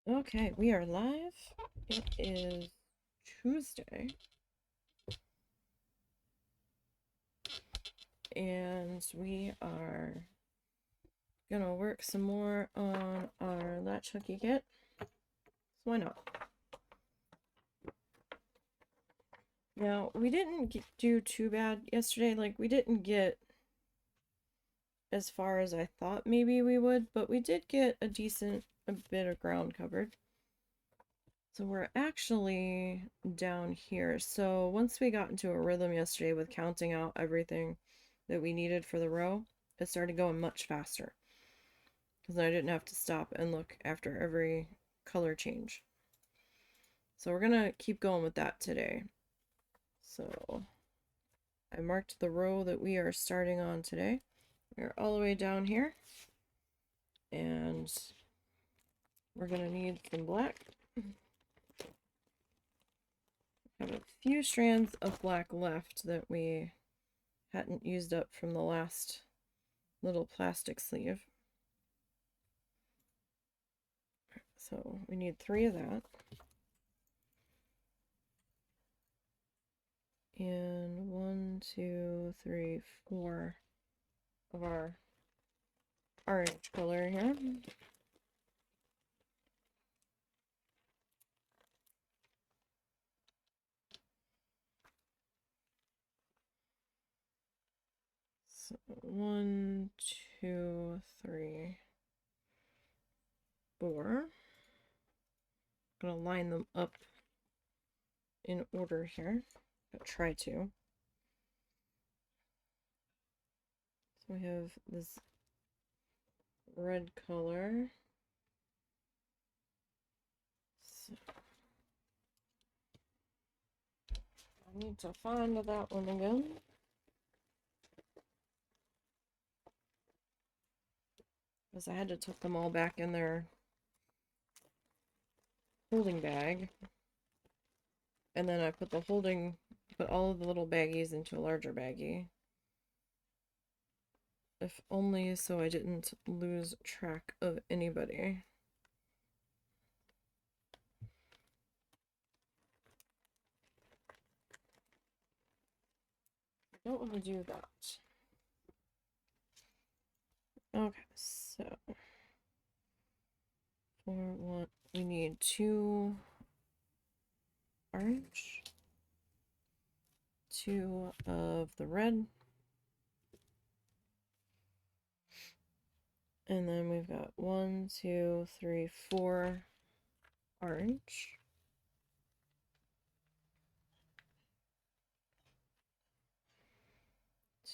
Okay, we are live. It is Tuesday. And we are gonna work some more on our latch hooky kit. So why not? Now, we didn't do too bad yesterday. Like, we didn't get as far as I thought maybe we would, but we did get a bit of ground covered. So we're actually down here. So once we got into a rhythm yesterday with counting out everything that we needed for the row, it started going much faster. Because I didn't have to stop and look after every color change. So we're gonna keep going with that today. So I marked the row that we are starting on today. We're all the way down here. And we're gonna need some black. Have a few strands of black left that we hadn't used up from the last little plastic sleeve. So we need 3 of that. And 1, 2, 3, 4 of our orange color here. So 1, 2, 3, 4. I'm gonna line them up in order here. I'll try to. So we have this red color. So I need to find that one again. Because I had to tuck them all back in their holding bag. And then I put all of the little baggies into a larger baggie. If only so I didn't lose track of anybody. I don't want to do that. Okay, so we need 2 orange, 2 of the red, and then we've got 1, 2, 3, 4 orange,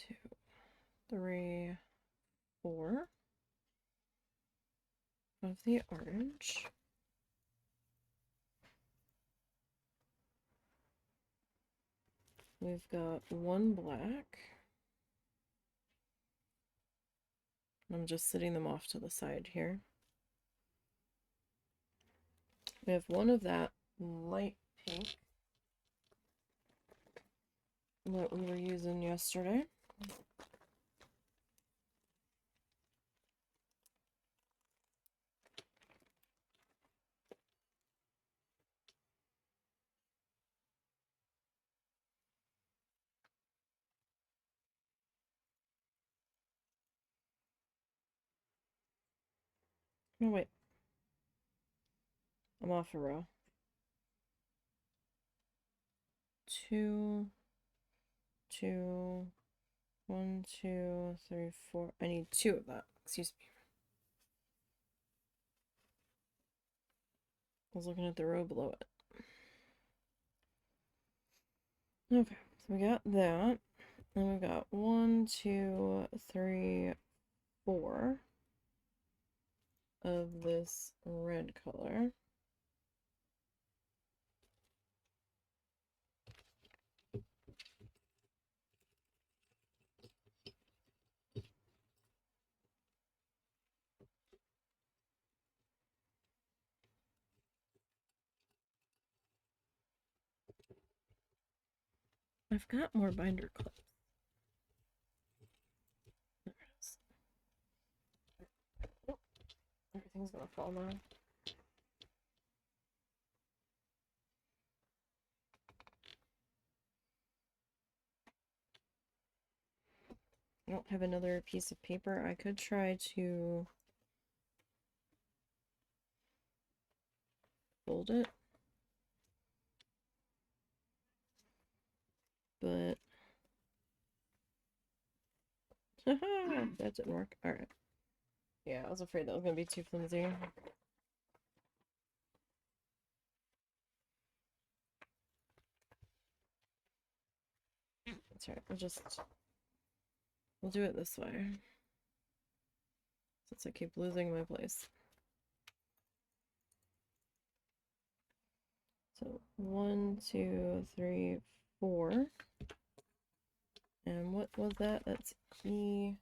2, 3, 4 of the orange. We've got 1 black. I'm just sitting them off to the side here. We have 1 of that light pink that we were using yesterday. No, wait. I'm off a row. 2, 2, 1, 2, 3, 4. I need 2 of that. Excuse me. I was looking at the row below it. Okay, so we got that. And we got 1, 2, 3, 4 of this red color. I've got more binder clips. There it is. Oh, everything's gonna fall now. have another piece of paper, I could try to fold it. But that didn't work. Alright. Yeah, I was afraid that was gonna be too flimsy. That's right, we'll do it this way. Since I keep losing my place. So 1, 2, 3, 4. And what was that? That's E18.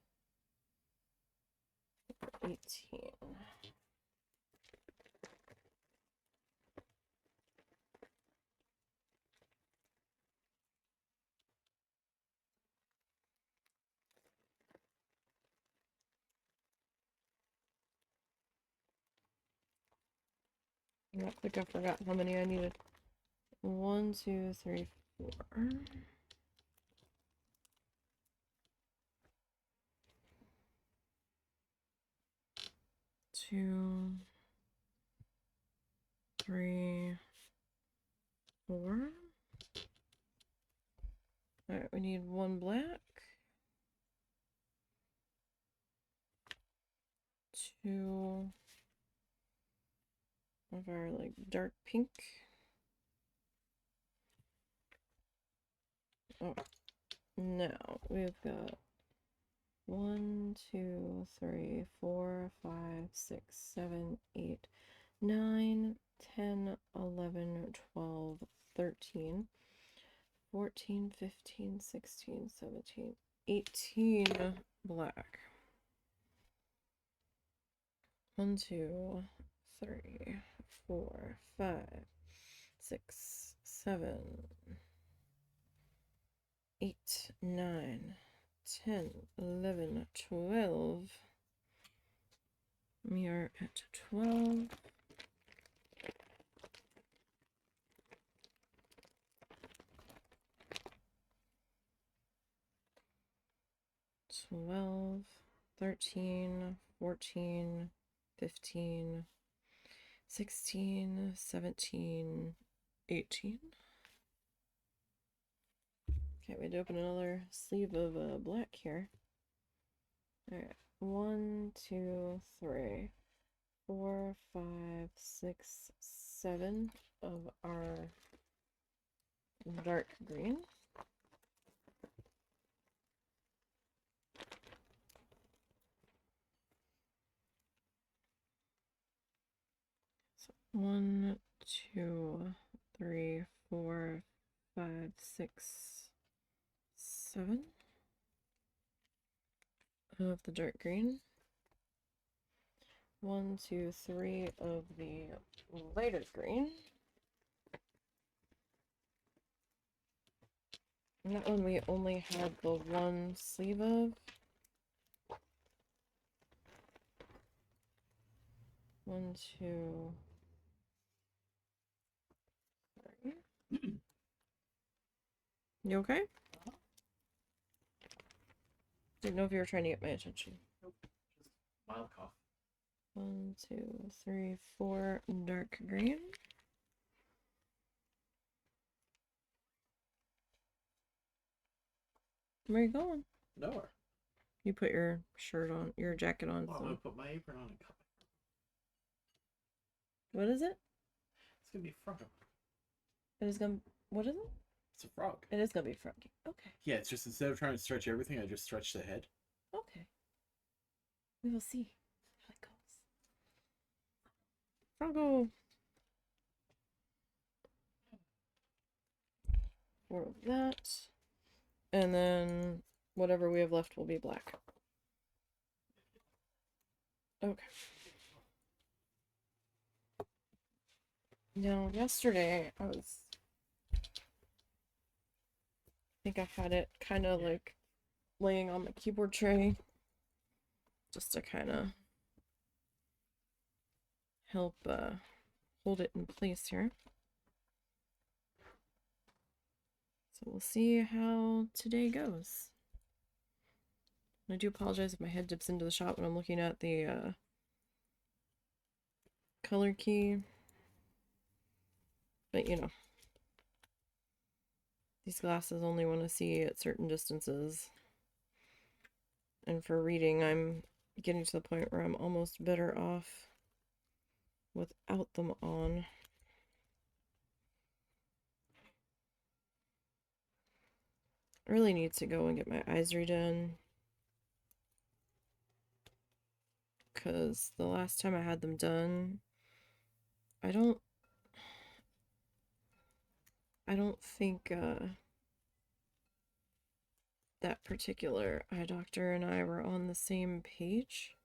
I think I forgot how many I needed. 1, 2, 3, 4. 2, 3, 4. Alright, we need 1 black. 2 of our like dark pink. Oh, now we've got 1, 2, 3, 4, 5, 6, 7, 8, 9, 10, 11, 12, 13, 14, 15, 16, 17, 18 black. 1, 2, 3, 4, 5, 6, 7, 8, 9, 10, 11, 12. We are at 12. 12, 13, 14, 15, 16, 17, 18. Okay, we had to open another sleeve of black here. Alright, 1, 2, 3, 4, 5, 6, 7 of our dark green. So 1, 2, 3, 4, 5, 6, 7 of the dark green. 1, 2, 3 of the lighter green. And that one we only had the 1 sleeve of. 1, 2, 3. You okay? Didn't know if you were trying to get my attention. Nope. Just mild cough. 1, 2, 3, 4 dark green. Where are you going? Nowhere. You put your shirt on, your jacket on. Well, So. I'm gonna put my apron on and cut my. What is it? It's gonna be a frog. It is gonna. What is it? It's a frog. It is gonna be froggy. Okay. Yeah, it's just instead of trying to stretch everything, I just stretch the head. Okay. We will see how it goes. Froggo. 4 of that. And then whatever we have left will be black. Okay. Now, yesterday I think I had it kind of like laying on my keyboard tray just to kind of help hold it in place here. So we'll see how today goes. I do apologize if my head dips into the shot when I'm looking at the color key. But you know, these glasses only want to see at certain distances. And for reading, I'm getting to the point where I'm almost better off without them on. I really need to go and get my eyes redone, because the last time I had them done, I don't think that particular eye doctor and I were on the same page.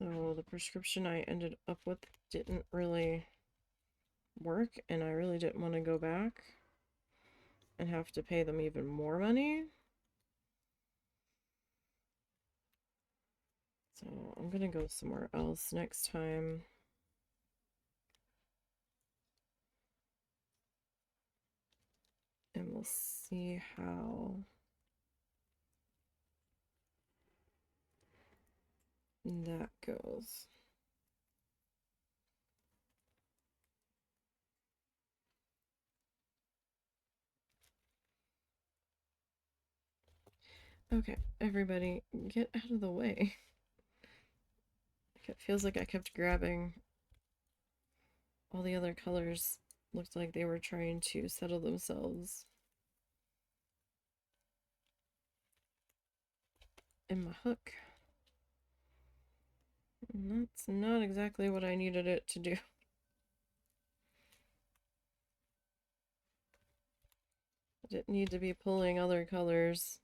So the prescription I ended up with didn't really work, and I really didn't want to go back and have to pay them even more money. So I'm gonna go somewhere else next time. And we'll see how that goes. Okay, everybody, get out of the way. It feels like I kept grabbing all the other colors. Looked like they were trying to settle themselves in my hook. And that's not exactly what I needed it to do. I didn't need to be pulling other colors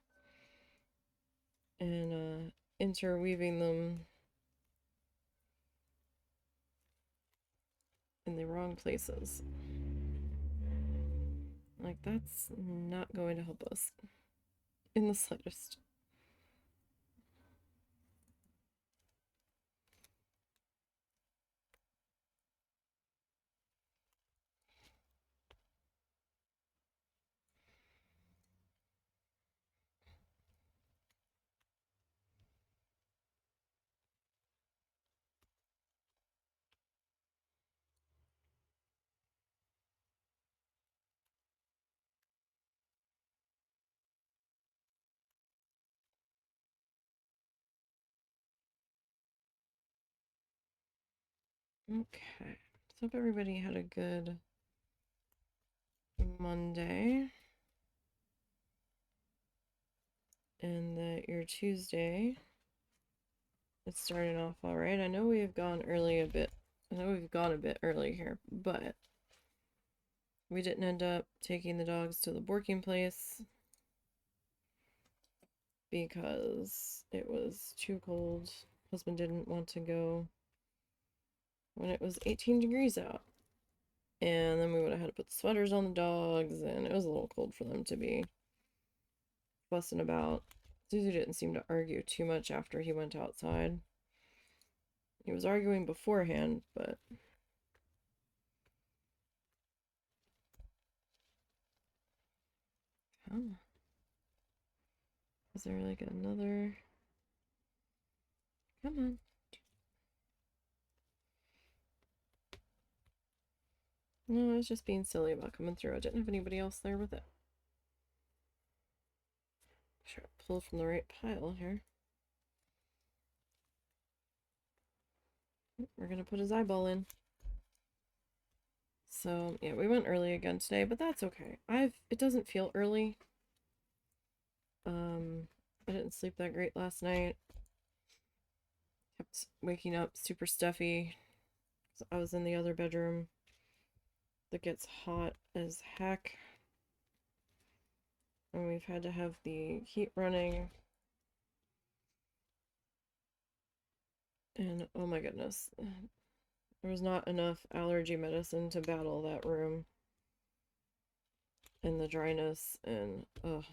and interweaving them in the wrong places. Like, that's not going to help us in the slightest. Okay, so hope everybody had a good Monday and that your Tuesday is starting off all right. I know we've gone early a bit. I know we've gone a bit early here, but we didn't end up taking the dogs to the working place because it was too cold. Husband didn't want to go when it was 18 degrees out. And then we would have had to put sweaters on the dogs, and it was a little cold for them to be fussing about. Susie didn't seem to argue too much after he went outside. He was arguing beforehand, but oh, is there like another? Come on. No, I was just being silly about coming through. I didn't have anybody else there with it. Sure, pull from the right pile here. We're gonna put his eyeball in. So yeah, we went early again today, but that's okay. It doesn't feel early. I didn't sleep that great last night. Kept waking up super stuffy. I was in the other bedroom that gets hot as heck. And we've had to have the heat running And oh my goodness, there was not enough allergy medicine to battle that room and the dryness and ugh.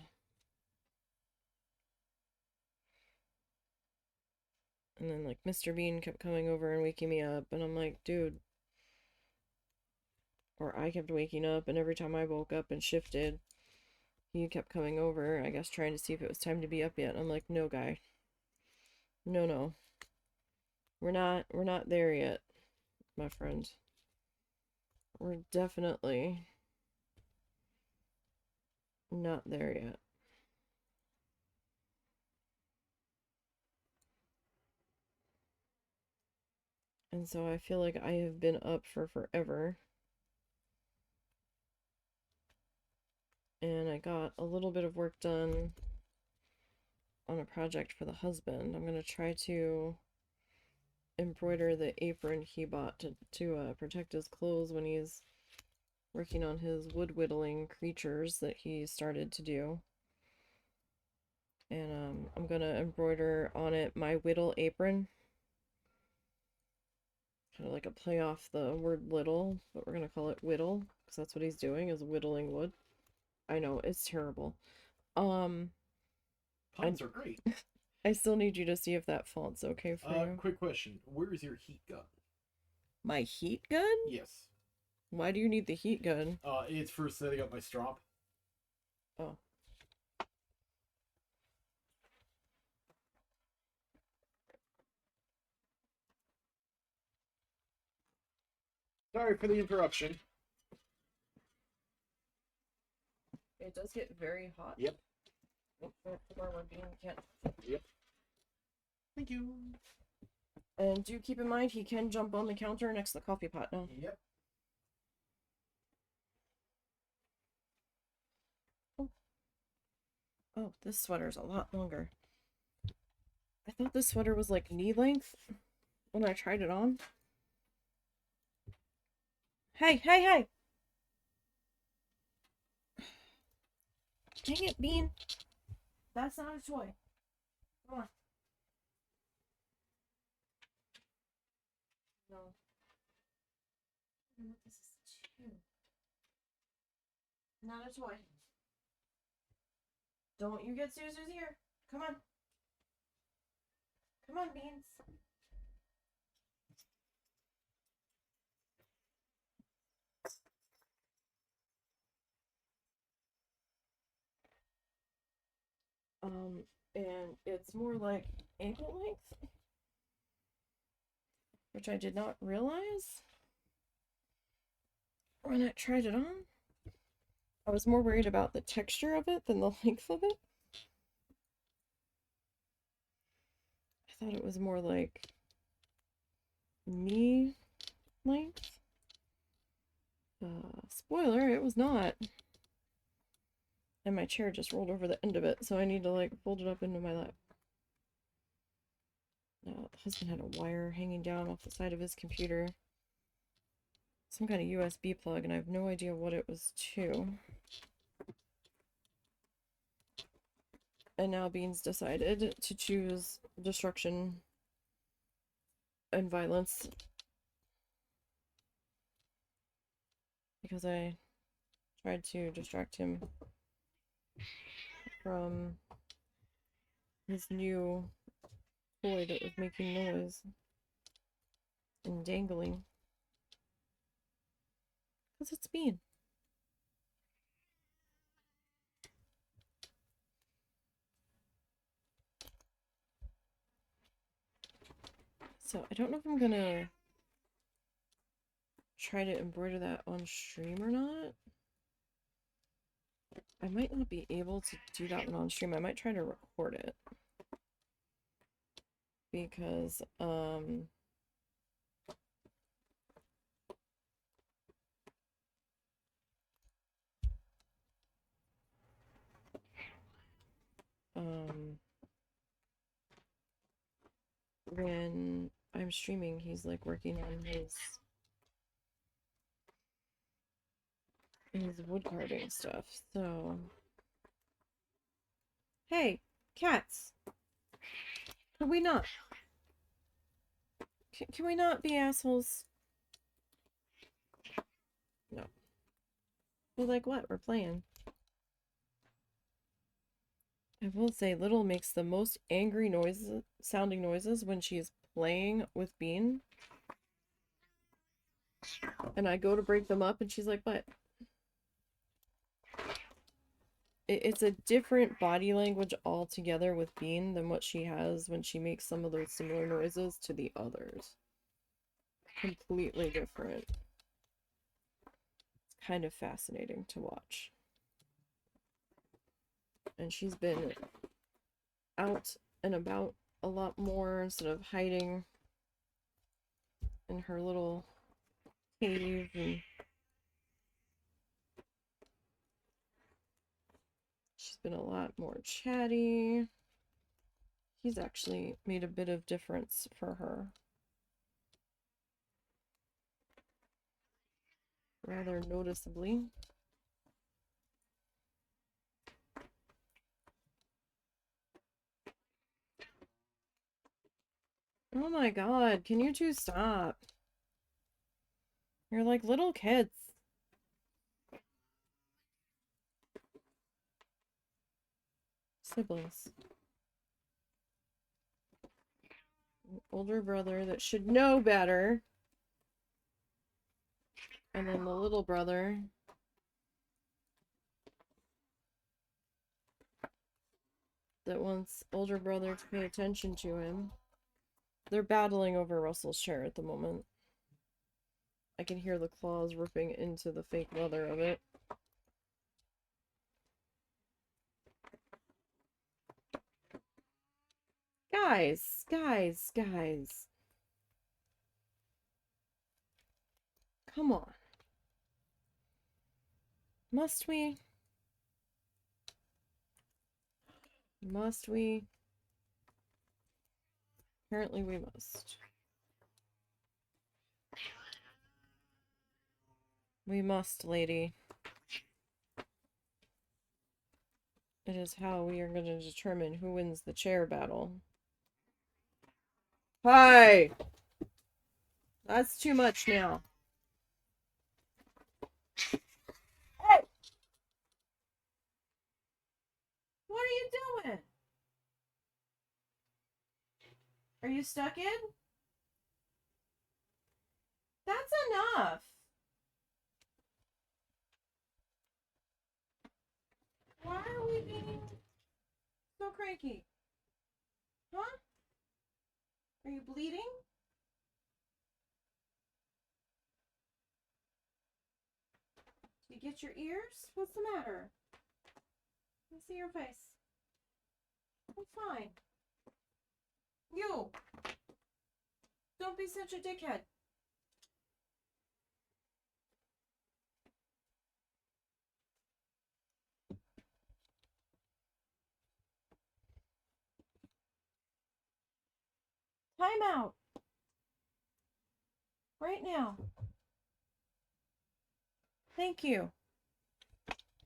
And then like Mr. Bean kept coming over and waking me up, and I'm like, dude, or I kept waking up, and every time I woke up and shifted, he kept coming over, I guess trying to see if it was time to be up yet. I'm like, no, guy. No, no. We're not there yet, my friend. We're definitely not there yet. And so I feel like I have been up for forever. And I got a little bit of work done on a project for the husband. I'm going to try to embroider the apron he bought to protect his clothes when he's working on his wood whittling creatures that he started to do. And I'm going to embroider on it my whittle apron. Kind of like a play off the word little, but we're going to call it whittle because that's what he's doing, is whittling wood. I know, it's terrible. Puns are great. I still need you to see if that font's okay for you. Quick question. Where is your heat gun? My heat gun? Yes. Why do you need the heat gun? It's for setting up my strop. Oh. Sorry for the interruption. It does get very hot. Yep. Where we're being can't. Yep. Thank you. And do keep in mind he can jump on the counter next to the coffee pot now. Yep. Oh, this sweater's a lot longer. I thought this sweater was like knee length when I tried it on. Hey, hey, hey! Dang it, Bean. That's not a toy. Come on. No. This is too. Not a toy. Don't you get Suzu's ear. Come on. Come on, Beans. And it's more like ankle length, which I did not realize when I tried it on. I was more worried about the texture of it than the length of it. I thought it was more like knee length. Spoiler, it was not. And my chair just rolled over the end of it, so I need to like fold it up into my lap. Now, the husband had a wire hanging down off the side of his computer. Some kind of USB plug, and I have no idea what it was to. And now Beans decided to choose destruction and violence because I tried to distract him from his new toy that was making noise and dangling. Because it's Bean. So I don't know if I'm gonna try to embroider that on stream or not. I might not be able to do that one on stream. I might try to record it. Because, when I'm streaming, he's like working on his wood carving stuff, so. Hey, cats! Could we not? Can we not be assholes? No. We're like, what? We're playing. I will say, Little makes the most angry noises, sounding noises when she is playing with Bean. And I go to break them up, and she's like, what? It's a different body language altogether with Bean than what she has when she makes some of those similar noises to the others. Completely different. It's kind of fascinating to watch. And she's been out and about a lot more instead of hiding in her little cave, and she's been a lot more chatty. He's actually made a bit of difference for her. Rather noticeably. Oh my god, can you two stop? You're like little kids. Siblings. An older brother that should know better. And then the little brother that wants older brother to pay attention to him. They're battling over Russell's chair at the moment. I can hear the claws ripping into the fake leather of it. Guys, guys, guys. Come on. Must we? Must we? Apparently we must. We must, lady. It is how we are going to determine who wins the chair battle. Hi! That's too much now. Hey! What are you doing? Are you stuck in? That's enough. Why are we being so cranky? Huh? Are you bleeding? Did you get your ears? What's the matter? Let me see your face. I'm fine. You! Don't be such a dickhead. Time out. Right now. Thank you.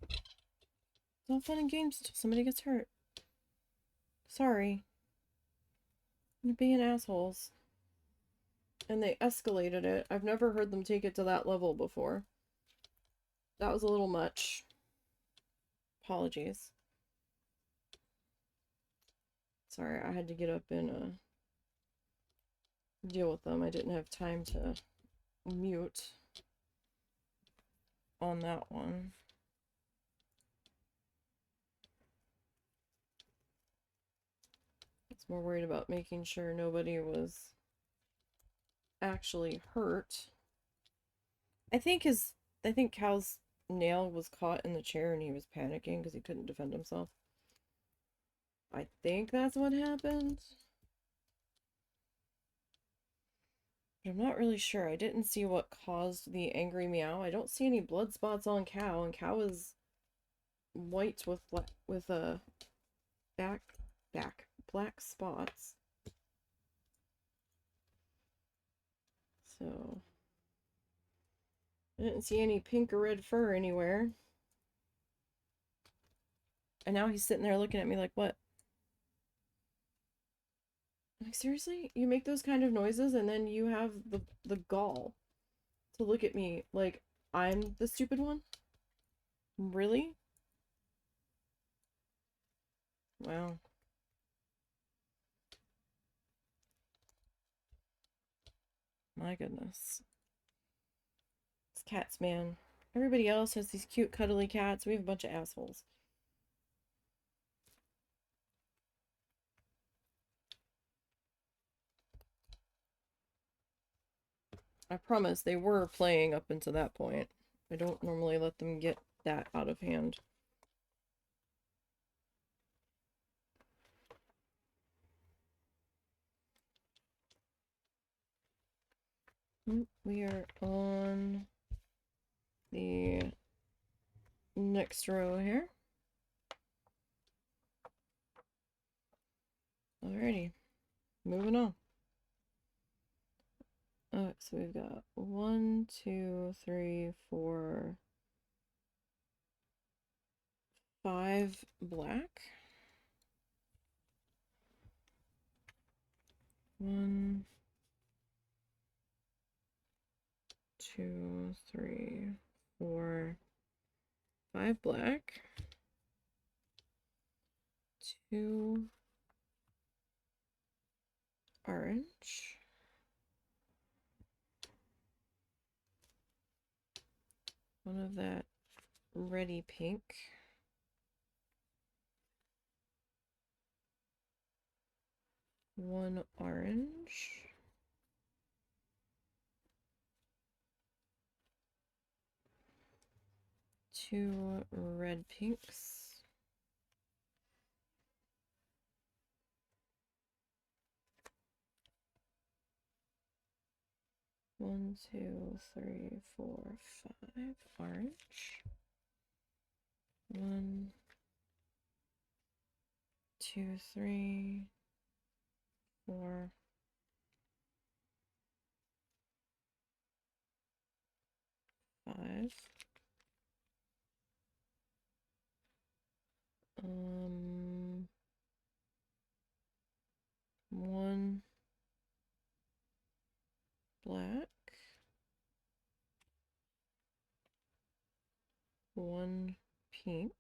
It's all fun and games until somebody gets hurt. Sorry. You're being assholes. And they escalated it. I've never heard them take it to that level before. That was a little much. Apologies. Sorry, I had to get up and deal with them. I didn't have time to mute on that one. I was more worried about making sure nobody was actually hurt. I think Cal's nail was caught in the chair and he was panicking because he couldn't defend himself. I think that's what happened. But I'm not really sure. I didn't see what caused the angry meow. I don't see any blood spots on Cal, and Cal is white with black spots. So I didn't see any pink or red fur anywhere. And now he's sitting there looking at me like, what? Like, seriously? You make those kind of noises and then you have the gall to look at me like I'm the stupid one? Really? Wow. My goodness. It's cats, man. Everybody else has these cute, cuddly cats. We have a bunch of assholes. I promise they were playing up until that point. I don't normally let them get that out of hand. We are on the next row here. Alrighty, moving on. Alright, so we've got 1, 2, 3, 4, 5 black. 1, 2, 3, 4, 5 black. 2 orange. 1 of that reddy pink. 1 orange. 2 red pinks. 1, 2, 3, 4, 5 orange. 1, 2, 3, 4, 5. 1 black. 1 pink.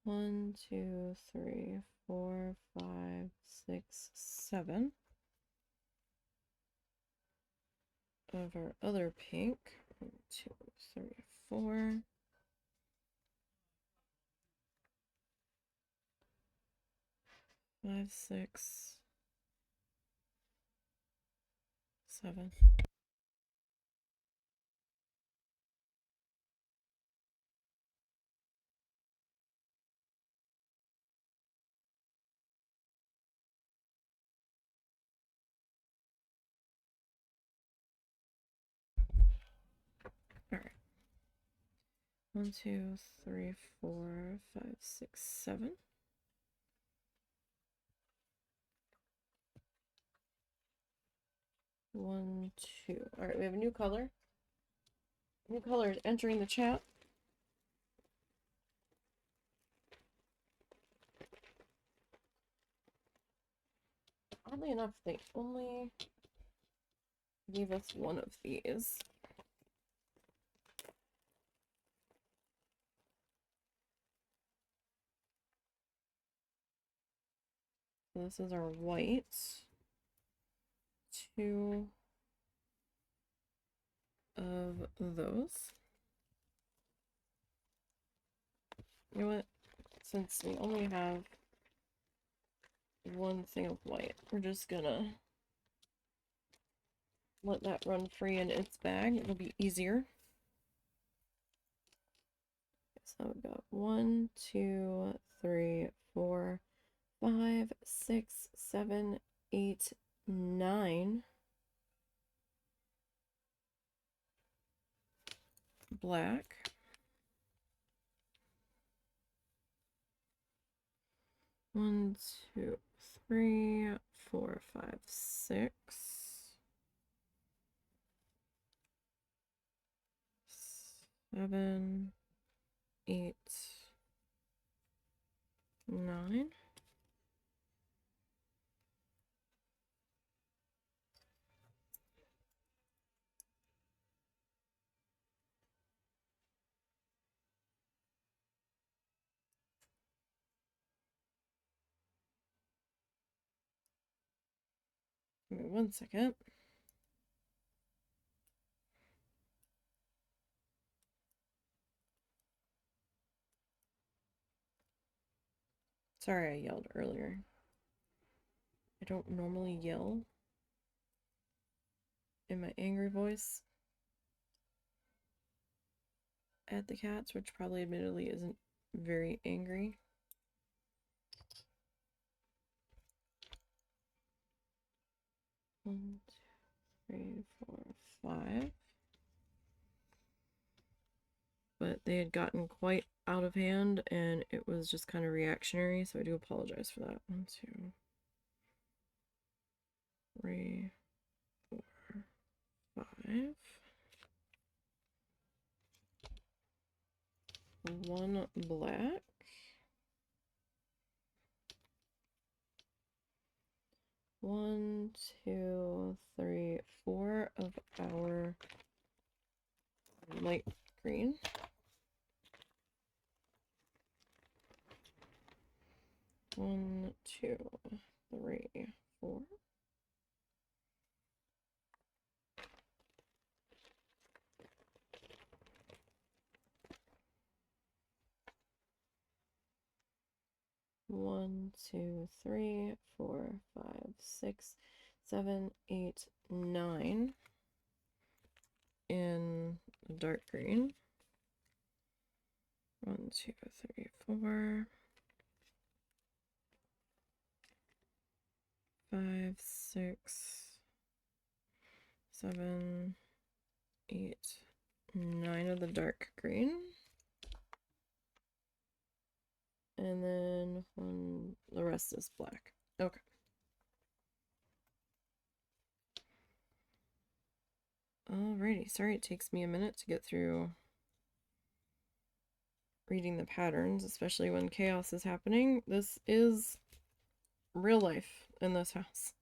1, 2, 3, 4, 5, 6, 7 of our other pink. 1, 2, 3, 4. 5, 6, 7. All right. 1, 2, 3, 4, 5, 6, 7. 1, 2. All right, we have a new color. New color is entering the chat. Oddly enough, they only gave us one of these. So this is our white. 2 of those. You know what? Since we only have one thing of white, we're just gonna let that run free in its bag. It'll be easier. So we've got 1, 2, 3, 4, 5, 6, 7, 8, 9 black. 1, 2, 3, 4, 5, 6. 7, 8, Give me 1 second. Sorry I yelled earlier. I don't normally yell in my angry voice at the cats, which probably admittedly isn't very angry. One, two, three, four, five. But they had gotten quite out of hand and it was just kind of reactionary, so I do apologize for that. 1, 2, 3, 4, 5. 1 black. 1, 2, 3, 4 of our light green. 1, 2, 3, 4. 1, 2, 3, 4, 5, 6, 7, 8, 9 in the dark green. 1, 2, 3, 4, 5, 6, 7, 8, 9 of the dark green. And then the rest is black. Okay. Alrighty, sorry it takes me a minute to get through reading the patterns, especially when chaos is happening. This is real life in this house.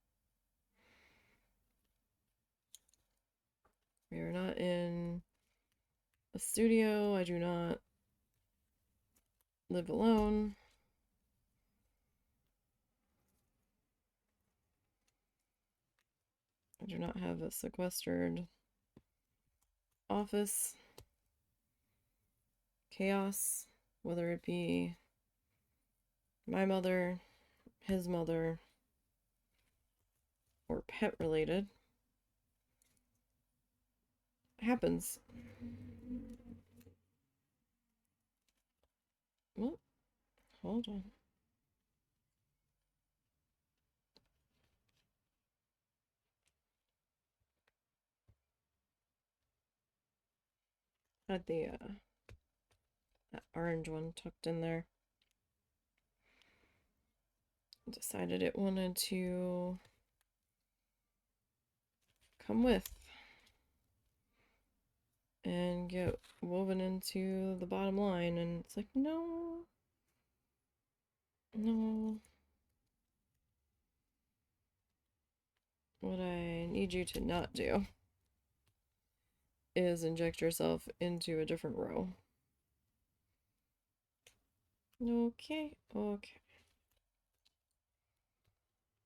We are not in a studio. I do not live alone. I do not have a sequestered office. Chaos, whether it be my mother, his mother, or pet related, happens. Well, hold on. Had that orange one tucked in there. Decided it wanted to come with and get woven into the bottom line, and it's like, no. What I need you to not do is inject yourself into a different row. Okay.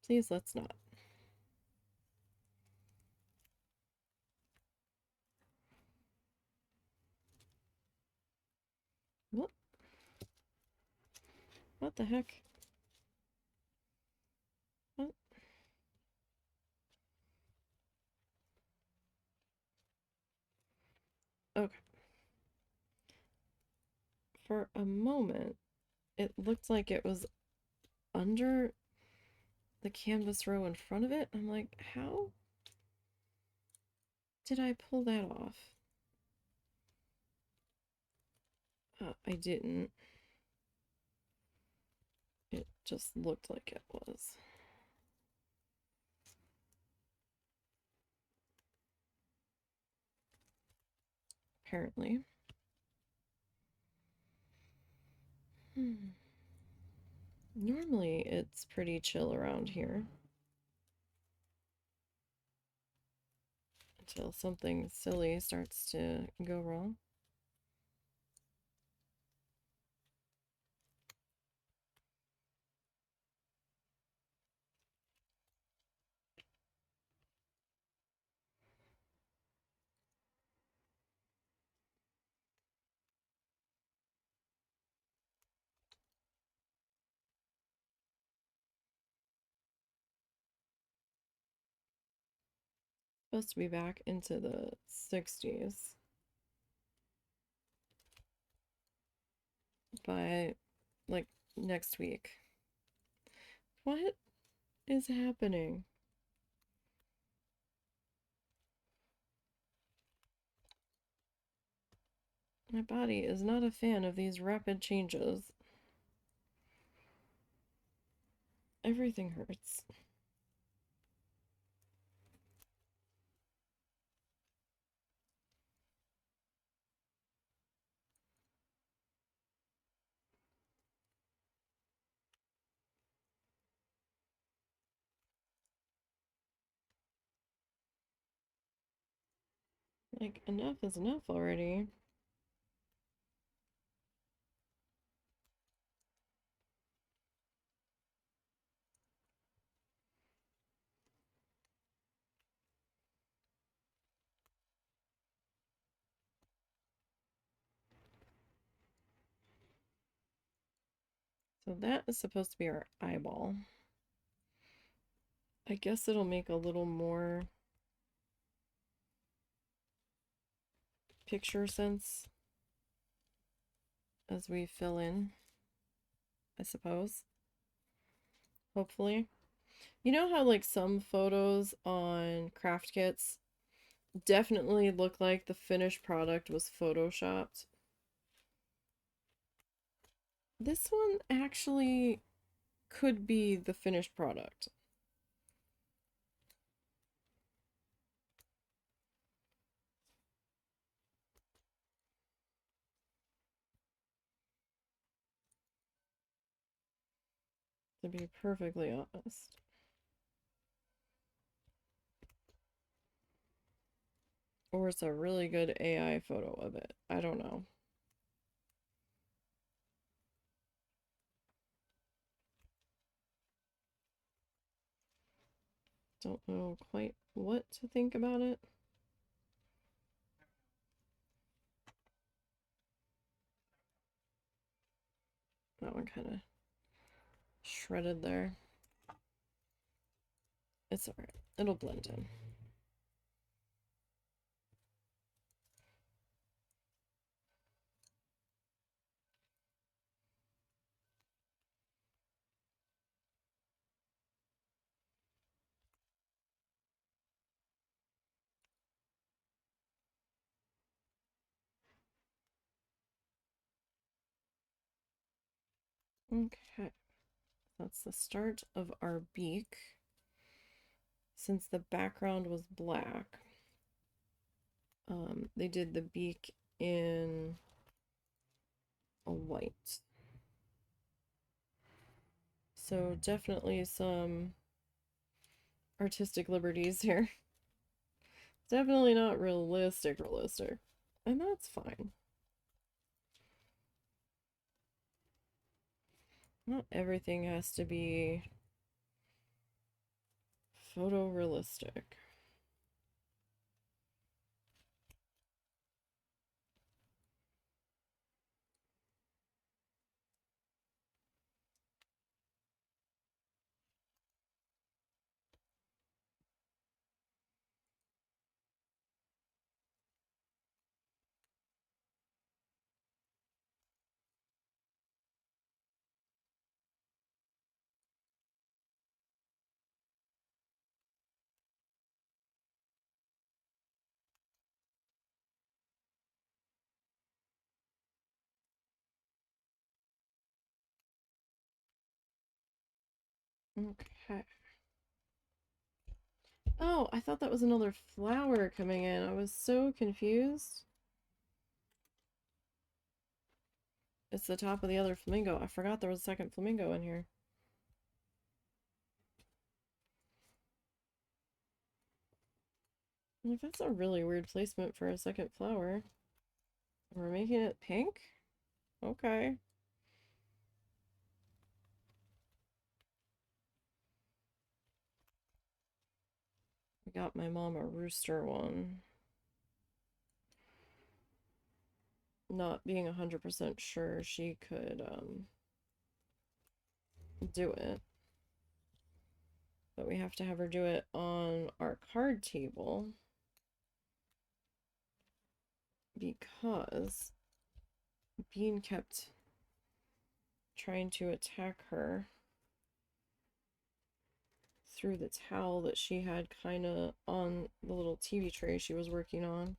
Please, let's not. What the heck? What? Okay. For a moment, it looked like it was under the canvas row in front of it. I'm like, how did I pull that off? I didn't. It just looked like it was. Apparently. Normally, it's pretty chill around here. Until something silly starts to go wrong. supposed to be back into the 60s by like next week. What is happening? My body is not a fan of these rapid changes. Everything hurts. Like, enough is enough already. So that is supposed to be our eyeball. I guess it'll make a little more picture sense as we fill in, I suppose. Hopefully. You know how like some photos on craft kits definitely look like the finished product was photoshopped? This one actually could be the finished product. To be perfectly honest. Or it's a really good AI photo of it. I don't know. Don't know quite what to think about it. That one kind of shredded there. It's alright. It'll blend in. Okay. That's the start of our beak. Since the background was black, they did the beak in a white. So definitely some artistic liberties here. Definitely not realistic. And that's fine. Not everything has to be photorealistic. Okay. Oh, I thought that was another flower coming in. I was so confused. It's the top of the other flamingo. I forgot there was a second flamingo in here. Like, that's a really weird placement for a second flower. We're making it pink? Okay. I got my mom a rooster one. Not being 100% sure she could do it. But we have to have her do it on our card table. because Bean kept trying to attack her through the towel that she had kind of on the little TV tray she was working on.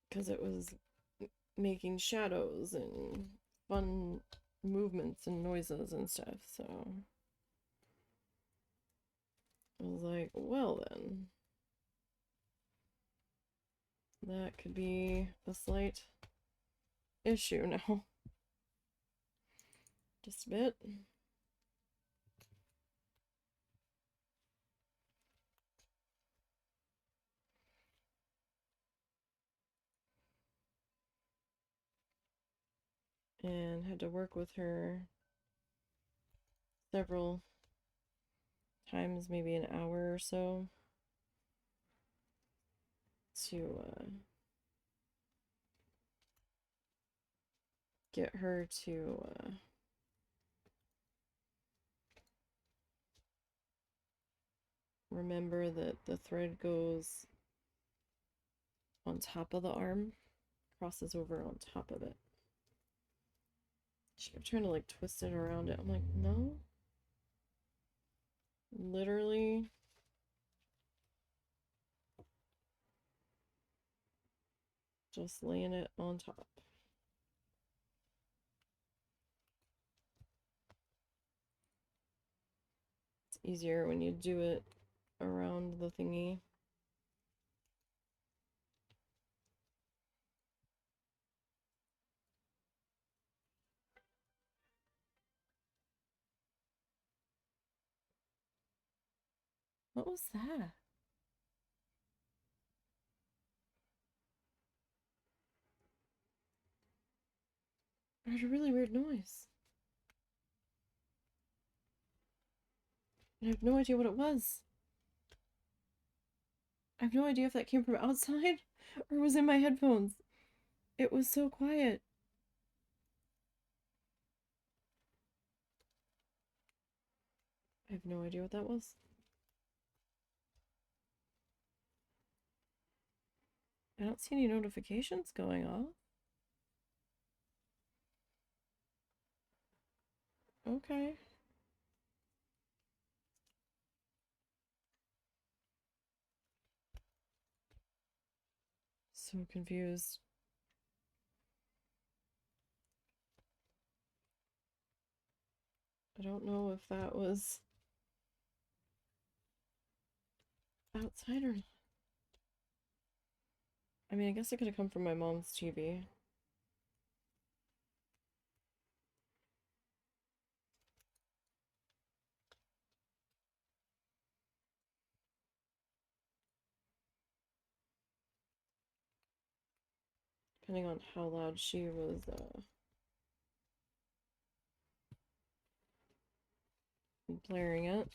Because it was making shadows and fun movements and noises and stuff, so I was like, well then, that could be a slight issue now. Just a bit. And had to work with her several times, maybe an hour or so, to get her to remember that the thread goes on top of the arm, crosses over on top of it. She kept trying to like twist it around it. I'm like, no. Literally. Just laying it on top. It's easier when you do it around the thingy. What was that? I heard a really weird noise. And I have no idea what it was. I have no idea if that came from outside or was in my headphones. It was so quiet. I have no idea what that was. I don't see any notifications going off. Okay. So confused. I don't know if that was outside or not. I mean, I guess it could have come from my mom's TV. Depending on how loud she was blaring it.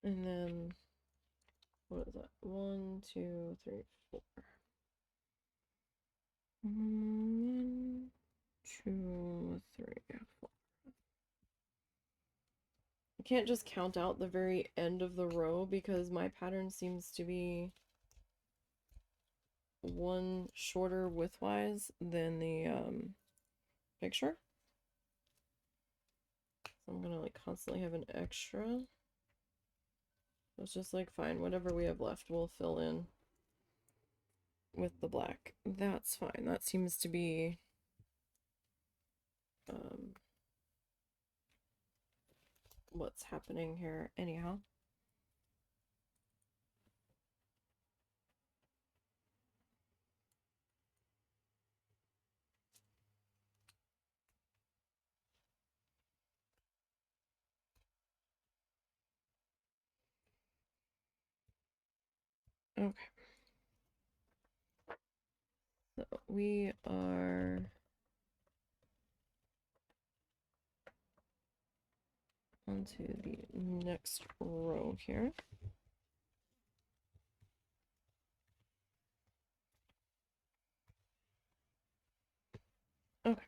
And then, what is that? 1, 2, 3, 4. 1, 2, 3, 4. I can't just count out the very end of the row because my pattern seems to be one shorter widthwise than the picture. So I'm gonna like constantly have an extra. It's just like, fine, whatever we have left, we'll fill in with the black. That's fine. That seems to be what's happening here anyhow. Okay. So we are onto the next row here. Okay.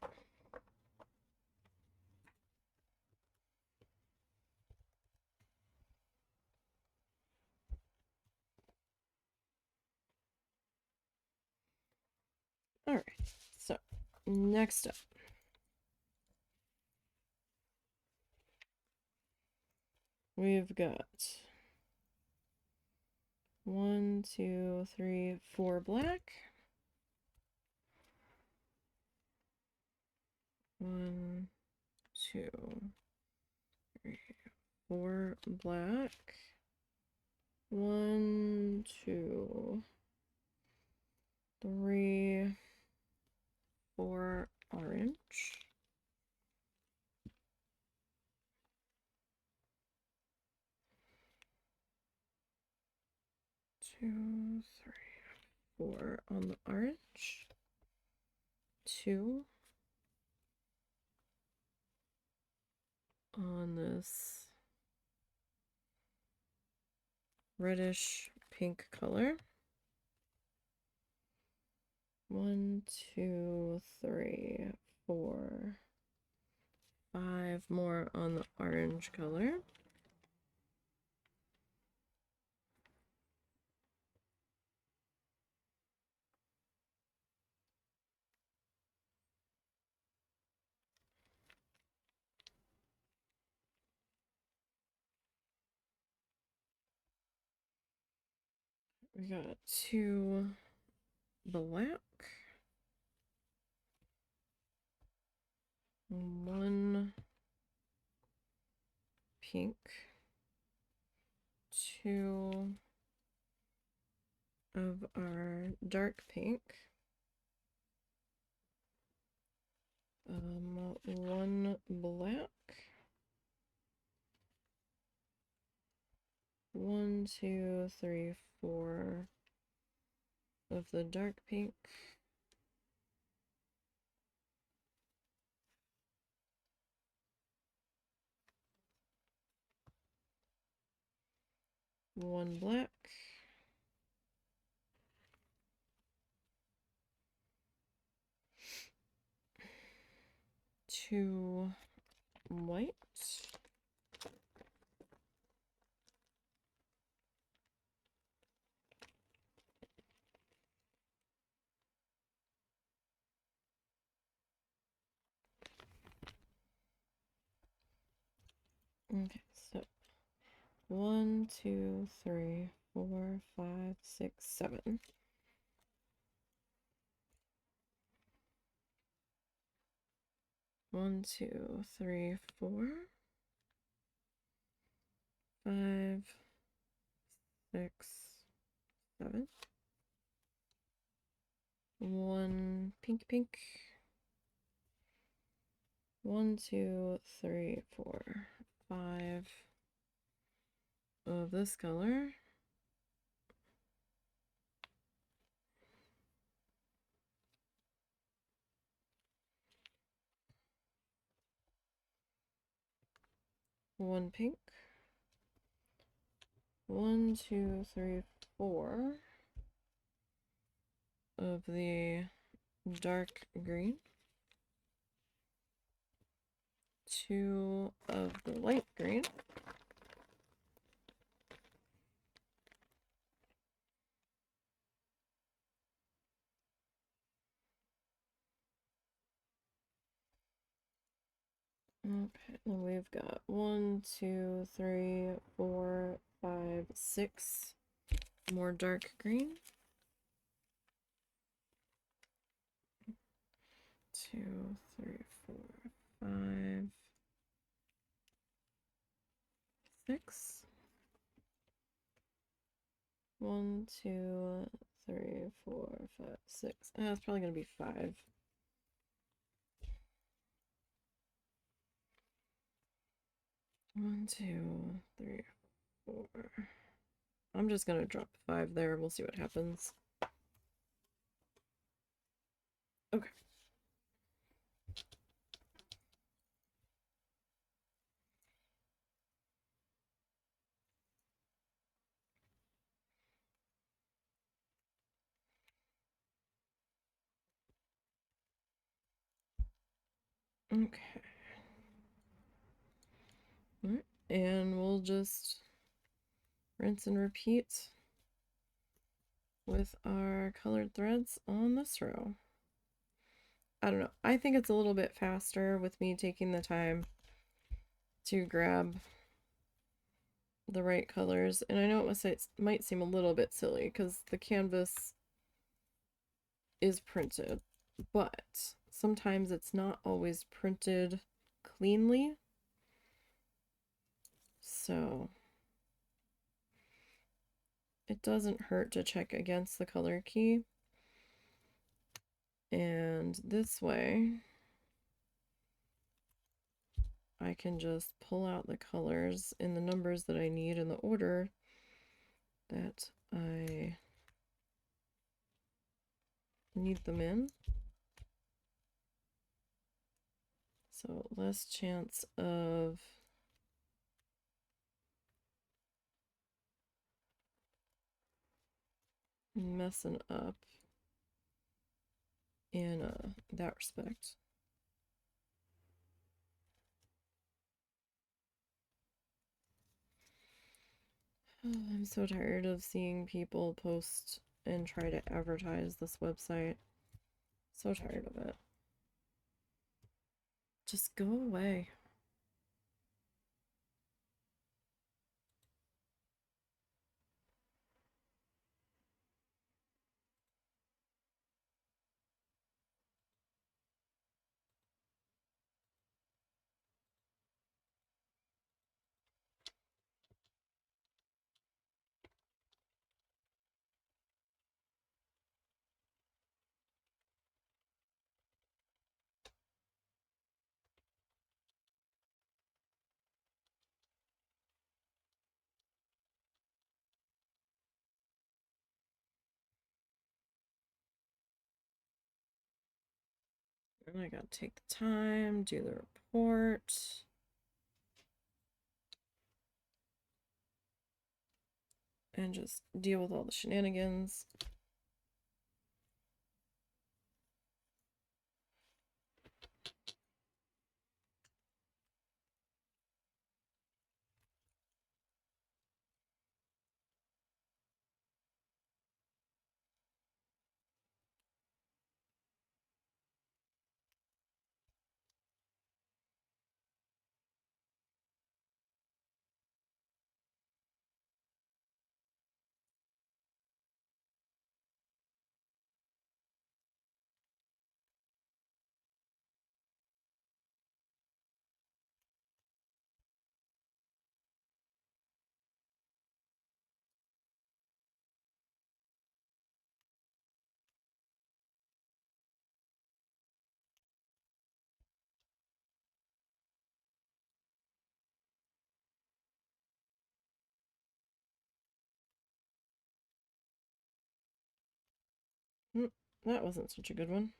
All right. So next up, we've got 1, 2, 3, 4 black. 1, 2, 3, 4 black. 1, 2, 3, 4 orange. 2, 3, 4 on the orange. 2 on this reddish pink color. 1, 2, 3, 4, 5 more on the orange color. We got 2 black. 1 pink. 2 of our dark pink. 1 black. 1, 2, 3, 4 of the dark pink. 1 black. 2 white. Okay, so 1, 2, 3, 4, 5, 6, 7. 1, 2, 3, 4, 5, 6, 7. 1 pink pink. 1, 2, 3, 4, 5 of this color. 1 pink. 1, 2, 3, 4 of the dark green. 2 of the light green. Okay, and we've got 1, 2, 3, 4, 5, 6 more dark green. 2, 3, 4, 5, 6. 1, 2, 3, 4, 5, 6. It's probably gonna be 5. 1, 2, 3, 4, I'm just gonna drop 5 there. We'll see what happens. Okay. Okay. Alright. And we'll just rinse and repeat with our colored threads on this row. I don't know. I think it's a little bit faster with me taking the time to grab the right colors. And I know it might seem a little bit silly because the canvas is printed, but sometimes it's not always printed cleanly. So it doesn't hurt to check against the color key. And this way, I can just pull out the colors in the numbers that I need in the order that I need them in. So less chance of messing up in that respect. Oh, I'm so tired of seeing people post and try to advertise this website. So tired of it. Just go away. And I gotta take the time, do the report. And just deal with all the shenanigans. That wasn't such a good one.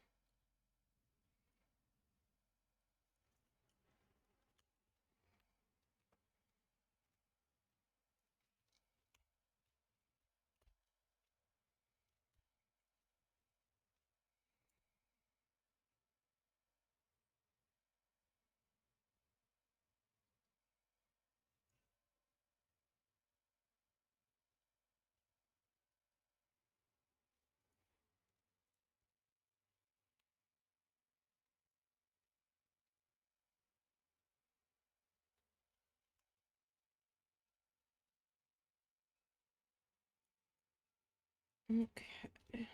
Okay.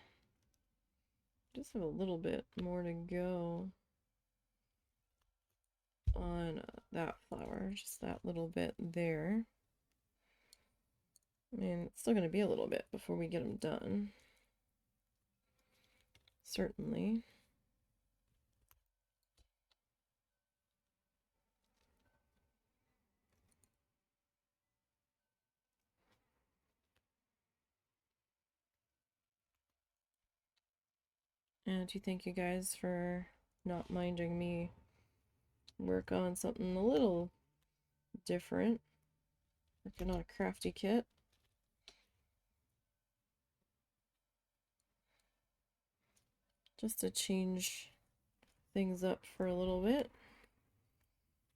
Just have a little bit more to go on that flower, just that little bit there. I mean, it's still going to be a little bit before we get them done. Certainly. And to thank you guys for not minding me work on something a little different. Working on a crafty kit. Just to change things up for a little bit.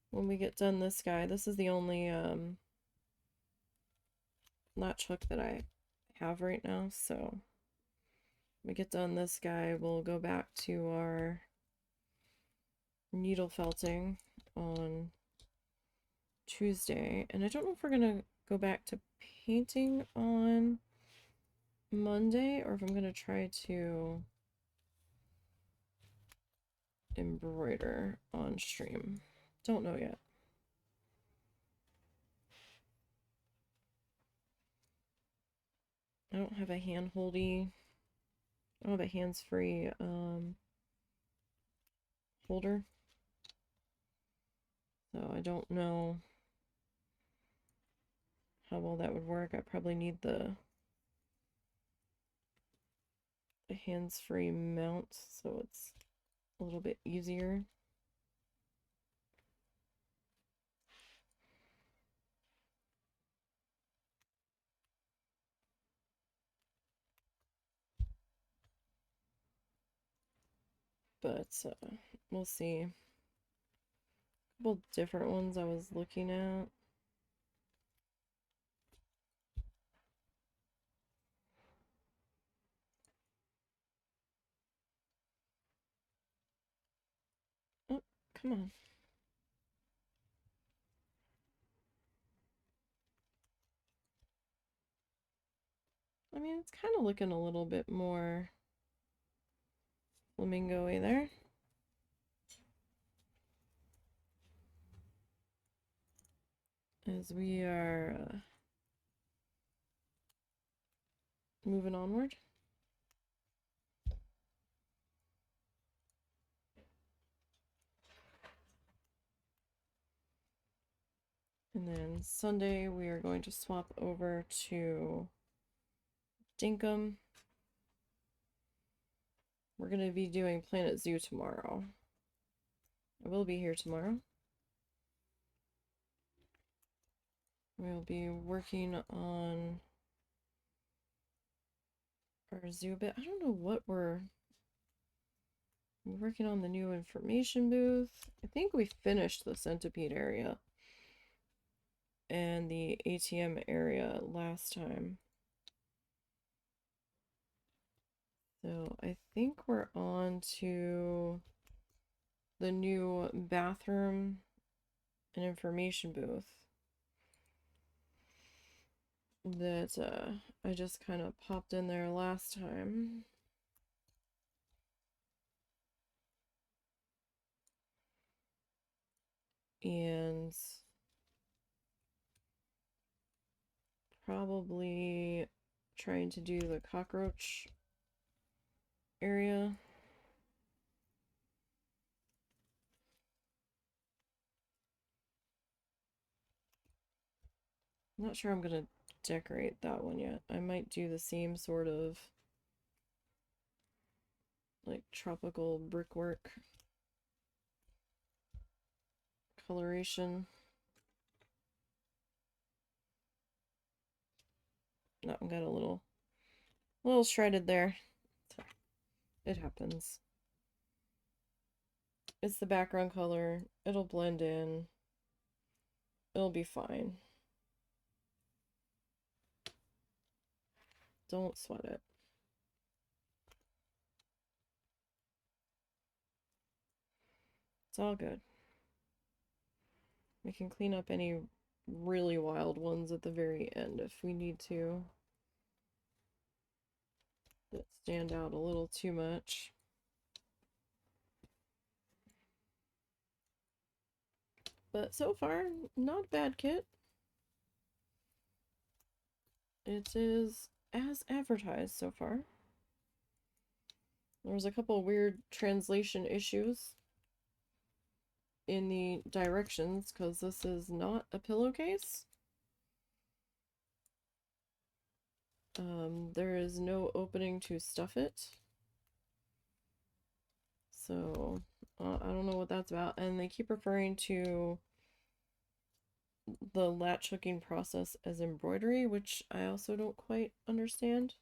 When we get done this guy, this is the only latch hook that I have right now, so when we get done this guy, we'll go back to our needle felting on Tuesday, and I don't know if we're gonna go back to painting on Monday or if I'm gonna try to embroider on stream. Don't know yet. I don't have a hand-holdy, I don't have a hands-free holder, so I don't know how well that would work. I probably need the hands-free mount so it's a little bit easier. But we'll see. A couple different ones I was looking at. Oh, come on. I mean, it's kind of looking a little bit more flamingo-y there. As we are moving onward. And then Sunday we are going to swap over to Dinkum. We're going to be doing Planet Zoo tomorrow. I will be here tomorrow. We'll be working on our zoo bit. I don't know what we're working on. The new information booth. I think we finished the centipede area and the ATM area last time. So I think we're on to the new bathroom and information booth that I just kind of popped in there last time. And probably trying to do the cockroach area. I'm not sure I'm gonna decorate that one yet. I might do the same sort of like tropical brickwork coloration. That one got a little shredded there. It happens. It's the background color. It'll blend in. It'll be fine. Don't sweat it. It's all good. We can clean up any really wild ones at the very end if we need to. That stand out a little too much. But so far, not a bad kit. It is as advertised so far. There was a couple weird translation issues in the directions because this is not a pillowcase. There is no opening to stuff it. So, I don't know what that's about. And they keep referring to the latch hooking process as embroidery, which I also don't quite understand.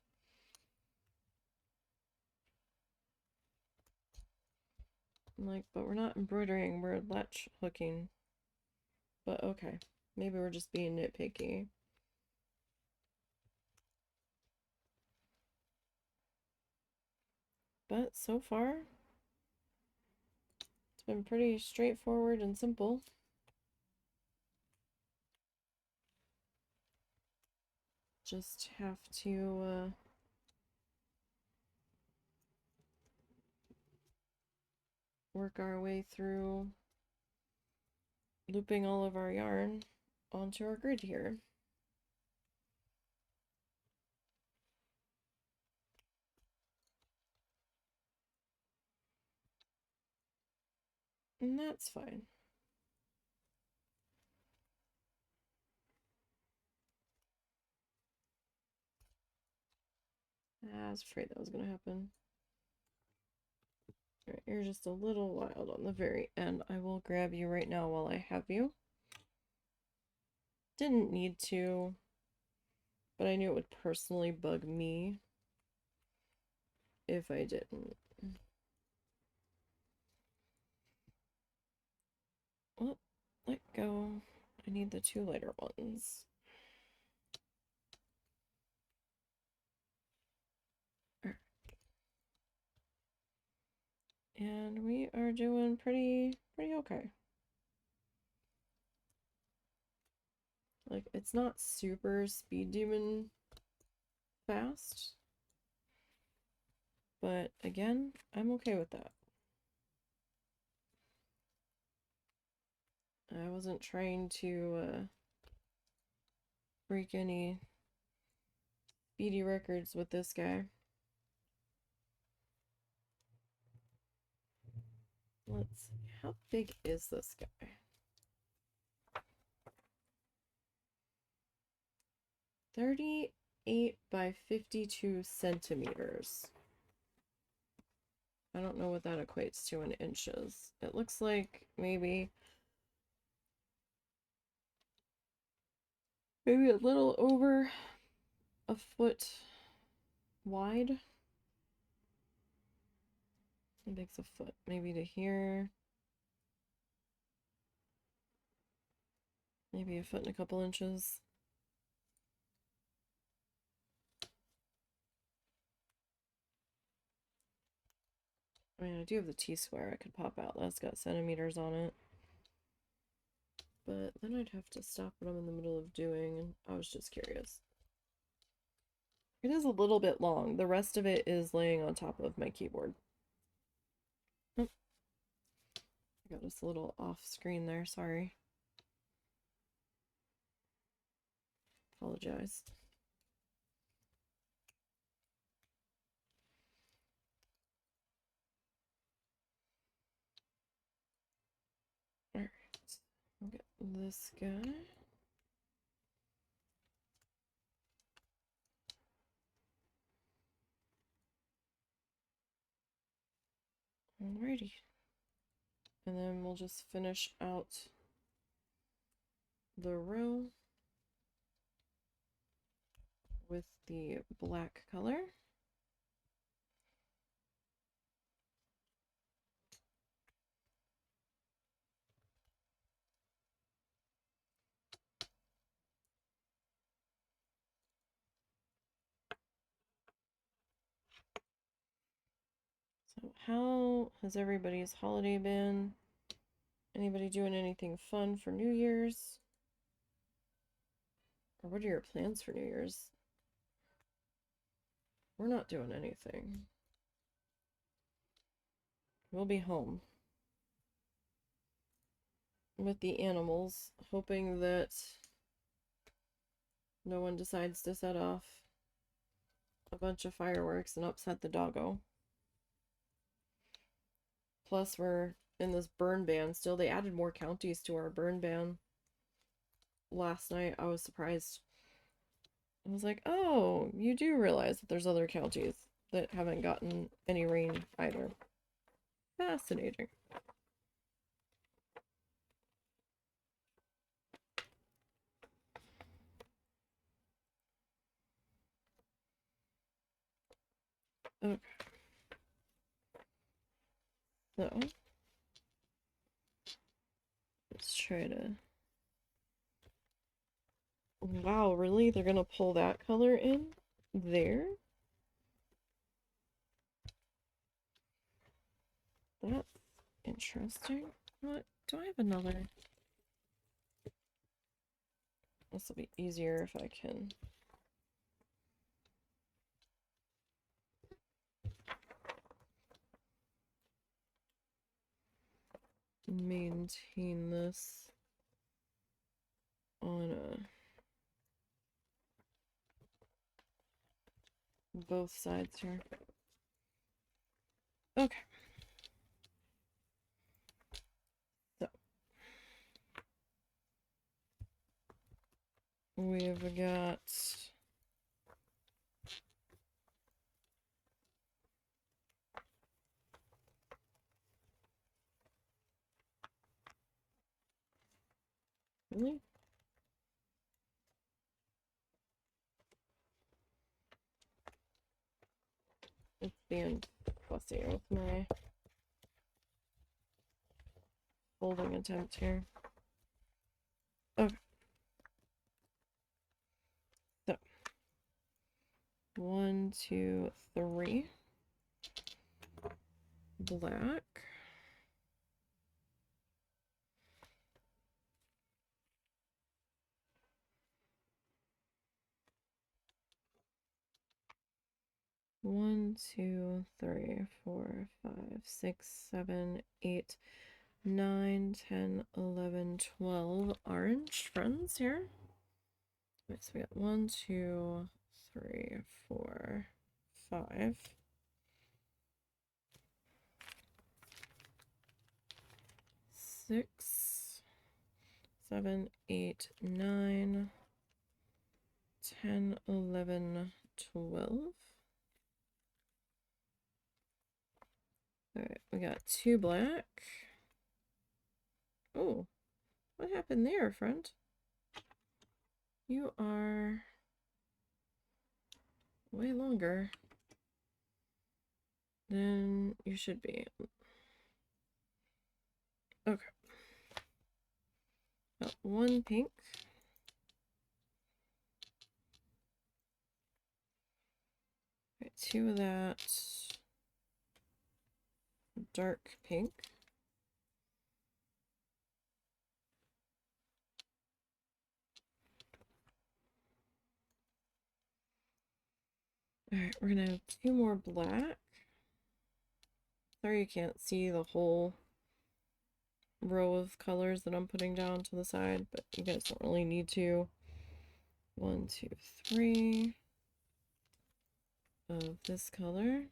I'm like, but we're not embroidering, we're latch hooking. But okay, maybe we're just being nitpicky. But so far, it's been pretty straightforward and simple. Just have to work our way through looping all of our yarn onto our grid here. And that's fine. I was afraid that was going to happen. Alright, you're just a little wild on the very end. I will grab you right now while I have you. Didn't need to, but I knew it would personally bug me if I didn't. Well, let go. I need the 2 lighter ones. And we are doing pretty okay. Like, it's not super speed demon fast, but again, I'm okay with that. I wasn't trying to break any speedy records with this guy. Let's see, how big is this guy? 38 by 52 centimeters. I don't know what that equates to in inches. It looks like maybe a little over a foot wide. How big's a foot? Maybe to here. Maybe a foot and a couple inches. I mean, I do have the T-square I could pop out. That's got centimeters on it. But then I'd have to stop what I'm in the middle of doing, and I was just curious. It is a little bit long. The rest of it is laying on top of my keyboard. Oh. I got us a little off screen there, sorry. Apologize. Alright, I'll get this guy. Alrighty. And then we'll just finish out the row with the black color. So how has everybody's holiday been? Anybody doing anything fun for New Year's? Or what are your plans for New Year's? We're not doing anything. We'll be home with the animals, hoping that no one decides to set off a bunch of fireworks and upset the doggo. Plus, we're in this burn ban still. They added more counties to our burn ban last night. I was surprised. I was like, oh, you do realize that there's other counties that haven't gotten any rain either. Fascinating. Okay. So let's try to. Wow, really? They're gonna pull that color in there? That's interesting. What? Do I have another? This will be easier if I can. Maintain this on both sides here. Okay. So we've got really? It's being fussy with my folding attempt here. Okay. So 1, 2, 3. Black. One, 2, 3, 4, 5, 6, 7, 8, 9, 10, 11, 12 orange friends here. Right, so we got 1, 2, 3, 4, 5. 6, 7, 8, 9, 10, 11, 12. Alright, we got 2 black. Oh, what happened there, friend? You are way longer than you should be. Okay. Got 1 pink. Right, 2 of that dark pink. Alright, we're gonna have 2 more black. Sorry you can't see the whole row of colors that I'm putting down to the side, but you guys don't really need to. 1, 2, 3 of this color.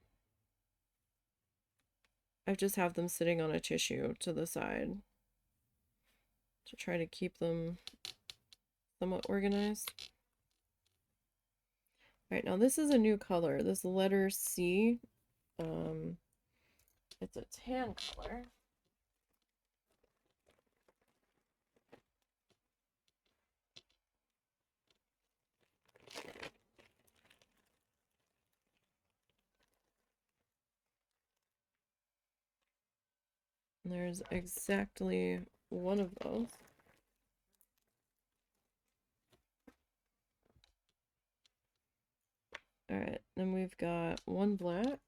I just have them sitting on a tissue to the side to try to keep them somewhat organized. Alright, now this is a new color. This letter C. It's a tan color. There's exactly 1 of those. Alright, then we've got 1 black.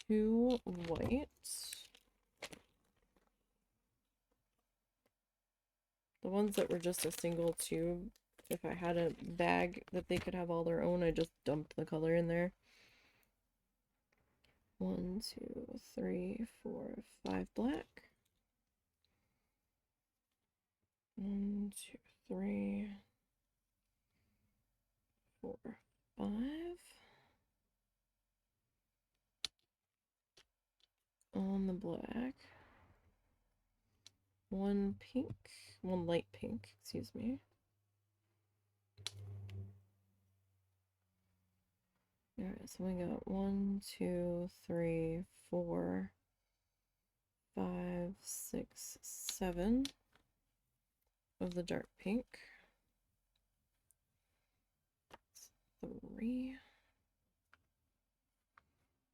2 white. The ones that were just a single tube, if I had a bag that they could have all their own, I just dumped the color in there. 1, 2, 3, 4, 5 black. 1, 2, 3, 4, 5. On the black. 1 pink. 1 light pink, excuse me. Alright, so we got 1, 2, 3, 4, 5, 6, 7 of the dark pink. 3,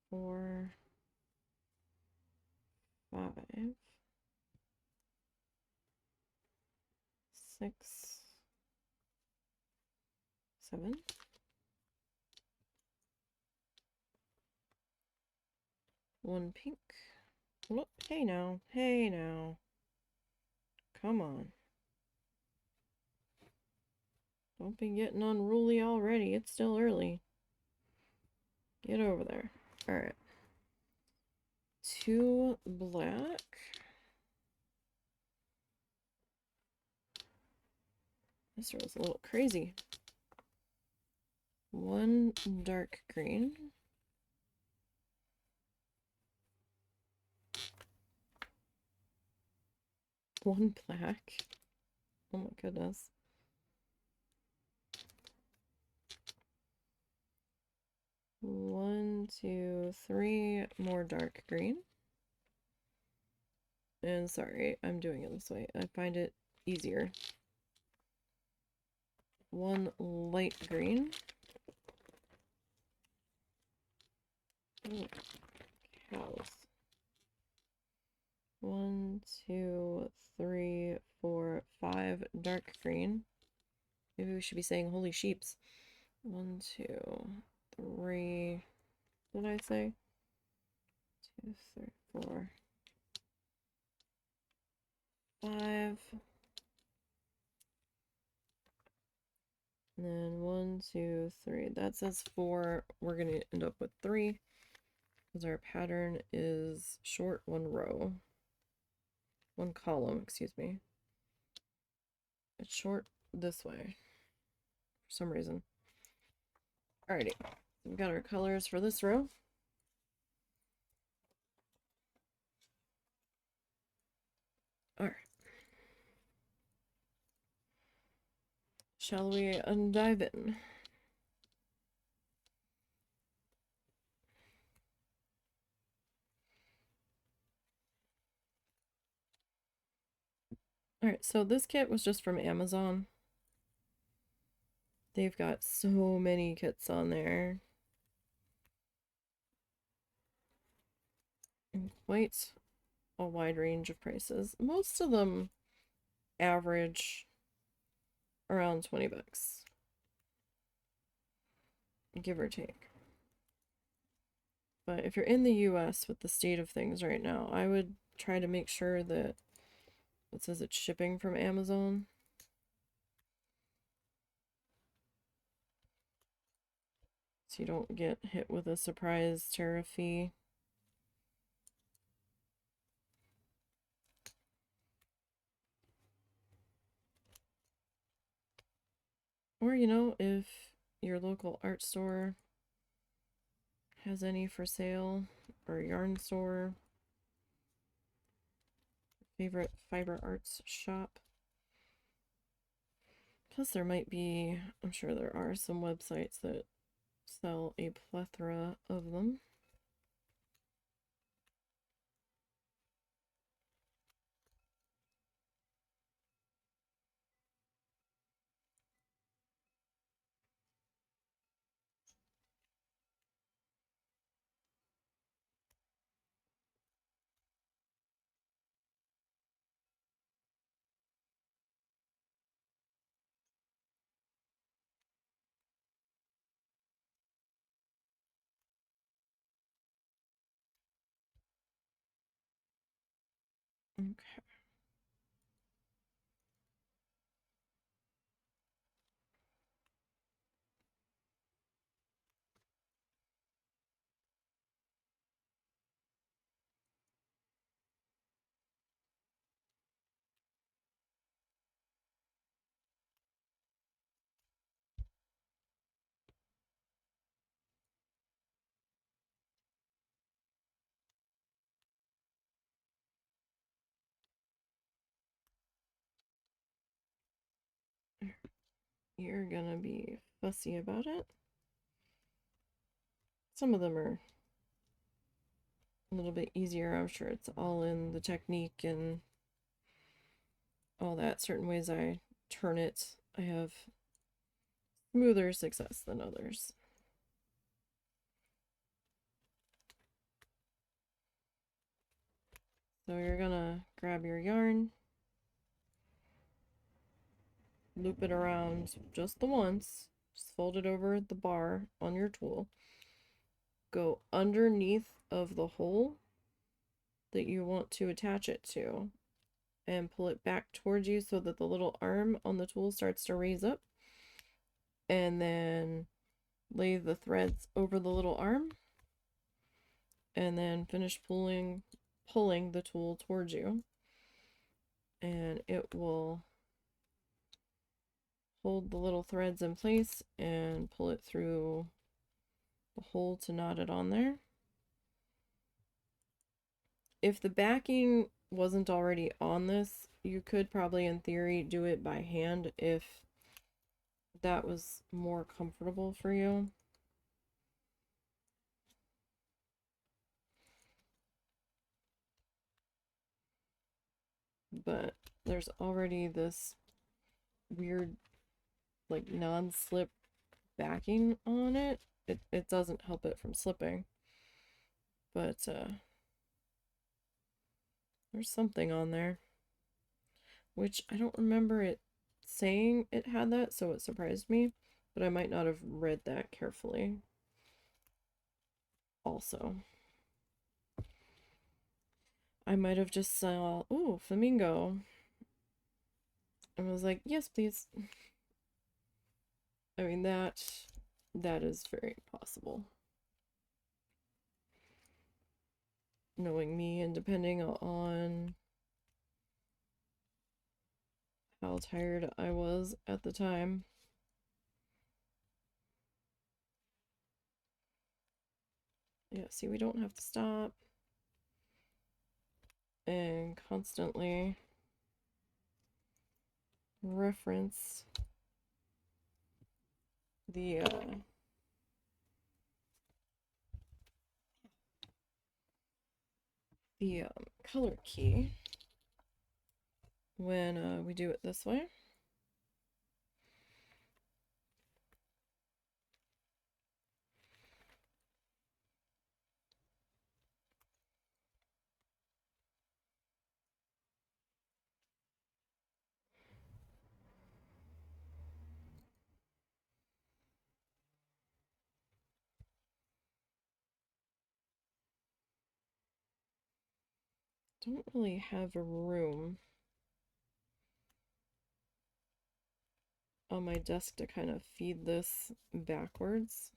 4, 5, 6, 7. One pink. Look, hey now, hey now. Come on. Don't be getting unruly already. It's still early. Get over there. Alright. 2 black. This row is a little crazy. 1 dark green. 1 black. Oh my goodness. 1, 2, 3 more dark green. And sorry, I'm doing it this way. I find it easier. 1 light green. Oh, cows. 1, 2, 3, 4, 5 dark green. Maybe we should be saying holy sheeps. 1, 2, 3. What did I say? 2, 3, 4, 5. And then 1, 2, 3. That says 4. We're gonna end up with 3 because our pattern is short 1 row. 1 column, excuse me. It's short this way for some reason. Alrighty, we've got our colors for this row. Alright. Shall we dive in? Alright, so this kit was just from Amazon. They've got so many kits on there. And quite a wide range of prices. Most of them average around 20 bucks. Give or take. But if you're in the US with the state of things right now, I would try to make sure that it says it's shipping from Amazon. So you don't get hit with a surprise tariff fee. Or, you know, if your local art store has any for sale, or yarn store, favorite fiber arts shop. Plus there might be, I'm sure there are some websites that sell a plethora of them. Okay. You're gonna be fussy about it. Some of them are a little bit easier. I'm sure it's all in the technique and all that. Certain ways I turn it, I have smoother success than others. So you're gonna grab your yarn, loop it around just the once, just fold it over the bar on your tool, go underneath of the hole that you want to attach it to, and pull it back towards you so that the little arm on the tool starts to raise up, and then lay the threads over the little arm, and then finish pulling the tool towards you, and it will hold the little threads in place and pull it through the hole to knot it on there. If the backing wasn't already on this, you could probably in theory do it by hand if that was more comfortable for you. But there's already this weird like non-slip backing on it. It doesn't help it from slipping, but there's something on there, which I don't remember it saying it had that, so it surprised me, but I might not have read that carefully also. I might have just saw, ooh, Flamingo, and was like, yes, please. I mean, that is very possible. Knowing me and depending on how tired I was at the time. Yeah, see, we don't have to stop and constantly reference the color key when we do it this way. Don't really have a room on my desk to kind of feed this backwards.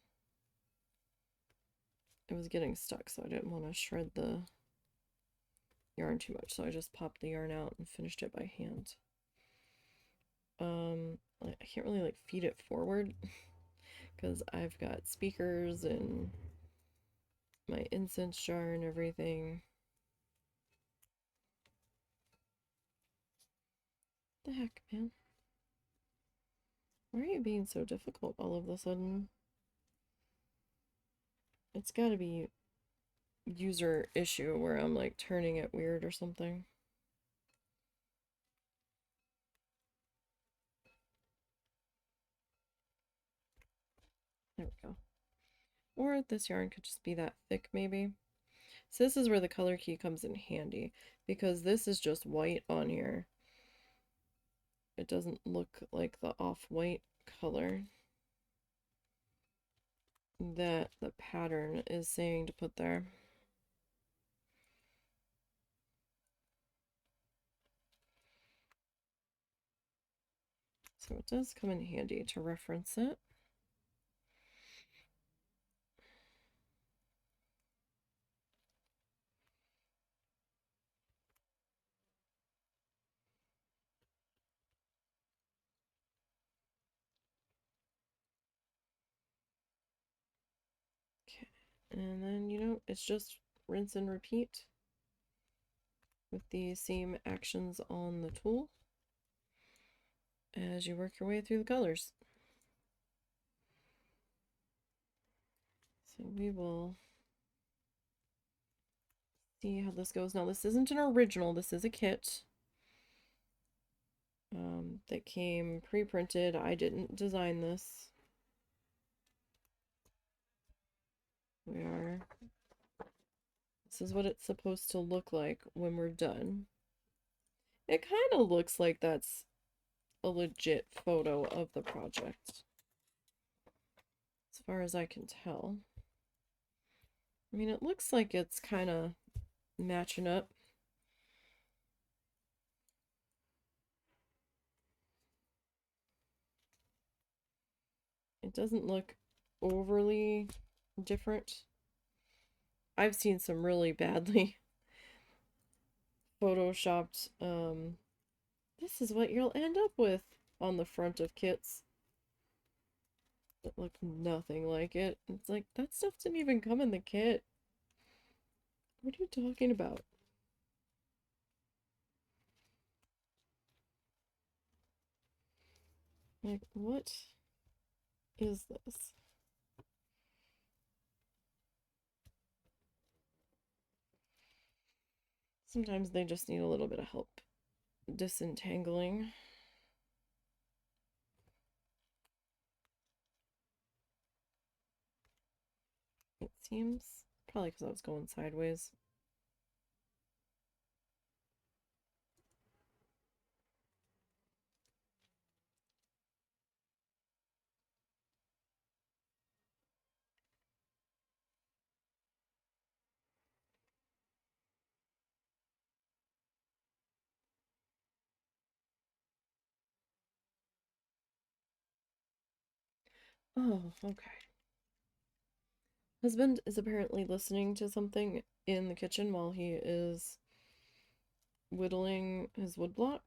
It was getting stuck, so I didn't want to shred the yarn too much, so I just popped the yarn out and finished it by hand. I can't really like feed it forward because I've got speakers and my incense jar and everything. The heck, man? Why are you being so difficult all of a sudden? It's gotta be user issue where I'm like turning it weird or something. There we go. Or this yarn could just be that thick maybe. So this is where the color key comes in handy because this is just white on here. It doesn't look like the off-white color that the pattern is saying to put there. So it does come in handy to reference it. Okay, and then, you know, it's just rinse and repeat with the same actions on the tool as you work your way through the colors. So we will see how this goes. Now, this isn't an original, this is a kit that came pre-printed. I didn't design this. This is what it's supposed to look like when we're done. It kind of looks like that's a legit photo of the project, as far as I can tell. I mean, it looks like it's kind of matching up. It doesn't look overly different. I've seen some really badly photoshopped, this is what you'll end up with on the front of kits that look nothing like it. It's like, that stuff didn't even come in the kit. What are you talking about? Like, what is this? Sometimes they just need a little bit of help disentangling. It seems. Probably because I was going sideways. Oh, okay. Husband is apparently listening to something in the kitchen while he is whittling his woodblock.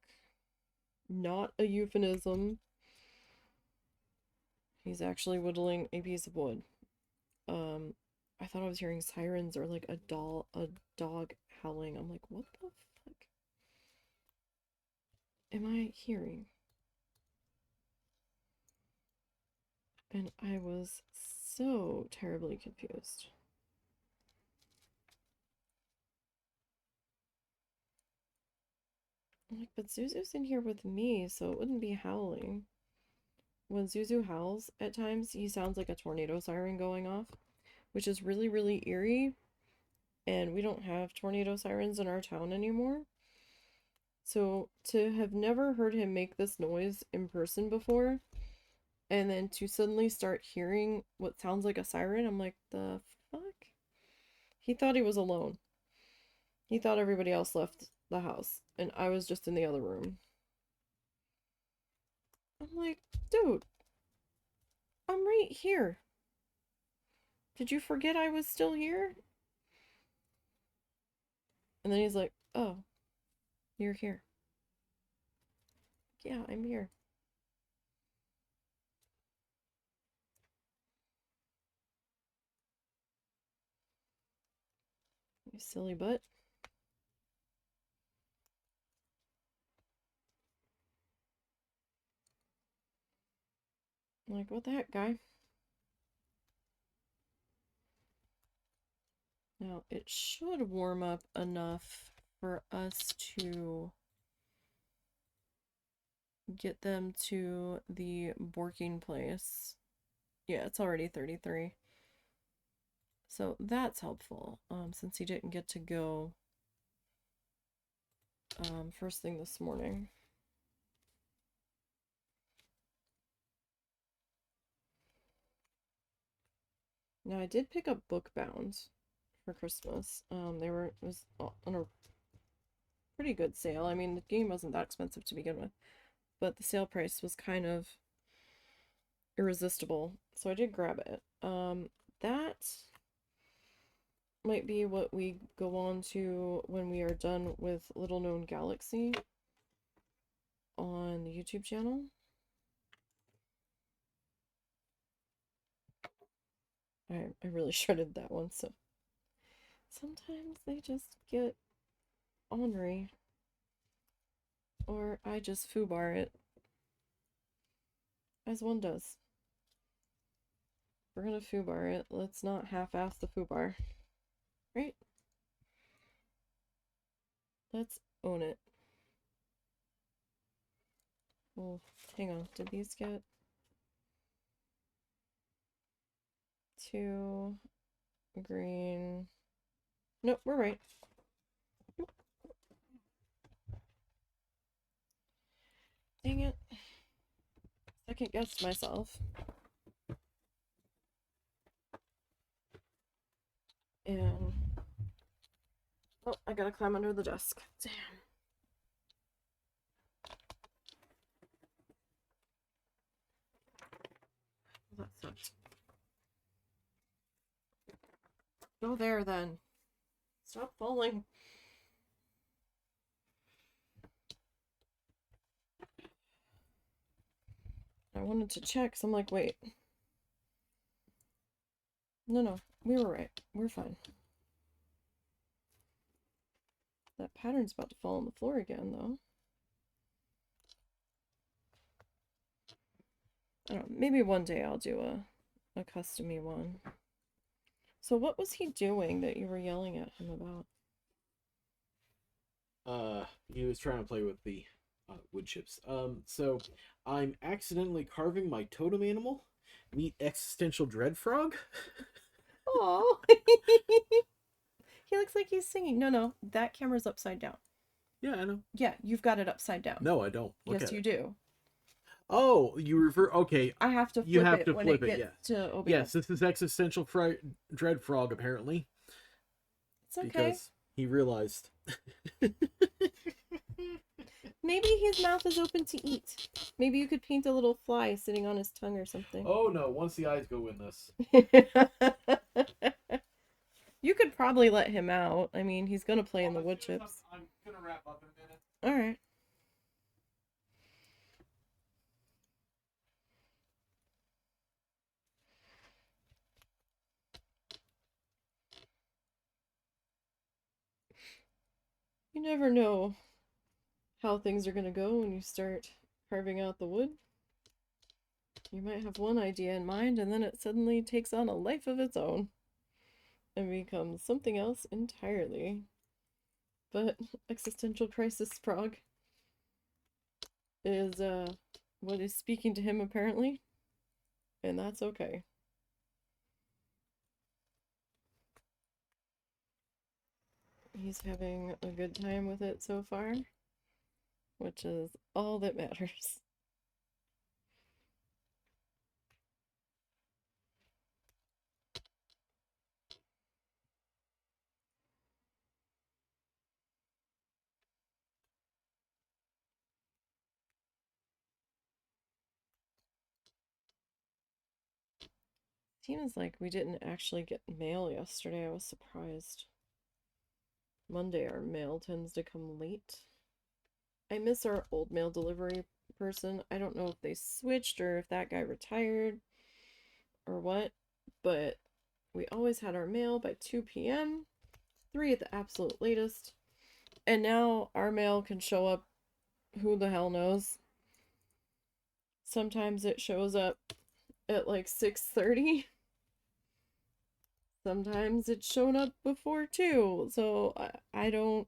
Not a euphemism. He's actually whittling a piece of wood. I thought I was hearing sirens or like a dog howling. I'm like, what the fuck am I hearing? And I was so terribly confused. I'm like, but Zuzu's in here with me, so it wouldn't be howling. When Zuzu howls, at times he sounds like a tornado siren going off, which is really, really eerie. And we don't have tornado sirens in our town anymore. So to have never heard him make this noise in person before, and then to suddenly start hearing what sounds like a siren, I'm like, the fuck? He thought he was alone. He thought everybody else left the house, and I was just in the other room. I'm like, dude, I'm right here. Did you forget I was still here? And then he's like, oh, you're here. Yeah, I'm here. You silly butt. I'm like, what the heck, guy? Now, it should warm up enough for us to get them to the borking place. Yeah, it's already 33. So that's helpful, since he didn't get to go first thing this morning. Now, I did pick up Bookbound for Christmas. It was on a pretty good sale. I mean, the game wasn't that expensive to begin with, but the sale price was kind of irresistible, so I did grab it. That might be what we go on to when we are done with Little Known Galaxy on the YouTube channel. I really shredded that one, so sometimes they just get ornery, or I just foobar it, as one does. we're gonna foobar it. Let's not half-ass the foobar. Right? Let's own it. Well, hang on. Did these get 2 green? Nope, we're right. Dang it. Second guessed myself. And oh, I gotta climb under the desk. Damn. That sucked. Go there then. Stop falling. I wanted to check, so I'm like, wait. No, we were right. We're fine. That pattern's about to fall on the floor again, though. I don't know. Maybe one day I'll do a custom-y one. So what was he doing that you were yelling at him about? He was trying to play with the wood chips. So I'm accidentally carving my totem animal. Meet existential dread frog. Oh, he looks like he's singing. No, that camera's upside down. Yeah, I know. Yeah, you've got it upside down. No, I don't. Look yes, you do. Oh, you refer. Okay, I have to flip you have it to when flip it it. gets Yeah. to OBS. Yes, this is existential dread frog apparently. It's okay. Because he realized. Maybe his mouth is open to eat. Maybe you could paint a little fly sitting on his tongue or something. Oh no, once the eyes go in this. You could probably let him out. I mean, he's gonna play in the wood chips. I'm gonna wrap up in a minute. Alright. You never know how things are gonna go when you start carving out the wood. You might have one idea in mind, and then it suddenly takes on a life of its own and becomes something else entirely. But existential crisis frog is what is speaking to him apparently, and that's okay. He's having a good time with it so far, which is all that matters. Seems like we didn't actually get mail yesterday. I was surprised. Monday our mail tends to come late. I miss our old mail delivery person. I don't know if they switched or if that guy retired or what, but we always had our mail by 2 p.m., 3 at the absolute latest, and now our mail can show up who the hell knows. Sometimes it shows up at like 6:30. Sometimes it's shown up before too. So I don't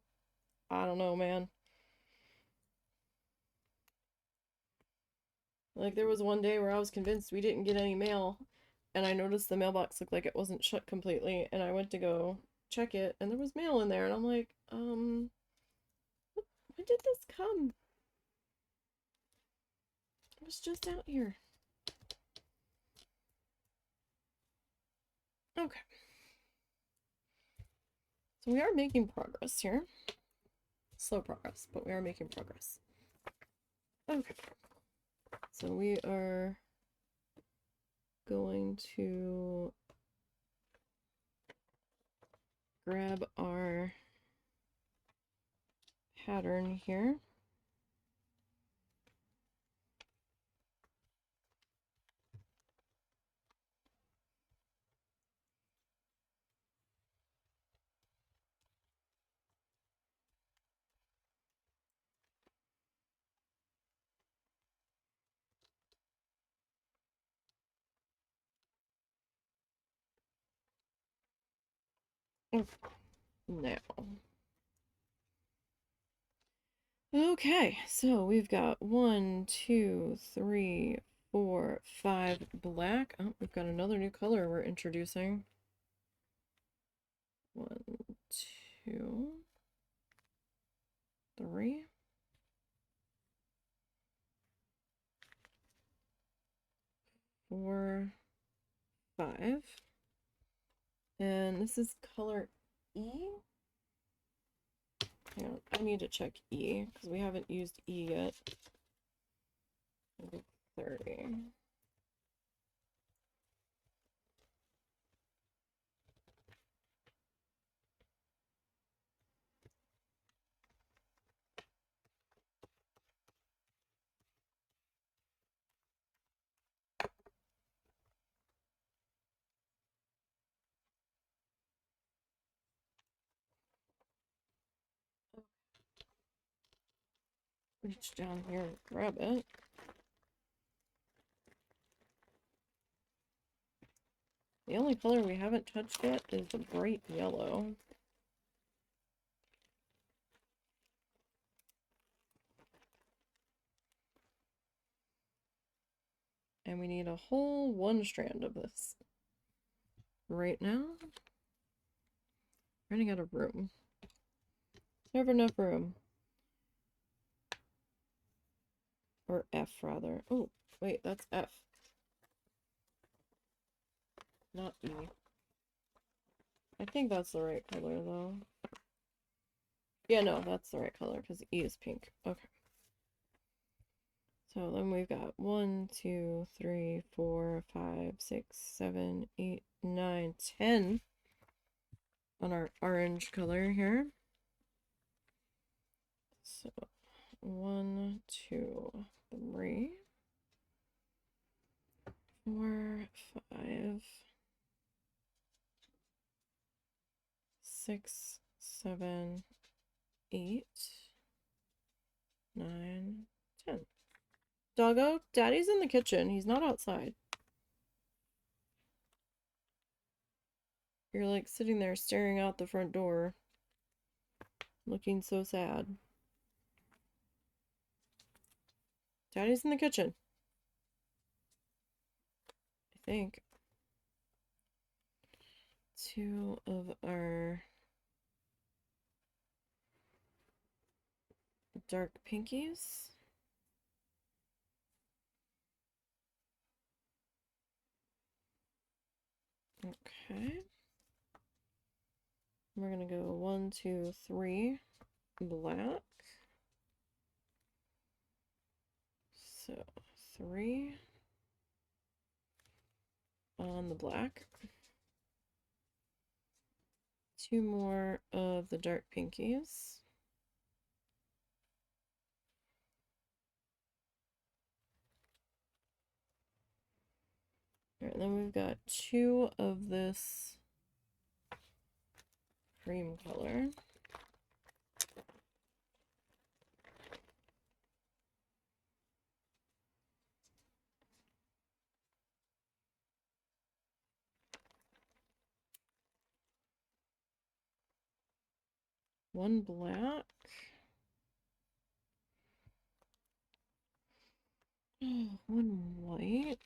know, man. Like there was one day where I was convinced we didn't get any mail, and I noticed the mailbox looked like it wasn't shut completely, and I went to go check it, and there was mail in there, and I'm like, when did this come? It was just out here. Okay. So we are making progress here. Slow progress, but we are making progress. Okay. So we are going to grab our pattern here. Oh, now. Okay, so we've got 1, 2, 3, 4, 5 black. Oh, we've got another new color we're introducing. 1, 2, 3. 4, 5. And this is color E. Hang on, I need to check E because we haven't used E yet. 30. Reach down here and grab it. The only color we haven't touched yet is the bright yellow. And we need a whole 1 strand of this. Right now, running out of room. Never enough room. Or F, rather. Oh, wait, that's F. Not E. I think that's the right color, though. Yeah, no, that's the right color, because E is pink. Okay. So then we've got 1, 2, 3, 4, 5, 6, 7, 8, 9, 10 on our orange color here. So 1, 2, 3, 4, 5, 6, 7, 8, 9, 10. Doggo, Daddy's in the kitchen. He's not outside. You're like sitting there staring out the front door, looking so sad. Daddy's in the kitchen. I think. 2 of our dark pinkies. Okay. We're gonna go 1, 2, 3 black. So 3 on the black. 2 more of the dark pinkies. All right, then we've got 2 of this cream color. One black. One white.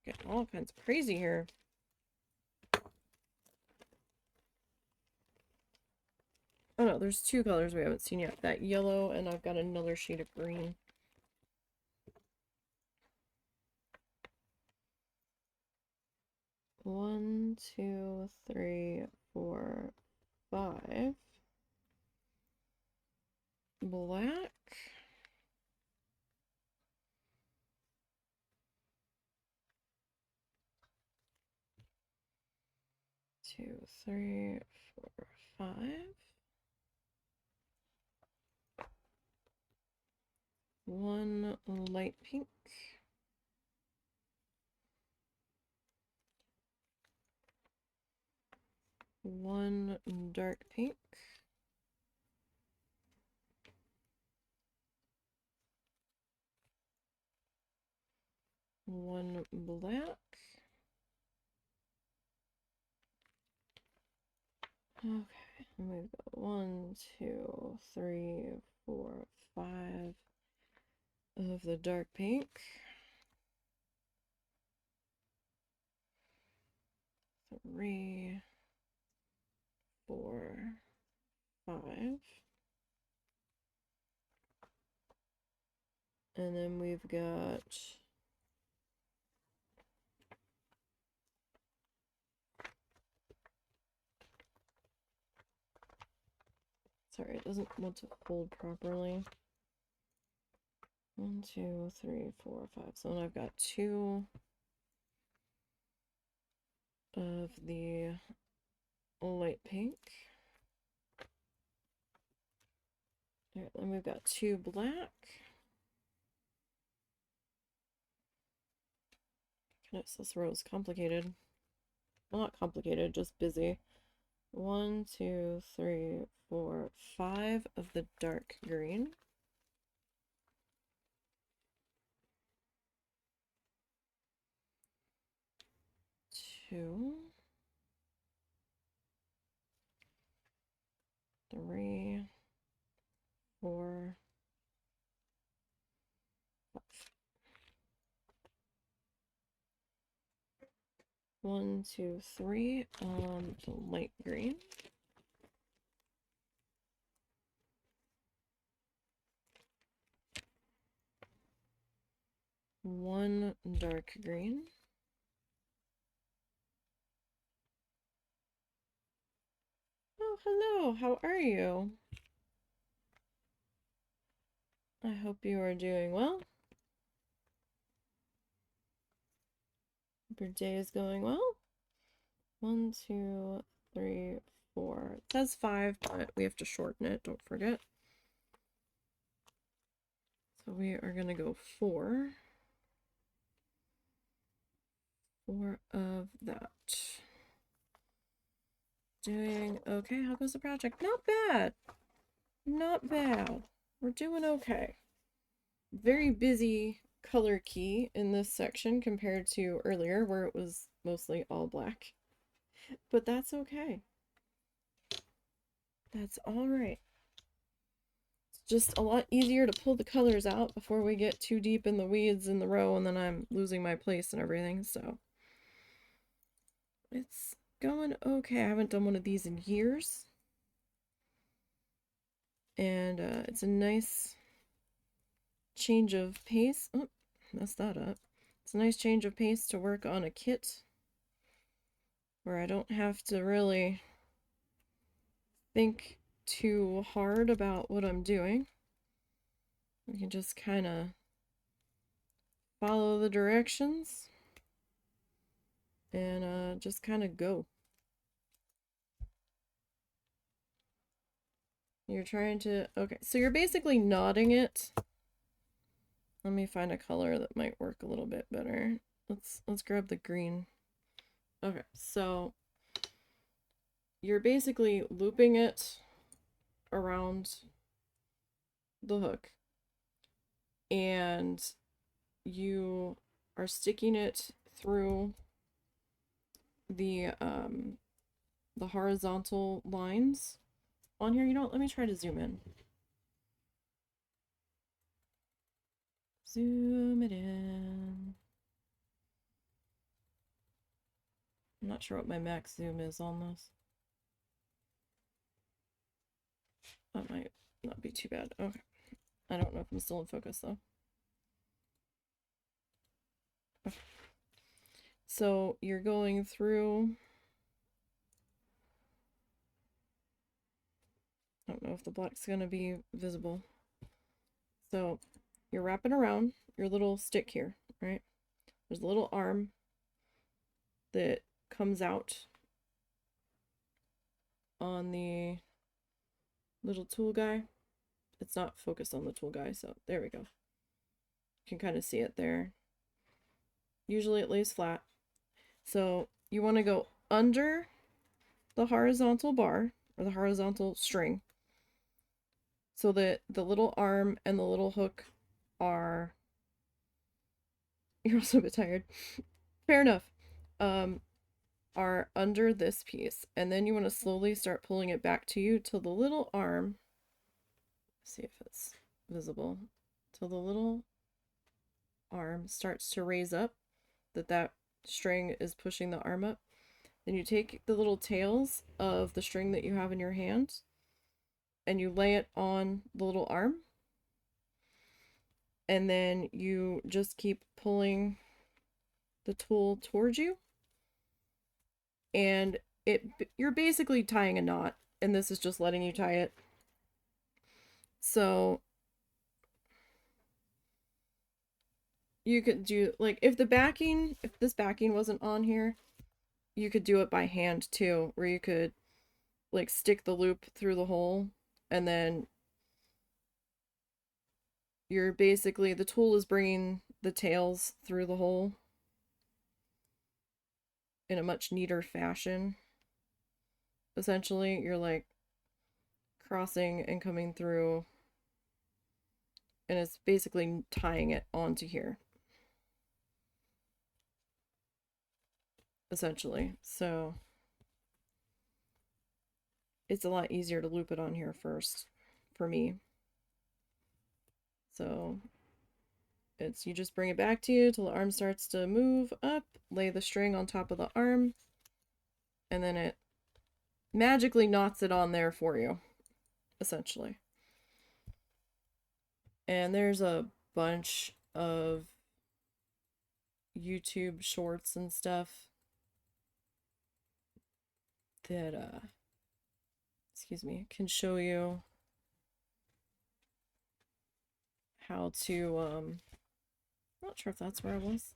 Getting all kinds of crazy here. Oh no, there's 2 colors we haven't seen yet. That yellow, and I've got another shade of green. One, 2, 3, 4, 5. Black. Two, 3, 4, 5. One light pink. One dark pink. One black. Okay, and we've got 1, 2, 3, 4, 5 of the dark pink. 3, 4, 5. And then we've got sorry, it doesn't want to fold properly. 1, 2, 3, 4, 5. So then I've got 2 of the light pink. Alright, then we've got 2 black. Goodness, this row is complicated. Well, not complicated, just busy. 1, 2, 3, 4, 5 of the dark green. 2, 3, 4, 5. 1, 2, 3 on the light green. 1 dark green. Oh, hello, how are you? I hope you are doing well. Hope your day is going well. 1, 2, 3, 4. It says 5, but we have to shorten it, don't forget. So we are going to go 4. 4 of that. Doing okay. How goes the project? Not bad. Not bad. We're doing okay. Very busy color key in this section compared to earlier where it was mostly all black. But that's okay. That's all right. It's just a lot easier to pull the colors out before we get too deep in the weeds in the row and then I'm losing my place and everything, so it's going okay. I haven't done one of these in years. And it's a nice change of pace. Oh, messed that up. It's a nice change of pace to work on a kit where I don't have to really think too hard about what I'm doing. We can just kind of follow the directions and just kind of go. You're trying to, okay, so you're basically knotting it. Let me find a color that might work a little bit better. Let's grab the green. Okay, so you're basically looping it around the hook and you are sticking it through the horizontal lines on here. You know what, let me try to zoom in. Zoom it in. I'm not sure what my max zoom is on this. That might not be too bad. Okay. I don't know if I'm still in focus though. Okay. So you're going through. I don't know if the black's going to be visible. So you're wrapping around your little stick here, right? There's a little arm that comes out on the little tool guy. It's not focused on the tool guy, so there we go. You can kind of see it there. Usually it lays flat. So you want to go under the horizontal bar or the horizontal string so that the little arm and the little hook are, you're also a bit tired. Fair enough. are under this piece, and then you want to slowly start pulling it back to you till the little arm, see if it's visible, till the little arm starts to raise up, that string is pushing the arm up. Then you take the little tails of the string that you have in your hand and you lay it on the little arm, and then you just keep pulling the tool towards you, and you're basically tying a knot, and this is just letting you tie it. So you could do, like, if this backing wasn't on here, you could do it by hand too, where you could like stick the loop through the hole, and then you're basically, the tool is bringing the tails through the hole in a much neater fashion. Essentially, you're like crossing and coming through, and it's basically tying it onto here. Essentially. So it's a lot easier to loop it on here first for me. So you just bring it back to you till the arm starts to move up, lay the string on top of the arm, and then it magically knots it on there for you, essentially. And there's a bunch of YouTube shorts and stuff that can show you how to I'm not sure if that's where I was.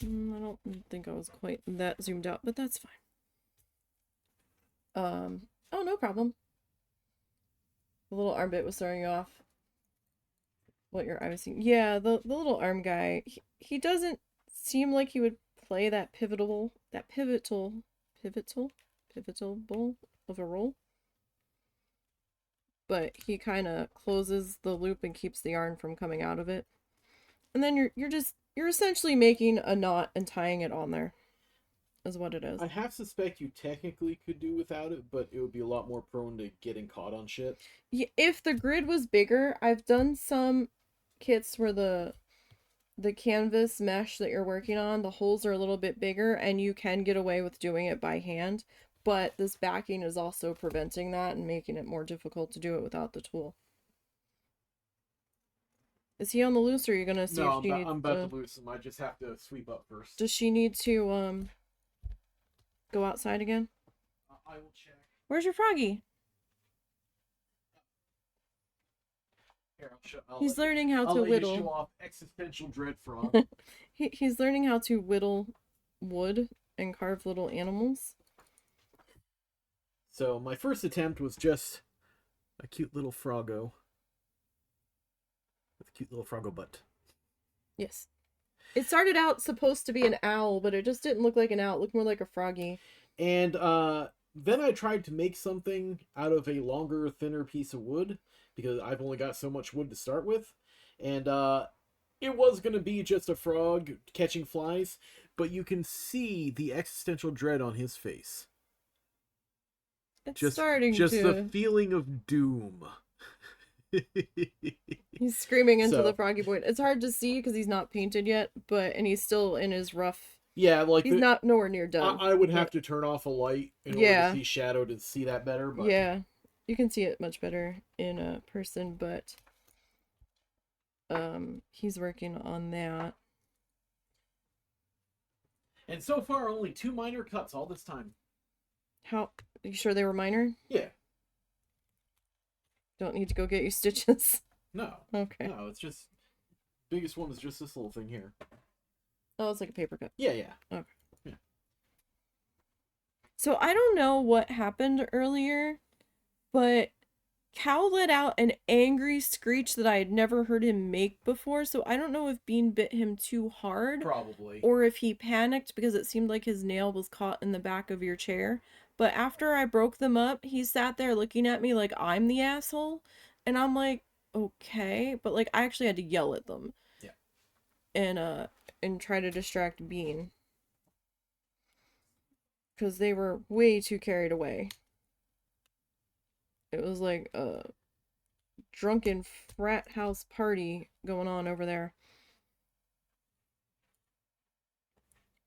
I don't think I was quite that zoomed out, but that's fine. Oh, no problem. The little arm bit was throwing you off what your eye was seeing. Yeah, the little arm guy, he doesn't seem like he would play that pivotal of a role. But he kind of closes the loop and keeps the yarn from coming out of it. And then you're essentially making a knot and tying it on there, is what it is. I half suspect you technically could do without it, but it would be a lot more prone to getting caught on shit. Yeah, if the grid was bigger, I've done some kits where the canvas mesh that you're working on, the holes are a little bit bigger, and you can get away with doing it by hand. But this backing is also preventing that and making it more difficult to do it without the tool. Is he on the loose, or are you gonna see if she needs I'm about to loose him. I just have to sweep up first. Does she need to go outside again? I will check. Where's your froggy? Here, he's learning how to whittle. I'll show off existential dread frog. He's learning how to whittle wood and carve little animals. So my first attempt was just a cute little froggo. With a cute little froggo butt. Yes. It started out supposed to be an owl, but it just didn't look like an owl. It looked more like a froggy. And then I tried to make something out of a longer, thinner piece of wood, because I've only got so much wood to start with. And it was going to be just a frog catching flies, but you can see the existential dread on his face. It's starting just to... the feeling of doom. He's screaming into the froggy boy. It's hard to see because he's not painted yet, and he's still in his rough... Yeah, like he's not nowhere near done. I would have to turn off a light in order to see shadow to see that better. But yeah, you can see it much better in a person, but he's working on that. And so far, only 2 minor cuts all this time. Are you sure they were minor? Yeah. Don't need to go get you stitches. No. Okay. No, it's just biggest one is just this little thing here. Oh, it's like a paper cut. Yeah, yeah. Okay. Yeah. So I don't know what happened earlier, but Cal let out an angry screech that I had never heard him make before. So I don't know if Bean bit him too hard. Probably. Or if he panicked because it seemed like his nail was caught in the back of your chair. But after I broke them up, he sat there looking at me like I'm the asshole. And I'm like, okay. But like, I actually had to yell at them. Yeah. and try to distract Bean. Because they were way too carried away. It was like a drunken frat house party going on over there.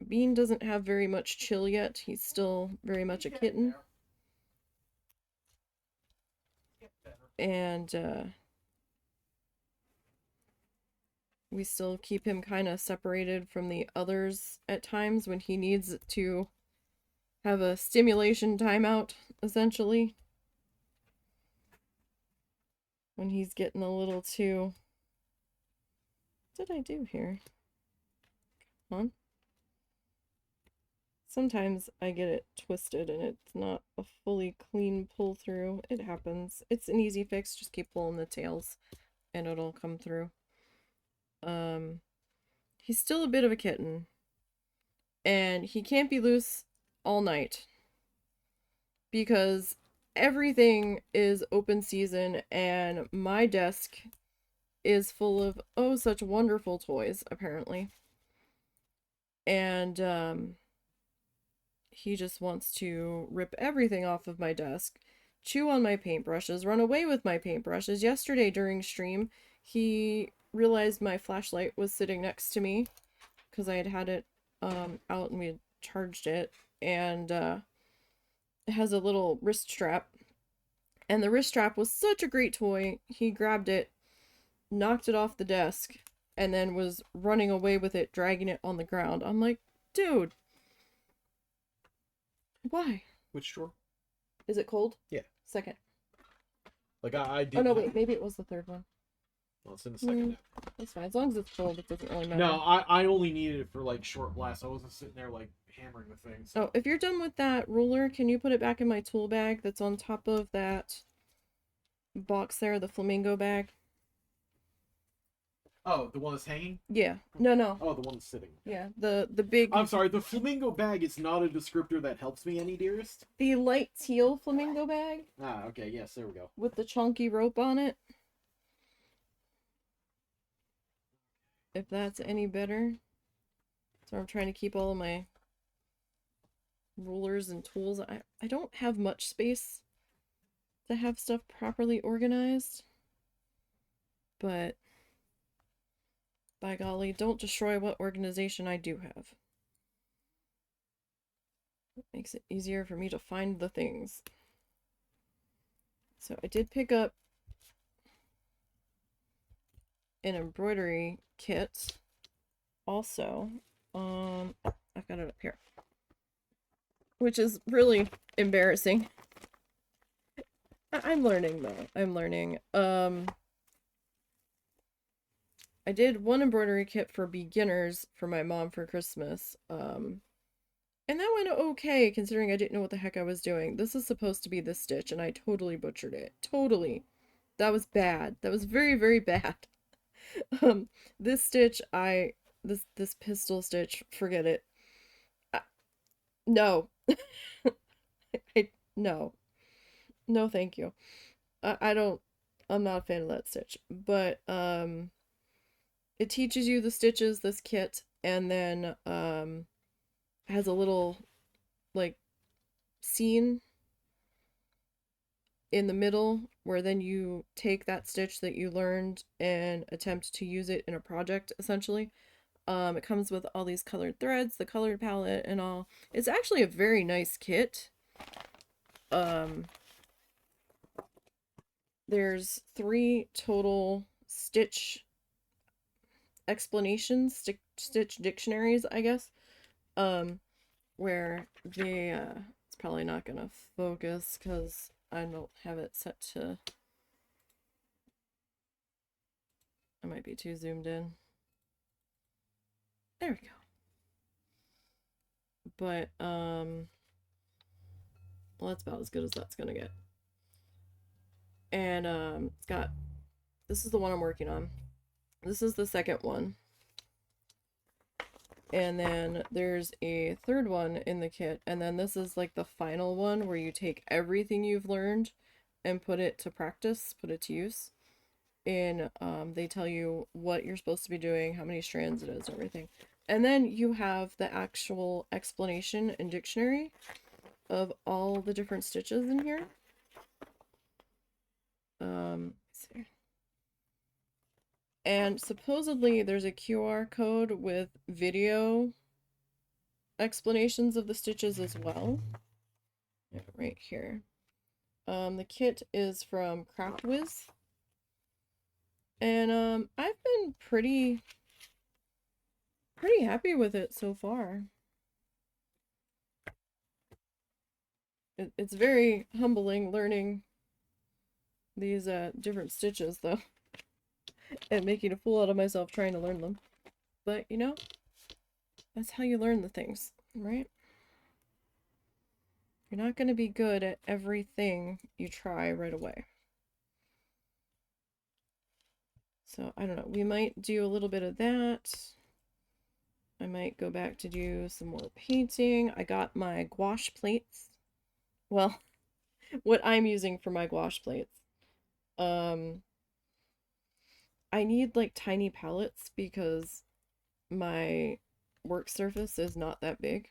Bean doesn't have very much chill yet. He's still very much a kitten. And we still keep him kind of separated from the others at times when he needs to have a stimulation timeout, essentially. When he's getting a little too... What did I do here? Come on. Sometimes I get it twisted and it's not a fully clean pull through. It happens. It's an easy fix. Just keep pulling the tails and it'll come through. He's still a bit of a kitten. And he can't be loose all night. Because everything is open season and my desk is full of oh such wonderful toys, apparently. And he just wants to rip everything off of my desk, chew on my paintbrushes, run away with my paintbrushes. Yesterday during stream, he realized my flashlight was sitting next to me because I had it out and we had charged it, and it has a little wrist strap. And the wrist strap was such a great toy. He grabbed it, knocked it off the desk, and then was running away with it, dragging it on the ground. I'm like, dude, why? Which drawer? Is it cold? Yeah. Second. Like I did. Oh no, wait, maybe it was the third one. Well, it's in the second. That's fine. As long as it's cold, it doesn't really matter. No, I only needed it for like short blasts. I wasn't sitting there like hammering the things. Oh, if you're done with that ruler, can you put it back in my tool bag that's on top of that box there, the flamingo bag? Oh, the one that's hanging? Yeah. No. Oh, the one that's sitting. Yeah, the big... I'm sorry, the flamingo bag is not a descriptor that helps me any, dearest. The light teal flamingo bag Ah, okay, yes, there we go. with the chunky rope on it. If that's any better. So I'm trying to keep all of my rulers and tools. I don't have much space to have stuff properly organized. But by golly, don't destroy what organization I do have. It makes it easier for me to find the things. So I did pick up an embroidery kit also. I've got it up here. Which is really embarrassing. I'm learning though. I'm learning. I did one embroidery kit for beginners for my mom for Christmas. And that went okay, considering I didn't know what the heck I was doing. This is supposed to be this stitch, and I totally butchered it. Totally. That was bad. That was very, very bad. This stitch, this pistol stitch, forget it. No. No. No, thank you. I'm not a fan of that stitch. But, it teaches you the stitches, this kit, and then, has a little, like, scene in the middle where then you take that stitch that you learned and attempt to use it in a project, essentially. It comes with all these colored threads, the colored palette, and all. It's actually a very nice kit. There's 3 total stitch explanations, stitch dictionaries, I guess. Where they, it's probably not gonna focus because I don't have it set to, I might be too zoomed in. There we go. But, well, that's about as good as that's gonna get. And, it's got, this is the one I'm working on. This is the second one. And then there's a third one in the kit, and then this is like the final one where you take everything you've learned and put it to practice, put it to use. they tell you what you're supposed to be doing, how many strands it is, everything. And then you have the actual explanation and dictionary of all the different stitches in here. Let's see. And supposedly there's a QR code with video explanations of the stitches as well. Yeah, right here. The kit is from Craft Wiz. And I've been pretty happy with it so far. It's very humbling learning these different stitches though, and making a fool out of myself trying to learn them. But you know, that's how you learn the things, right? You're not going to be good at everything you try right away. So I don't know, we might do a little bit of that. I might go back to do some more painting. I got my gouache plates. Well, what I'm using for my gouache plates. I need like tiny palettes because my work surface is not that big.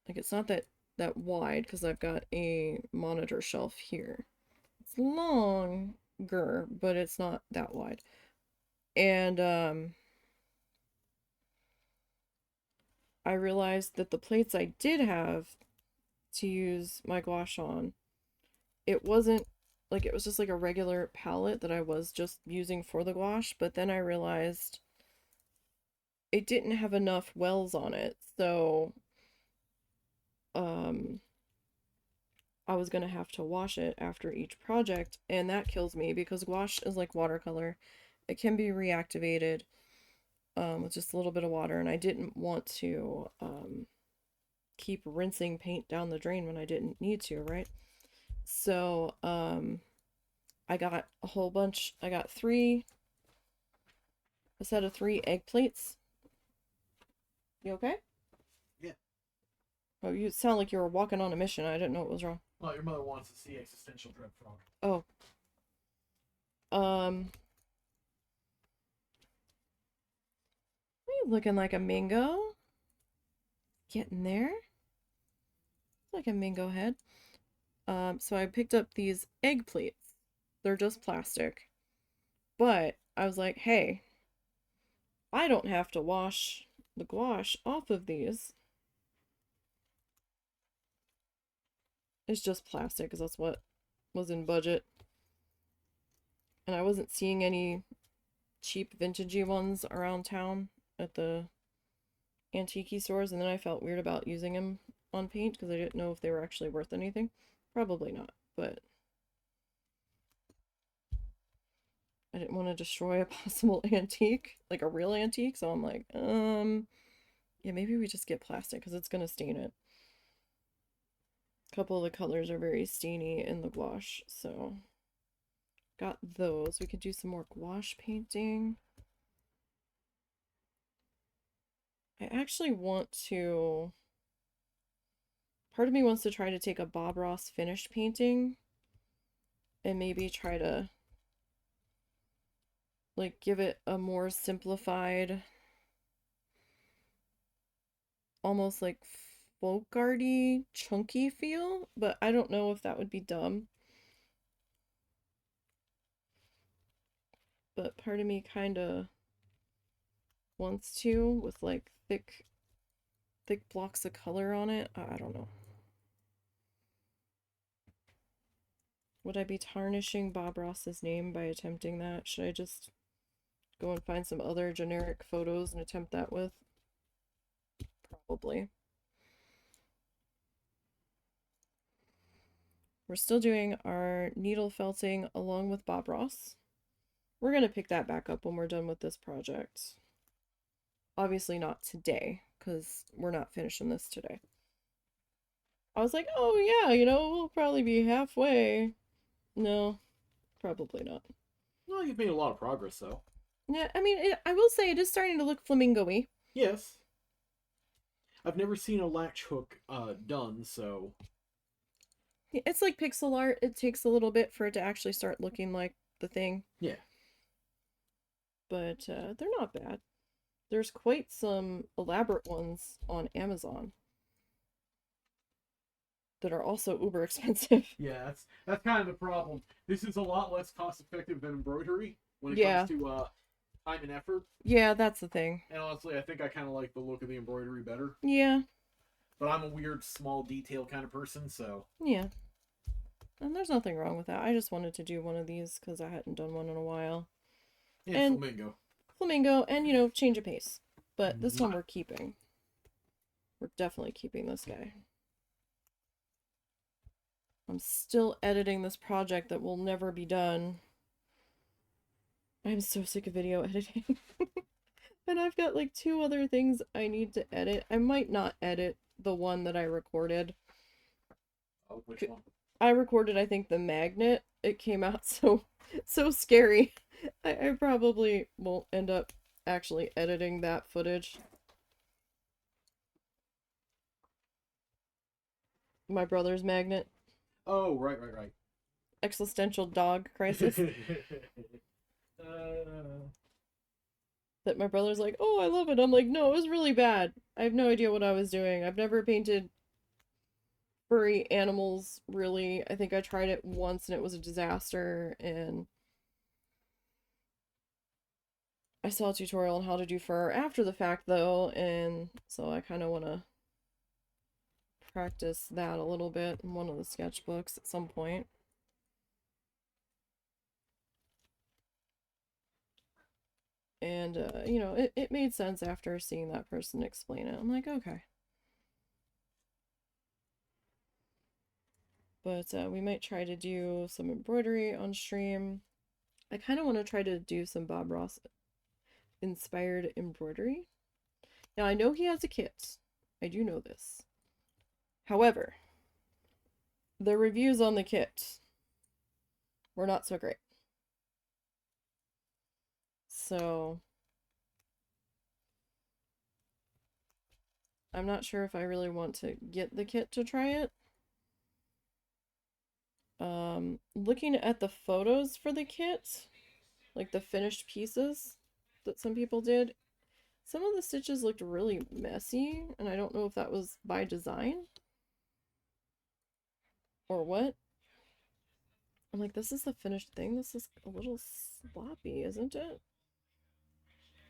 Like it's not that wide because I've got a monitor shelf here. It's longer, but it's not that wide. And I realized that the plates I did have to use my gouache on, it wasn't like, it was just like a regular palette that I was just using for the gouache, but then I realized it didn't have enough wells on it, so I was gonna have to wash it after each project, and that kills me because gouache is like watercolor. It can be reactivated with just a little bit of water, and I didn't want to keep rinsing paint down the drain when I didn't need to, right? So I got a whole bunch. I got a set of 3 egg plates. You okay? Yeah. Oh, you sound like you were walking on a mission. I didn't know what was wrong. Well, your mother wants to see Existential Dread Frog. Oh. You looking like a mango. Getting there. Like a mango head. So I picked up these egg plates. They're just plastic. But I was like, hey, I don't have to wash the gouache off of these. It's just plastic because that's what was in budget. And I wasn't seeing any cheap vintagey ones around town at the antique stores, and then I felt weird about using them on paint because I didn't know if they were actually worth anything. Probably not, but I didn't want to destroy a possible antique, like a real antique, so I'm like, yeah, maybe we just get plastic because it's gonna stain it. A couple of the colors are very stainy in the gouache, so got those. We could do some more gouache painting. I actually want to... Part of me wants to try to take a Bob Ross finished painting and maybe try to like give it a more simplified, almost like folk arty, chunky feel, but I don't know if that would be dumb. But part of me kind of wants to with like thick blocks of color on it. I don't know. Would I be tarnishing Bob Ross's name by attempting that? Should I just go and find some other generic photos and attempt that with? Probably. We're still doing our needle felting along with Bob Ross. We're going to pick that back up when we're done with this project. Obviously not today, because we're not finishing this today. I was like, oh yeah, you know, we'll probably be halfway. No, probably not. Well, you've made a lot of progress, though. Yeah, I mean, I will say it is starting to look flamingo-y. Yes. I've never seen a latch hook done, so... It's like pixel art. It takes a little bit for it to actually start looking like the thing, Yeah. but they're not bad. There's quite some elaborate ones on Amazon that are also uber expensive. Yeah, that's kind of the problem. This is a lot less cost effective than embroidery when it comes Yeah, to time and effort. yeah, that's the thing. And honestly, I think I kind of like the look of the embroidery better. Yeah, But I'm a weird small detail kind of person, so yeah. And there's nothing wrong with that. I just wanted to do one of these because I hadn't done one in a while. and And flamingo. Flamingo, and change of pace. But this one Mwah. we're keeping. We're definitely keeping this guy. I'm still editing this project that will never be done. I'm so sick of video editing. And I've got like 2 other things I need to edit. I might not edit the one that I recorded. Oh, which one? I recorded, I think, the magnet. It came out so scary. I probably won't end up actually editing that footage. My brother's magnet. Oh, right. Existential dog crisis. That my brother's like, oh, I love it. I'm like, no, it was really bad. I have no idea what I was doing. I've never painted furry animals, really. I think I tried it once and it was a disaster. And I saw a tutorial on how to do fur after the fact, though. And so I kind of want to practice that a little bit in one of the sketchbooks at some point. And, it made sense after seeing that person explain it. I'm like, okay. But we might try to do some embroidery on stream. I kind of want to try to do some Bob Ross inspired embroidery. Now, I know he has a kit. I do know this. However, the reviews on the kit were not so great. So, I'm not sure if I really want to get the kit to try it. Looking at the photos for the kit, like the finished pieces that some people did, some of the stitches looked really messy, and I don't know if that was by design or what. I'm like, this is the finished thing. This is a little sloppy, isn't it?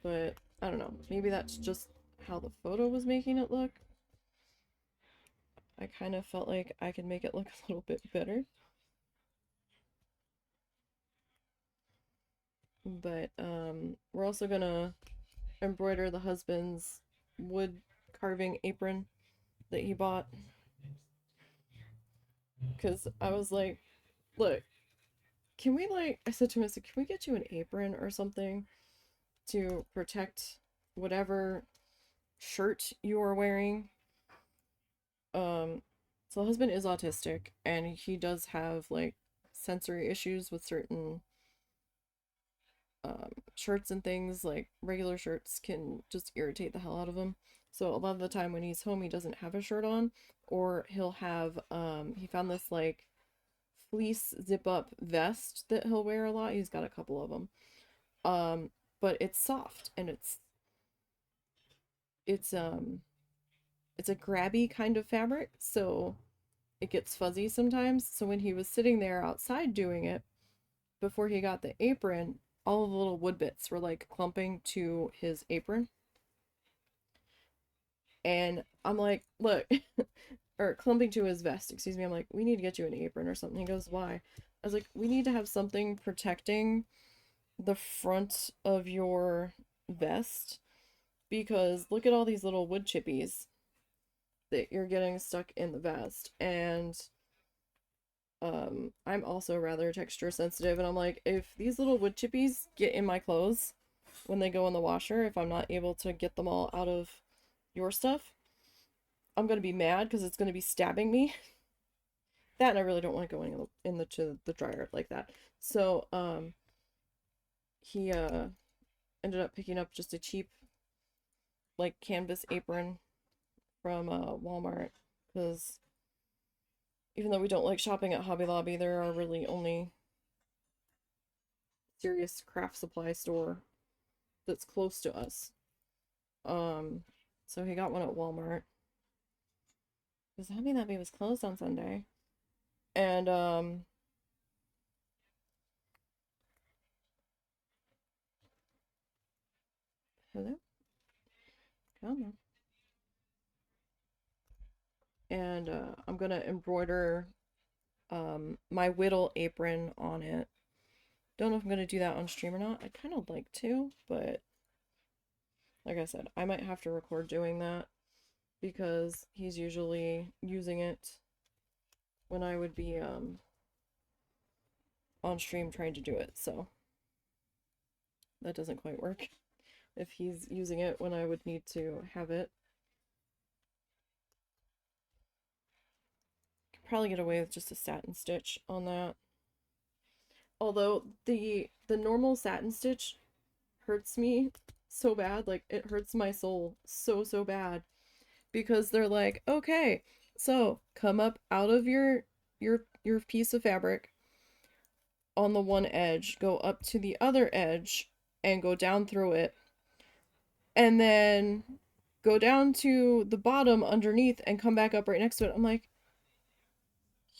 But I don't know. Maybe that's just how the photo was making it look. I kind of felt like I could make it look a little bit better. But we're also gonna embroider the husband's wood carving apron that he bought. Because I was like, look, can we I said to him, I said, can we get you an apron or something to protect whatever shirt you are wearing? So the husband is autistic and he does have like sensory issues with certain shirts and things. Like regular shirts can just irritate the hell out of him. So a lot of the time when he's home, he doesn't have a shirt on, or he'll have he found this like fleece zip up vest that he'll wear a lot. He's got a couple of them. But it's soft and it's it's a grabby kind of fabric, so it gets fuzzy sometimes. So when he was sitting there outside doing it, before he got the apron, all of the little wood bits were like clumping to his apron. And I'm like, look, or clumping to his vest, excuse me. I'm like, we need to get you an apron or something. He goes, why? I was like, we need to have something protecting the front of your vest because look at all these little wood chippies that you're getting stuck in the vest. And I'm also rather texture sensitive, and I'm like, if these little wood chippies get in my clothes when they go in the washer, if I'm not able to get them all out of your stuff, I'm gonna be mad because it's gonna be stabbing me. That, and I really don't want to go to the dryer like that. So he ended up picking up just a cheap like canvas apron from Walmart because Even though we don't like shopping at Hobby Lobby, there are really only serious craft supply store that's close to us. Um, so he got one at Walmart. Because Hobby Lobby was closed on Sunday. And, hello? Come on. And, I'm gonna embroider, my whittle apron on it. Don't know if I'm gonna do that on stream or not. I'd kind of like to, but like I said, I might have to record doing that because he's usually using it when I would be on stream trying to do it, so that doesn't quite work if he's using it when I would need to have it. Could probably get away with just a satin stitch on that. Although the normal satin stitch hurts me so bad, like it hurts my soul so bad because they're like, "Okay, so come up out of your piece of fabric on the one edge, go up to the other edge and go down through it, and then go down to the bottom underneath and come back up right next to it." I'm like,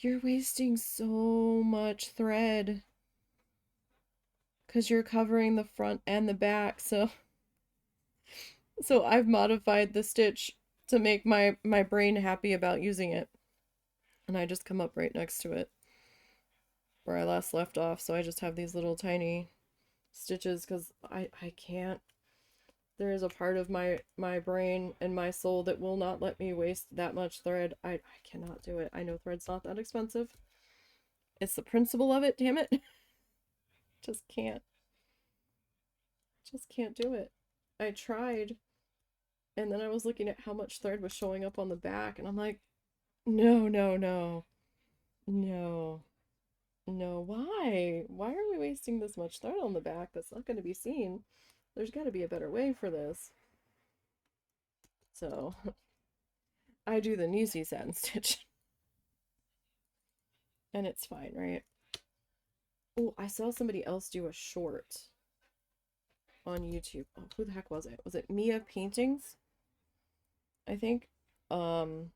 "You're wasting so much thread because you're covering the front and the back." So I've modified the stitch to make my brain happy about using it. And I just come up right next to it where I last left off. So I just have these little tiny stitches because I can't. There is a part of my brain and my soul that will not let me waste that much thread. I cannot do it. I know thread's not that expensive. It's the principle of it, damn it. Just can't. Just can't do it. I tried, and then I was looking at how much thread was showing up on the back, and I'm like, no, no, no, no, no. Why? Why are we wasting this much thread on the back that's not going to be seen? There's got to be a better way for this. So I do the Nisi satin stitch, and it's fine, right? Oh, I saw somebody else do a short on YouTube. Oh, who the heck was it? Was it Mia Paintings? I think. Um,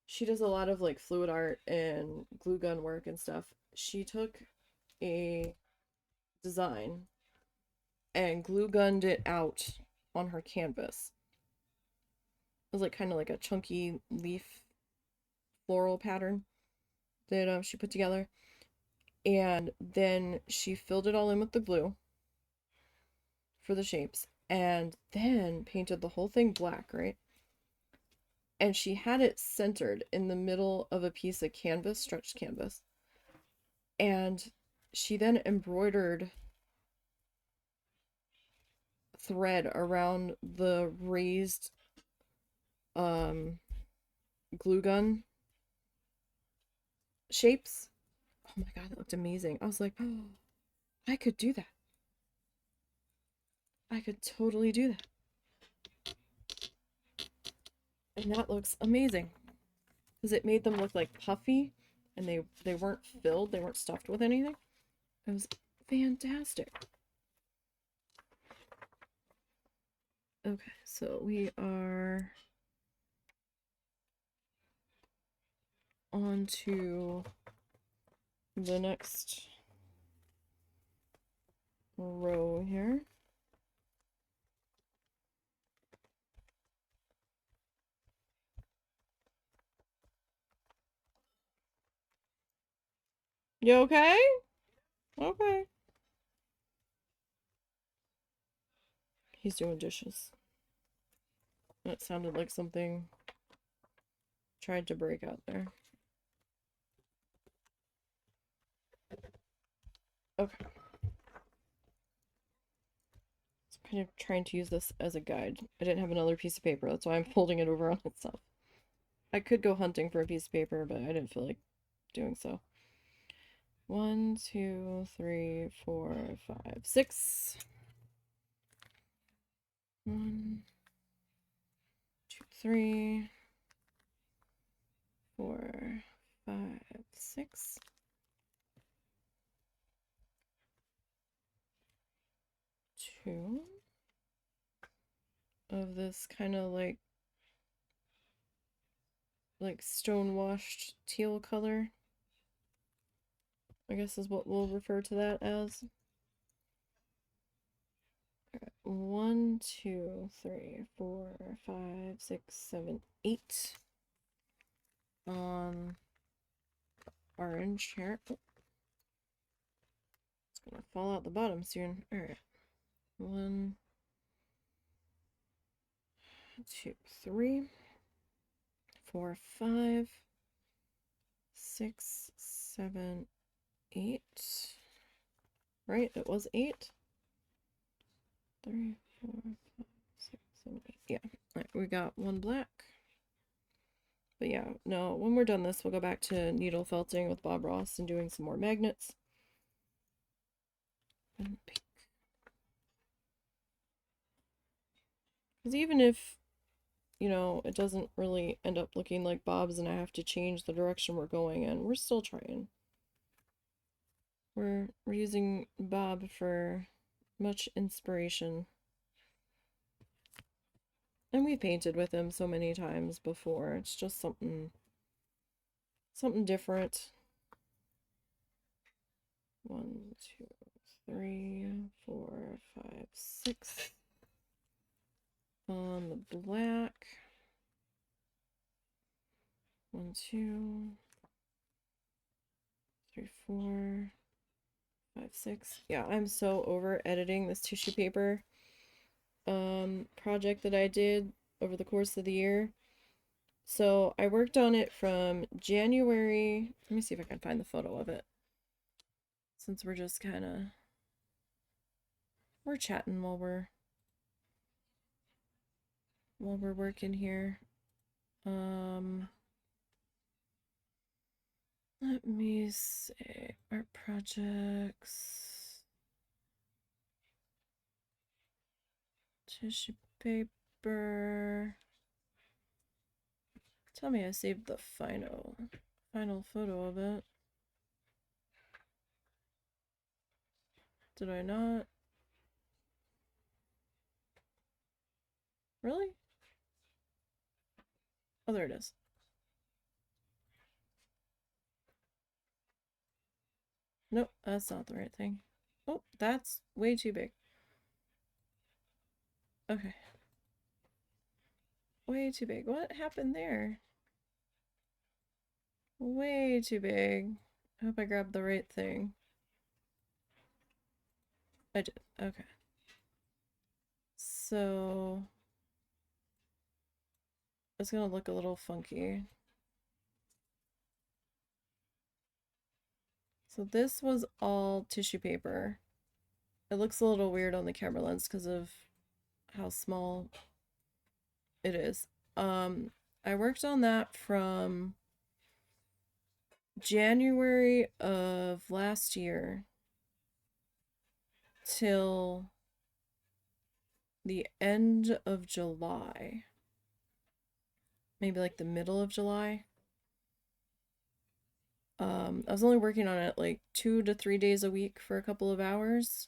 she does a lot of like fluid art and glue gun work and stuff. She took a design and glue gunned it out on her canvas. It was like kind of like a chunky leaf floral pattern that she put together. And then she filled it all in with the glue for the shapes and then painted the whole thing black, right? And she had it centered in the middle of a piece of canvas, stretched canvas. And she then embroidered thread around the raised glue gun shapes. Oh my god, that looked amazing. I was like, oh, I could do that. I could totally do that. And that looks amazing. Because it made them look like puffy and they weren't filled, they weren't stuffed with anything. It was fantastic. Okay, so we are on to the next row here. You okay? Okay. He's doing dishes. That sounded like something tried to break out there. Okay. So I'm kind of trying to use this as a guide. I didn't have another piece of paper, that's why I'm folding it over on itself. I could go hunting for a piece of paper, but I didn't feel like doing so. 1, 2, 3, 4, 5, 6. 1, 2, 3, 4, 5, 6. Two of this kind of like stone washed teal color, I guess is what we'll refer to that as. 1, 2, 3, 4, 5, 6, 7, 8 orange here. Oh, it's gonna fall out the bottom soon. All right, 1, 2, 3, 4, 5, 6, 7, 8. Right, it was 8. 3, 4, 5, 6, 7, 8. Yeah, all right, we got one black. But yeah, no, when we're done this, we'll go back to needle felting with Bob Ross and doing some more magnets. And pink. Because even if, you know, it doesn't really end up looking like Bob's and I have to change the direction we're going in, we're still trying. We're using Bob for much inspiration. And we painted with him so many times before. It's just something different. 1, 2, 3, 4, 5, 6. On the black. 1, 2, 3, 4, 5, 6. Yeah, I'm so over editing this tissue paper project that I did over the course of the year. So I worked on it from January. Let me see if I can find the photo of it. Since we're just kind of chatting while we're working here. Let me see. Art projects. Tissue paper. Tell me I saved the final photo of it. Did I not? Really? Oh, there it is. Nope, that's not the right thing. Oh, that's way too big. Okay. Way too big. What happened there? Way too big. I hope I grabbed the right thing. I did. Okay. So it's gonna look a little funky. So this was all tissue paper. It looks a little weird on the camera lens because of how small it is. I worked on that from January of last year till the end of July. Maybe like the middle of July. I was only working on it like 2 to 3 days a week for a couple of hours.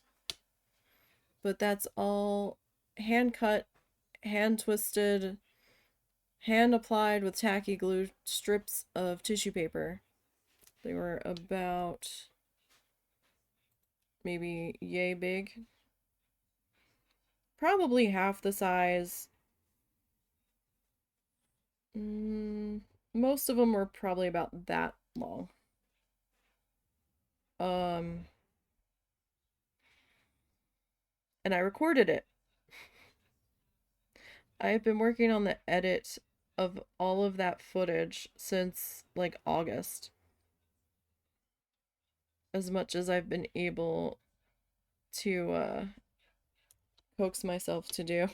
But that's all hand cut, hand twisted, hand applied with tacky glue strips of tissue paper. They were about maybe yay big. Probably half the size. Most of them were probably about that long. And I recorded it. I have been working on the edit of all of that footage since like August. As much as I've been able to coax myself to do.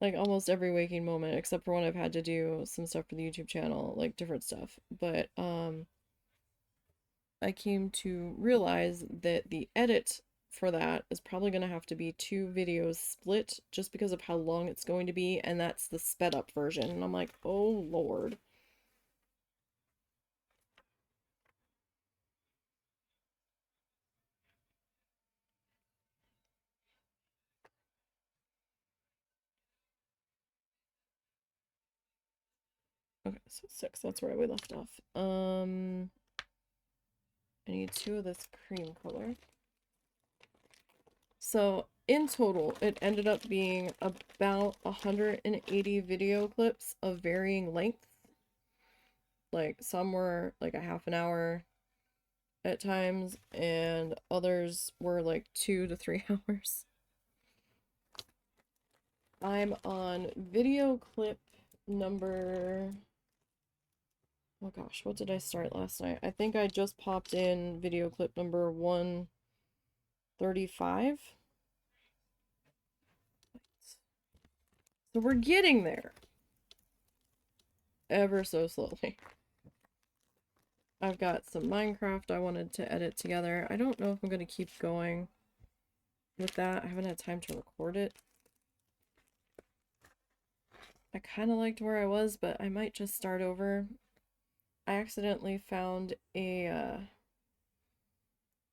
Like almost every waking moment, except for when I've had to do some stuff for the YouTube channel, like different stuff. But I came to realize that the edit for that is probably going to have to be 2 videos split just because of how long it's going to be, and that's the sped up version. And I'm like, oh Lord. Okay, so 6, that's where we left off. I need 2 of this cream color. So in total, it ended up being about 180 video clips of varying lengths. Like some were like a half an hour at times, and others were like 2 to 3 hours. I'm on video clip number... Oh gosh, what did I start last night? I think I just popped in video clip number 135. So we're getting there. Ever so slowly. I've got some Minecraft I wanted to edit together. I don't know if I'm going to keep going with that. I haven't had time to record it. I kind of liked where I was, but I might just start over. I accidentally found a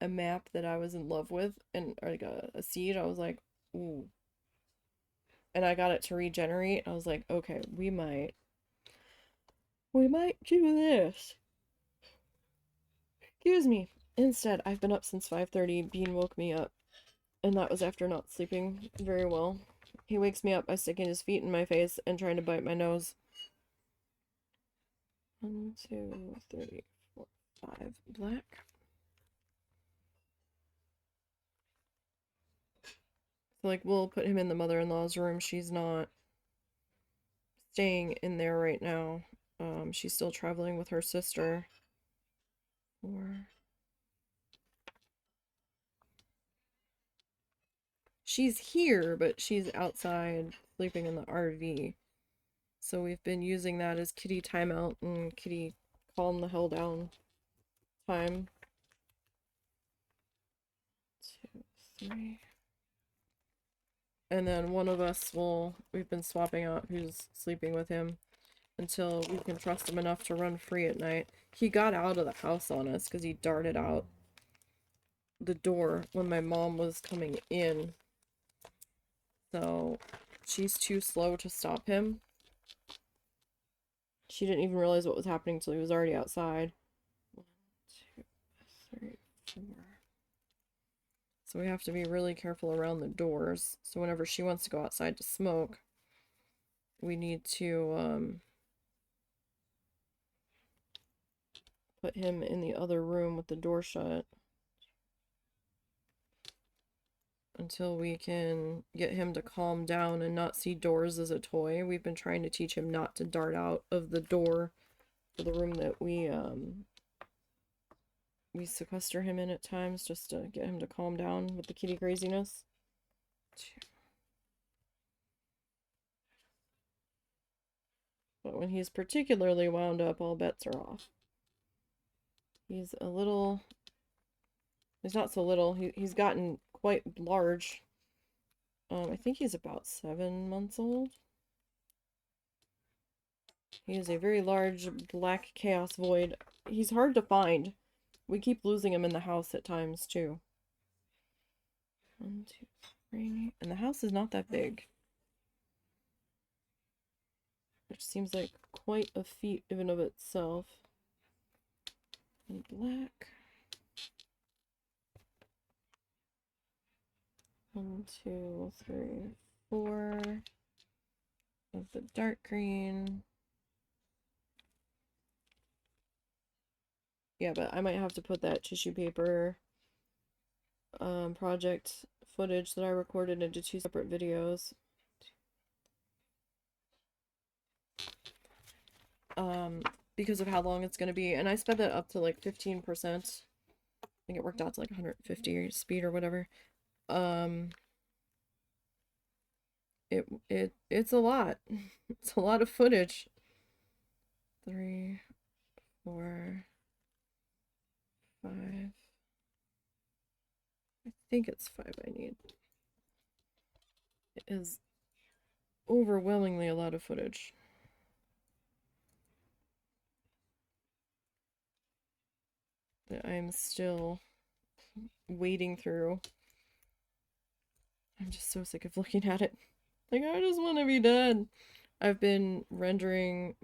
map that I was in love with, and or like a seed. I was like, ooh. And I got it to regenerate. I was like, okay, we might do this. Excuse me. Instead, I've been up since 5:30. Bean woke me up, and that was after not sleeping very well. He wakes me up by sticking his feet in my face and trying to bite my nose. 1, 2, 3, 4, 5. Black. So, like, we'll put him in the mother-in-law's room. She's not staying in there right now. She's still traveling with her sister. 4. She's here, but she's outside sleeping in the RV. So we've been using that as kitty timeout and kitty calm the hell down time. 2, 3. And then one of us we've been swapping out who's sleeping with him until we can trust him enough to run free at night. He got out of the house on us because he darted out the door when my mom was coming in. So she's too slow to stop him. She didn't even realize what was happening until he was already outside. 1, 2, 3, 4. So we have to be really careful around the doors. So whenever she wants to go outside to smoke, we need to put him in the other room with the door shut until we can get him to calm down and not see doors as a toy. We've been trying to teach him not to dart out of the door for the room that we sequester him in at times, just to get him to calm down with the kitty craziness. 2. But when he's particularly wound up, all bets are off. He's a little... He's not so little. He's gotten quite large. I think he's about 7 months old. He is a very large black chaos void. He's hard to find. We keep losing him in the house at times, too. 1, 2, 3. And the house is not that big, which seems like quite a feat in and of itself. And black. 1, 2, 3, 4 of the dark green. Yeah, but I might have to put that tissue paper project footage that I recorded into 2 separate videos. Because of how long it's going to be. And I sped that up to like 15%. I think it worked out to like 150 speed or whatever. It's a lot. It's a lot of footage. 3, 4, 5. I think it's 5 I need. It is overwhelmingly a lot of footage. That I'm still wading through. I'm just so sick of looking at it. Like, I just want to be done. I've been rendering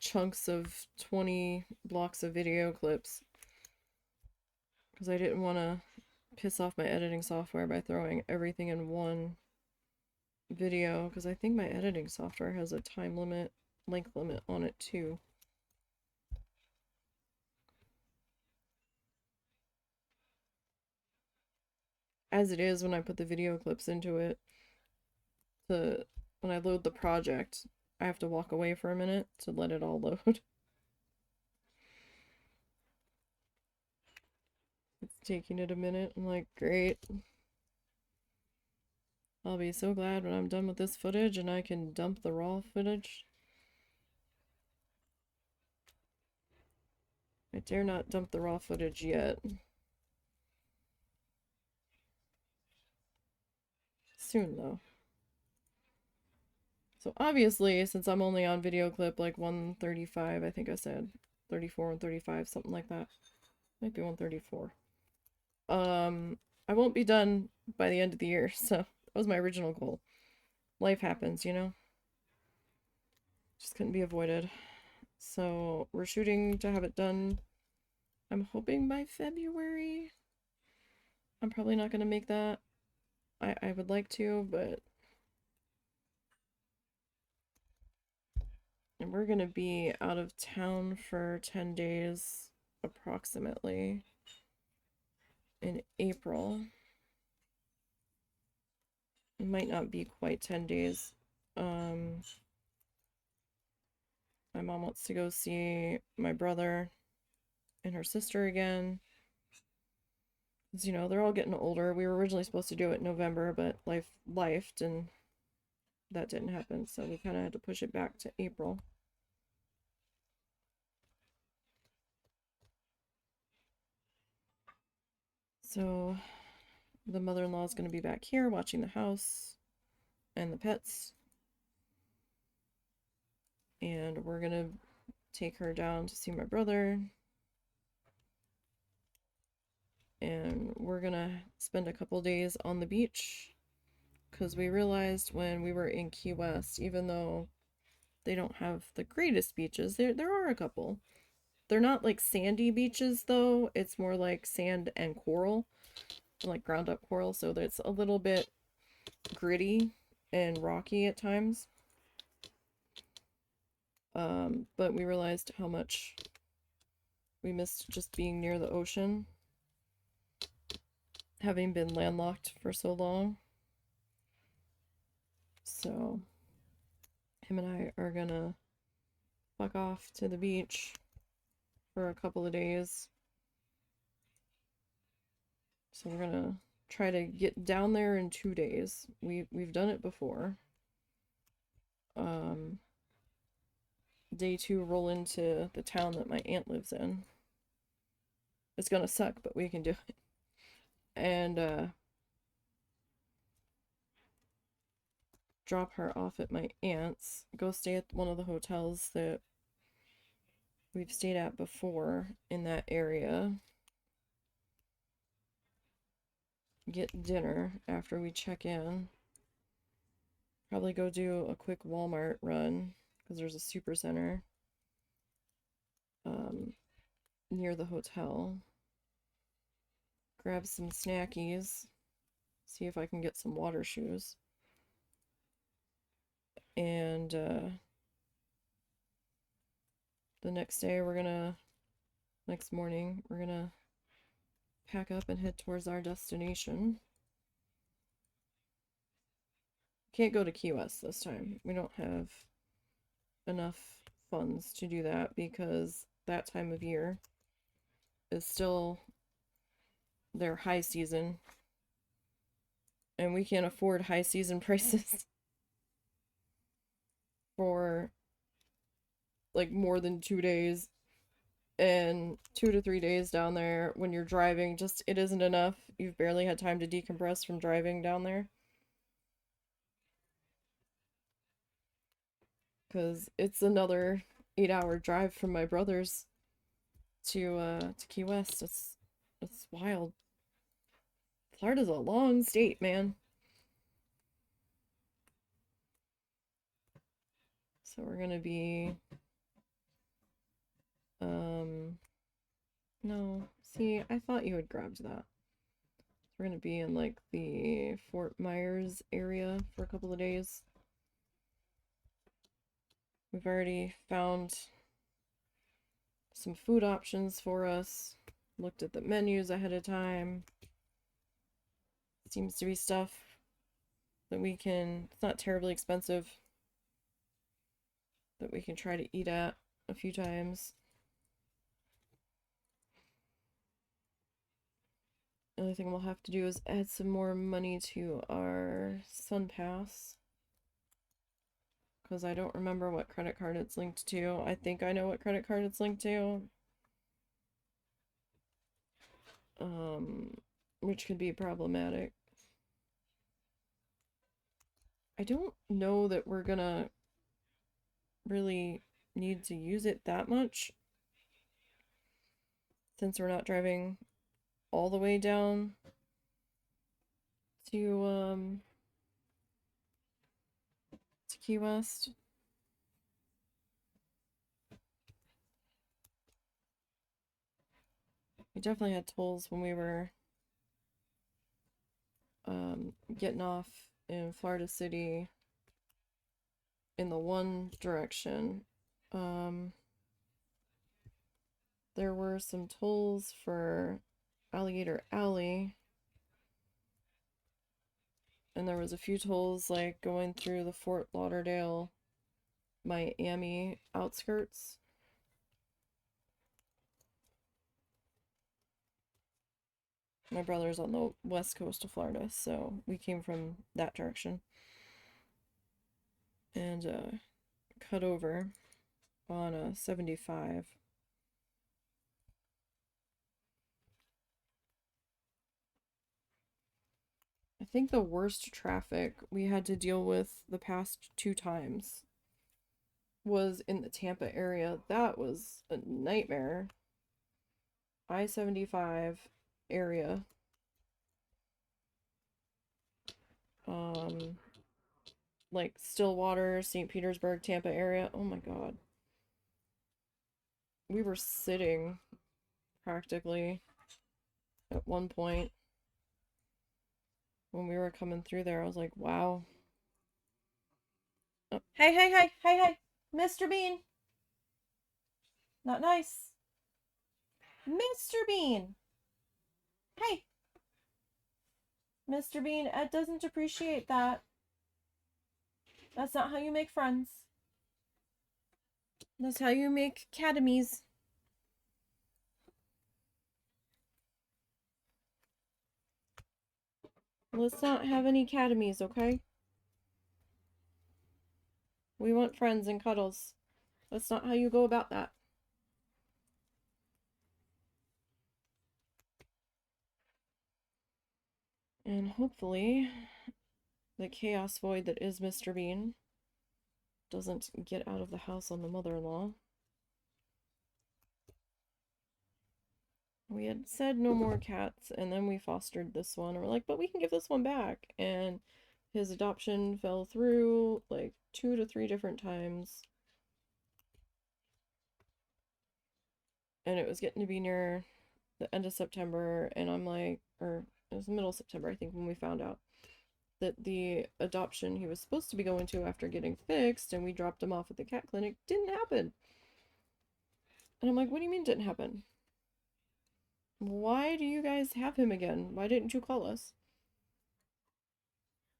chunks of 20 blocks of video clips because I didn't want to piss off my editing software by throwing everything in one video, because I think my editing software has a time limit, length limit on it too. As it is, when I put the video clips into it, when I load the project, I have to walk away for a minute to let it all load. It's taking it a minute. I'm like, great. I'll be so glad when I'm done with this footage and I can dump the raw footage. I dare not dump the raw footage yet. Soon, though. So obviously, since I'm only on video clip like 135, I think I said 34 and 35, something like that. Might be 134. I won't be done by the end of the year, so that was my original goal. Life happens, you know? Just couldn't be avoided. So we're shooting to have it done, I'm hoping by February. I'm probably not gonna make that. I would like to, but and we're gonna be out of town for 10 days approximately in April. It might not be quite 10 days. My mom wants to go see my brother and her sister again. 'Cause, you know, they're all getting older. We were originally supposed to do it in November, but life lifed and that didn't happen, so we kind of had to push it back to April. So the mother-in-law is going to be back here watching the house and the pets. And we're going to take her down to see my brother. And we're going to spend a couple days on the beach. Because we realized when we were in Key West, even though they don't have the greatest beaches, there are a couple. They're not like sandy beaches though. It's more like sand and coral. Like ground up coral, so that's a little bit gritty and rocky at times. But we realized how much we missed just being near the ocean, having been landlocked for so long. So him and I are gonna fuck off to the beach for a couple of days. So we're gonna try to get down there in 2 days. We've done it before. Day 2, roll into the town that my aunt lives in. It's gonna suck, but we can do it. And drop her off at my aunt's, go stay at one of the hotels that we've stayed at before in that area, get dinner after we check in, probably go do a quick Walmart run because there's a super center near the hotel, grab some snackies, see if I can get some water shoes, and the next morning we're gonna pack up and head towards our destination. Can't go to Key West this time. We don't have enough funds to do that because that time of year is still their high season, and we can't afford high season prices for like more than 2 days, and 2 to 3 days down there when you're driving, just it isn't enough. You've barely had time to decompress from driving down there because it's another 8-hour drive from my brother's to Key West. It's wild. Florida's a long state, man. So we're gonna be, no, see, I thought you had grabbed that. We're gonna be in like the Fort Myers area for a couple of days. We've already found some food options for us, looked at the menus ahead of time. Seems to be stuff that we can, it's not terribly expensive, that we can try to eat at a few times. The only thing we'll have to do is add some more money to our Sun Pass, because I don't remember what credit card it's linked to. I think I know what credit card it's linked to. Which could be problematic. I don't know that we're gonna really need to use it that much, since we're not driving all the way down to Key West. We definitely had tolls when we were getting off in Florida City in the one direction. There were some tolls for Alligator Alley, and there was a few tolls like going through the Fort Lauderdale, Miami outskirts. My brother's on the west coast of Florida, so we came from that direction and cut over on 75. I think the worst traffic we had to deal with the past 2 times was in the Tampa area. That was a nightmare. I-75 area. Like Stillwater, St. Petersburg, Tampa area. Oh my god. We were sitting practically at one point when we were coming through there. I was like, wow. Oh, hey, Mr. Bean. Not nice. Mr. Bean. Hey. Mr. Bean, Ed doesn't appreciate that. That's not how you make friends. That's how you make academies. Let's not have any academies, okay? We want friends and cuddles. That's not how you go about that. And hopefully, the chaos void that is Mr. Bean doesn't get out of the house on the mother-in-law. We had said no more cats, and then we fostered this one. And we're like, but we can give this one back. And his adoption fell through like 2 to 3 different times. And it was getting to be near the end of September, and I'm like, or it was the middle of September, I think, when we found out that the adoption he was supposed to be going to after getting fixed, and we dropped him off at the cat clinic, didn't happen. And I'm like, what do you mean didn't happen? Why do you guys have him again? Why didn't you call us?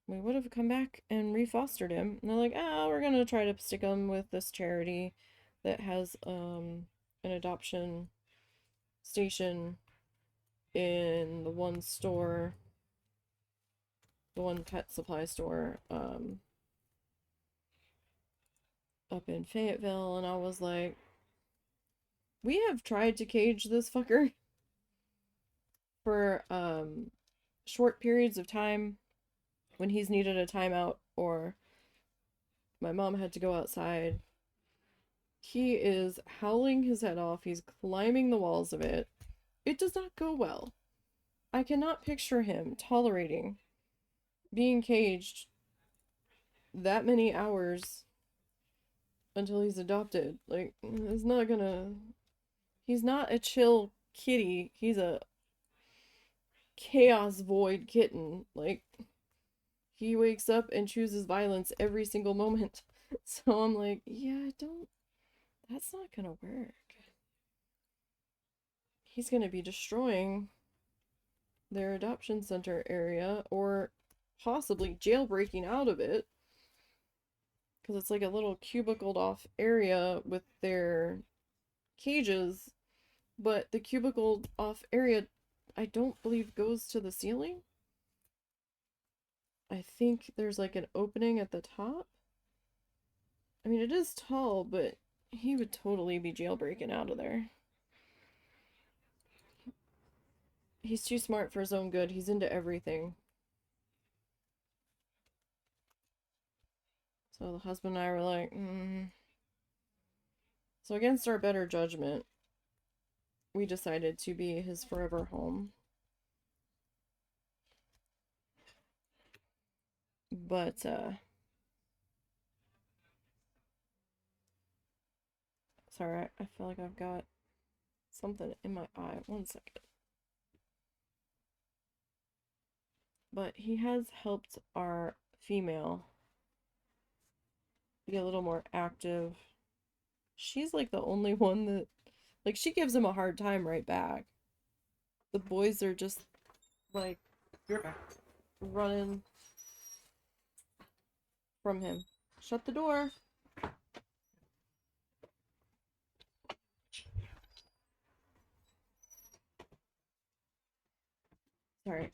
We would have come back and refostered him. And they're like, we're gonna try to stick him with this charity that has an adoption station in the one store, the one pet supply store up in Fayetteville. And I was like, we have tried to cage this fucker for short periods of time when he's needed a timeout or my mom had to go outside. He is howling his head off. He's climbing the walls of it. It does not go well. I cannot picture him tolerating being caged that many hours until he's adopted. Like, it's not gonna. He's not a chill kitty. He's a chaos void kitten. Like, he wakes up and chooses violence every single moment. So I'm like, yeah, I don't. That's not gonna work. He's gonna be destroying their adoption center area or possibly jailbreaking out of it because it's like a little cubicled off area with their cages, but the cubicled off area I don't believe goes to the ceiling. I think there's like an opening at the top. I mean, it is tall, but he would totally be jailbreaking out of there. He's too smart for his own good. He's into everything. So the husband and I were like, So against our better judgment, we decided to be his forever home. But, sorry, I feel like I've got something in my eye. 1 second. But he has helped our female be a little more active. She's like the only one that, like, she gives him a hard time right back. The boys are just, like, You're back. running from him. Shut the door. Sorry.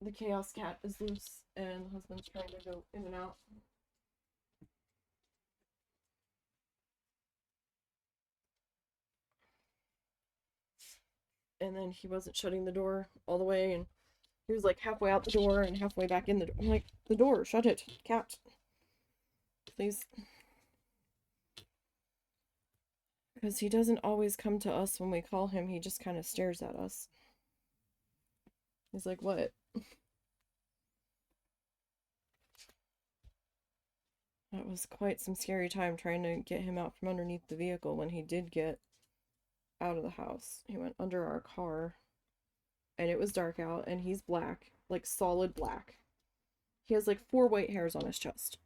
The chaos cat is loose and the husband's trying to go in and out. And then he wasn't shutting the door all the way, and he was like halfway out the door and halfway back in the door. I'm like, the door, shut it, cat. Please. Because he doesn't always come to us when we call him, he just kind of stares at us. He's like, what? That was quite some scary time trying to get him out from underneath the vehicle when he did get out of the house. He went under our car, and it was dark out, and he's black, like solid black. He has like 4 white hairs on his chest.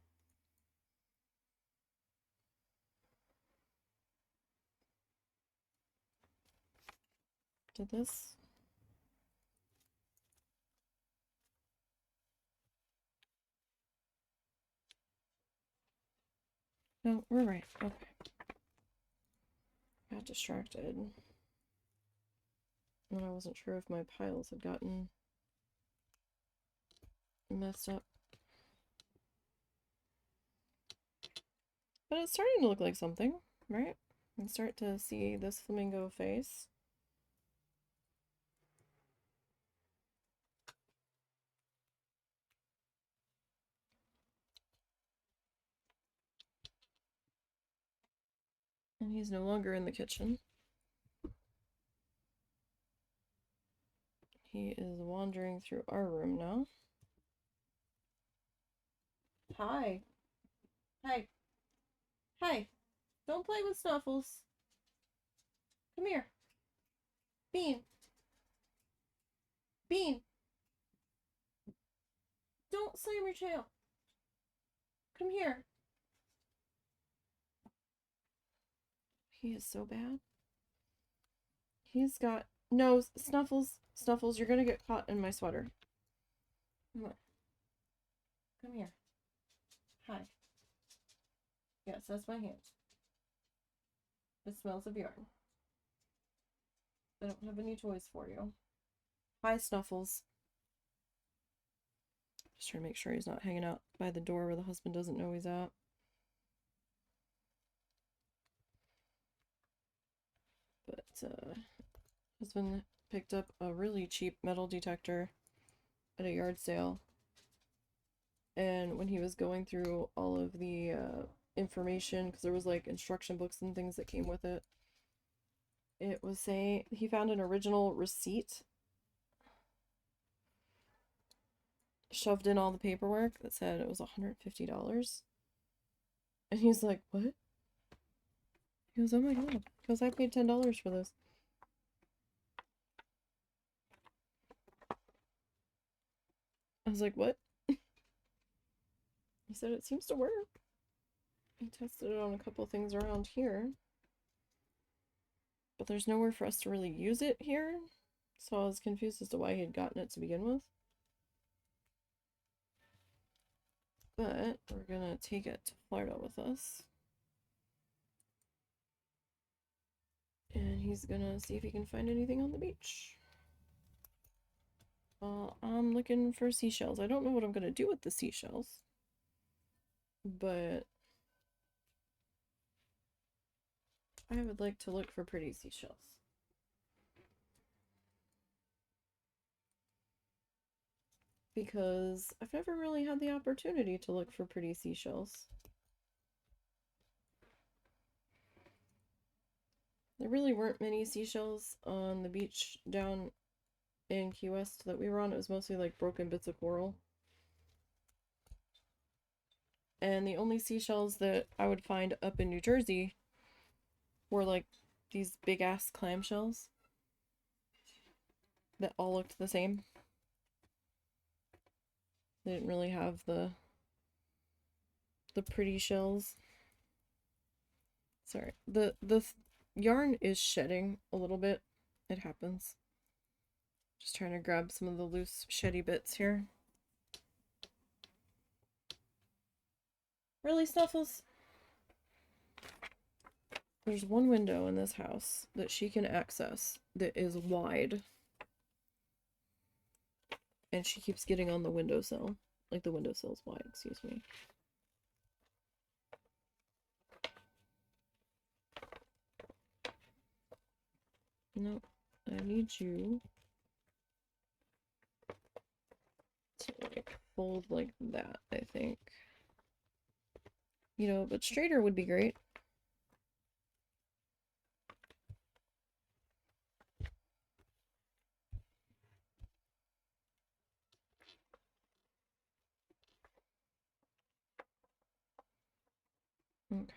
Did this? No, we're right. Okay. Got distracted. And I wasn't sure if my piles had gotten messed up. But it's starting to look like something, right? You start to see this flamingo face. And he's no longer in the kitchen. He is wandering through our room now. Hi. Hi. Hi. Don't play with Snuffles. Come here. Bean. Bean. Don't slam your tail. Come here. He is so bad. He's got... No, Snuffles. Snuffles, you're gonna get caught in my sweater. Come on. Come here. Hi. Yes, that's my hand. It smells of yarn. I don't have any toys for you. Hi, Snuffles. Just trying to make sure he's not hanging out by the door where the husband doesn't know he's at. But, husband picked up a really cheap metal detector at a yard sale. And when he was going through all of the information, because there was like instruction books and things that came with it, it was saying he found an original receipt shoved in all the paperwork that said it was $150. And he's like, what? He goes, oh my god. He goes, I paid $10 for this. I was like, what? He said, it seems to work. He tested it on a couple things around here. But there's nowhere for us to really use it here. So I was confused as to why he had gotten it to begin with. But we're gonna take it to Florida with us. And he's gonna see if he can find anything on the beach. I'm looking for seashells. I don't know what I'm gonna do with the seashells. But I would like to look for pretty seashells. Because I've never really had the opportunity to look for pretty seashells. There really weren't many seashells on the beach down in Key West that we were on. It was mostly like broken bits of coral. And the only seashells that I would find up in New Jersey were like these big ass clamshells that all looked the same. They didn't really have the pretty shells. Sorry. The yarn is shedding a little bit. It happens. Just trying to grab some of the loose sheddy bits here. Really, Snuffles? There's one window in this house that she can access that is wide. And she keeps getting on the windowsill. Like the windowsill's wide, excuse me. No, I need you to like fold like that, I think. You know, but straighter would be great. Okay.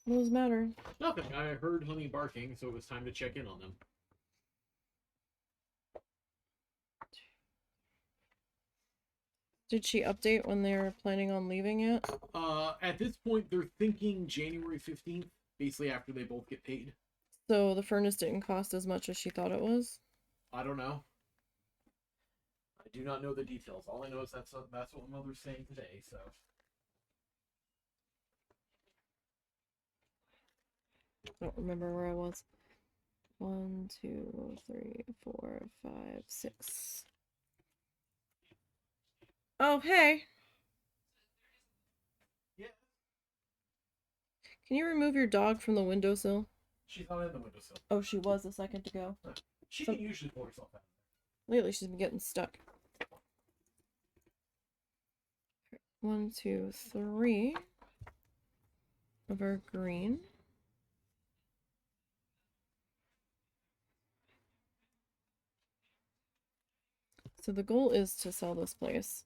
What does matter? Nothing. I heard honey barking, so it was time to check in on them. Did she update when they were planning on leaving it? At this point, they're thinking January 15th, basically after they both get paid. So the furnace didn't cost as much as she thought it was? I don't know. I do not know the details. All I know is that's what Mother's saying today, so. I don't remember where I was. 1, 2, 3, 4, 5, 6. Oh, hey! Yeah. Can you remove your dog from the windowsill? She's not in the windowsill. Oh, she was a second ago. She can usually pull herself out. Lately, she's been getting stuck. 1, 2, 3 of our green. So the goal is to sell this place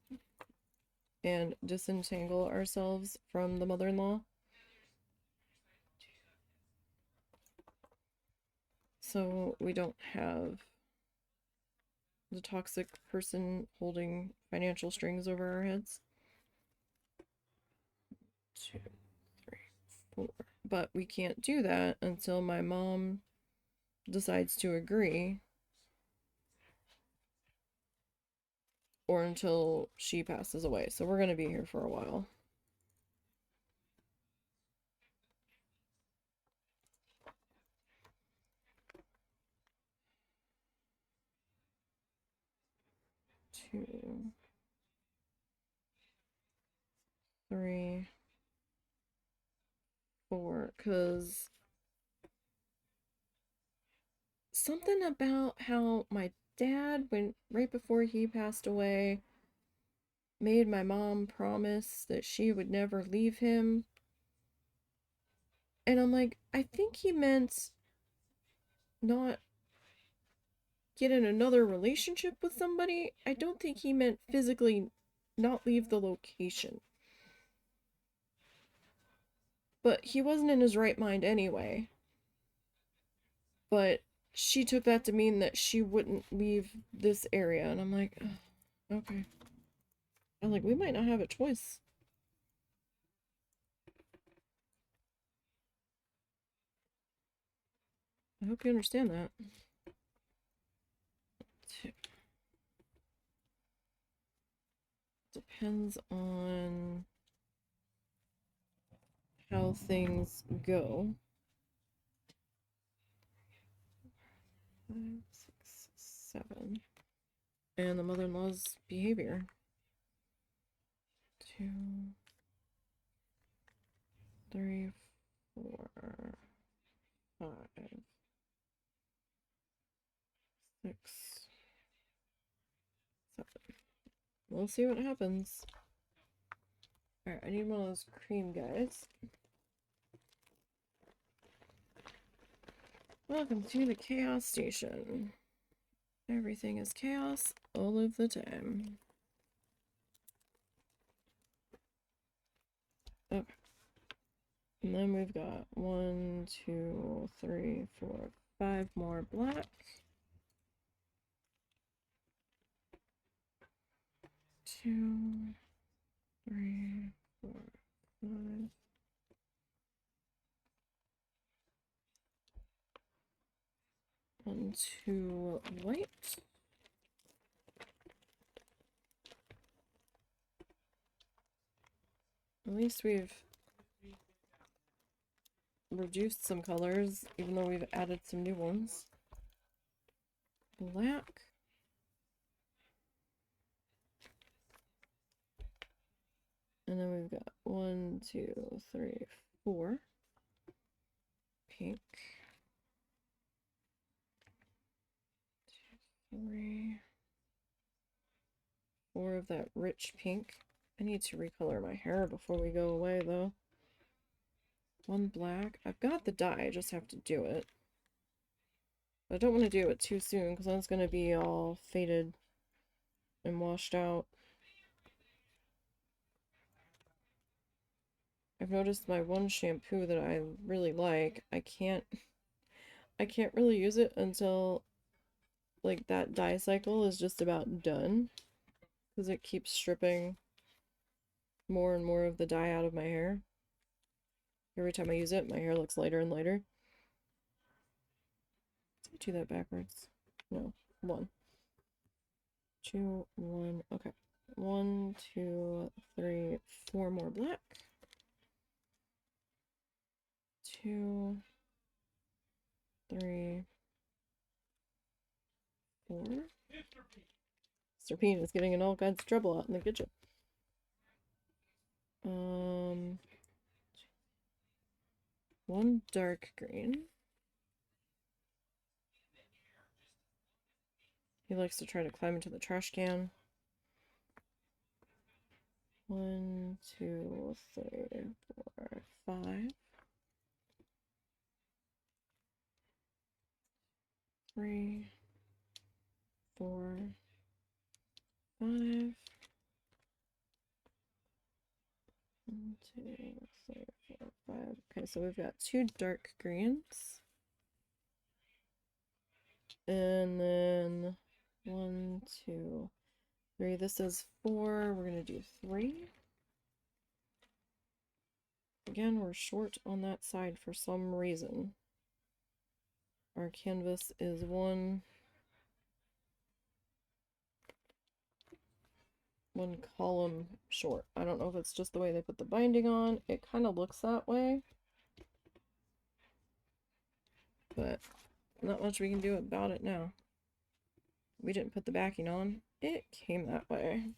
and disentangle ourselves from the mother-in-law. So we don't have the toxic person holding financial strings over our heads. 2, 3, 4. But we can't do that until my mom decides to agree. Or until she passes away. So we're going to be here for a while. Two, 3, 4, because something about how my dad, when right before he passed away, made my mom promise that she would never leave him. And I'm like, I think he meant not get in another relationship with somebody. I don't think he meant physically not leave the location. But he wasn't in his right mind anyway. But she took that to mean that she wouldn't leave this area, and I'm like, ugh, okay. I'm like, we might not have a choice. I hope you understand that. Depends on how things go. 5, 6, 7. And the mother-in-law's behavior. 2, 3, 4, 5, 6, 7. We'll see what happens. Alright, I need one of those cream guys. Welcome to the Chaos Station. Everything is chaos all of the time. Okay. And then we've got 1, 2, 3, 4, 5 more black. 2, 3, 4, 5. 1, 2 white. At least we've reduced some colors, even though we've added some new ones. Black. And then we've got 1, 2, 3, 4. Pink. 2, 3. 4 of that rich pink. I need to recolor my hair before we go away, though. 1 black. I've got the dye, I just have to do it. But I don't want to do it too soon, because then it's going to be all faded and washed out. I've noticed my one shampoo that I really like, I can't really use it until like that dye cycle is just about done, because it keeps stripping more and more of the dye out of my hair. Every time I use it, my hair looks lighter and lighter. Did I do that backwards? No. 1, 2, 1. Okay. 1, 2, 3, 4 more black. 2, 3, 4. Mr. Bean is getting in all kinds of trouble out in the kitchen. 1 dark green. He likes to try to climb into the trash can. 1, 2, 3, 4, 5. 3, 4, 5. 1, 2, 3, 4, 5. Okay, so we've got 2 dark greens. And then 1, 2, 3. This is 4. We're going to do 3. Again, we're short on that side for some reason. Our canvas is 1 column short. I don't know if it's just the way they put the binding on. It kind of looks that way. But not much we can do about it now. We didn't put the backing on. It came that way.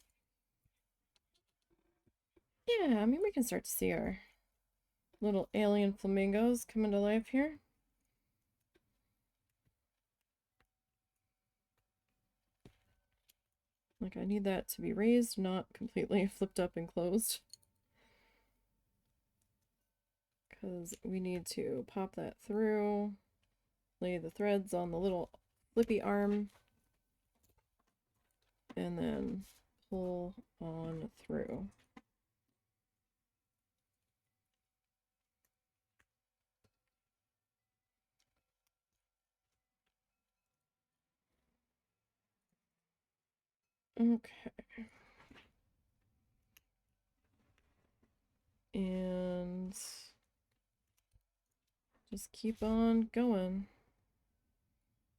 Yeah, I mean, we can start to see our little alien flamingos coming to life here. Like, I need that to be raised, not completely flipped up and closed. Because we need to pop that through, lay the threads on the little flippy arm, and then pull on through. Okay. And just keep on going.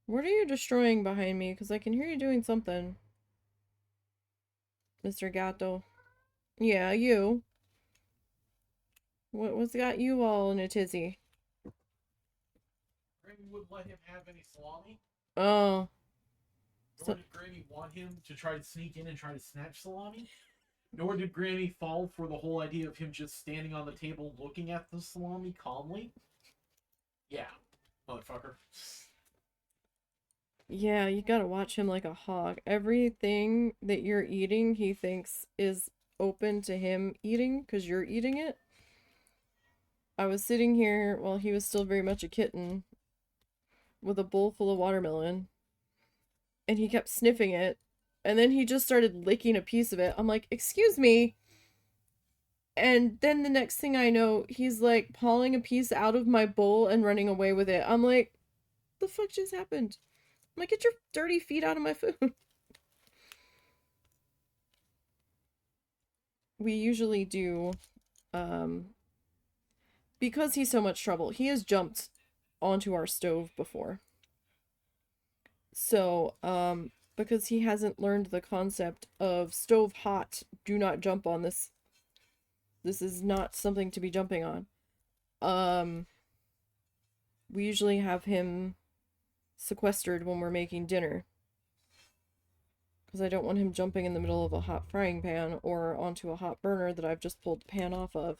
What are you destroying behind me? Because I can hear you doing something. Mr. Gatto. Yeah, you. What's got you all in a tizzy? Granny wouldn't let him have any salami. Oh. Nor did Granny want him to try to sneak in and try to snatch salami. Nor did Granny fall for the whole idea of him just standing on the table looking at the salami calmly. Yeah, motherfucker. Yeah, you gotta watch him like a hawk. Everything that you're eating, he thinks is open to him eating because you're eating it. I was sitting here while he was still very much a kitten with a bowl full of watermelon, and he kept sniffing it, and then he just started licking a piece of it. I'm like, excuse me. And then the next thing I know, he's like pawing a piece out of my bowl and running away with it. I'm like, the fuck just happened? I'm like, get your dirty feet out of my food. We usually do, because he's so much trouble, he has jumped onto our stove before. So, because he hasn't learned the concept of stove hot, do not jump on this. This is not something to be jumping on. We usually have him sequestered when we're making dinner. Because I don't want him jumping in the middle of a hot frying pan or onto a hot burner that I've just pulled the pan off of.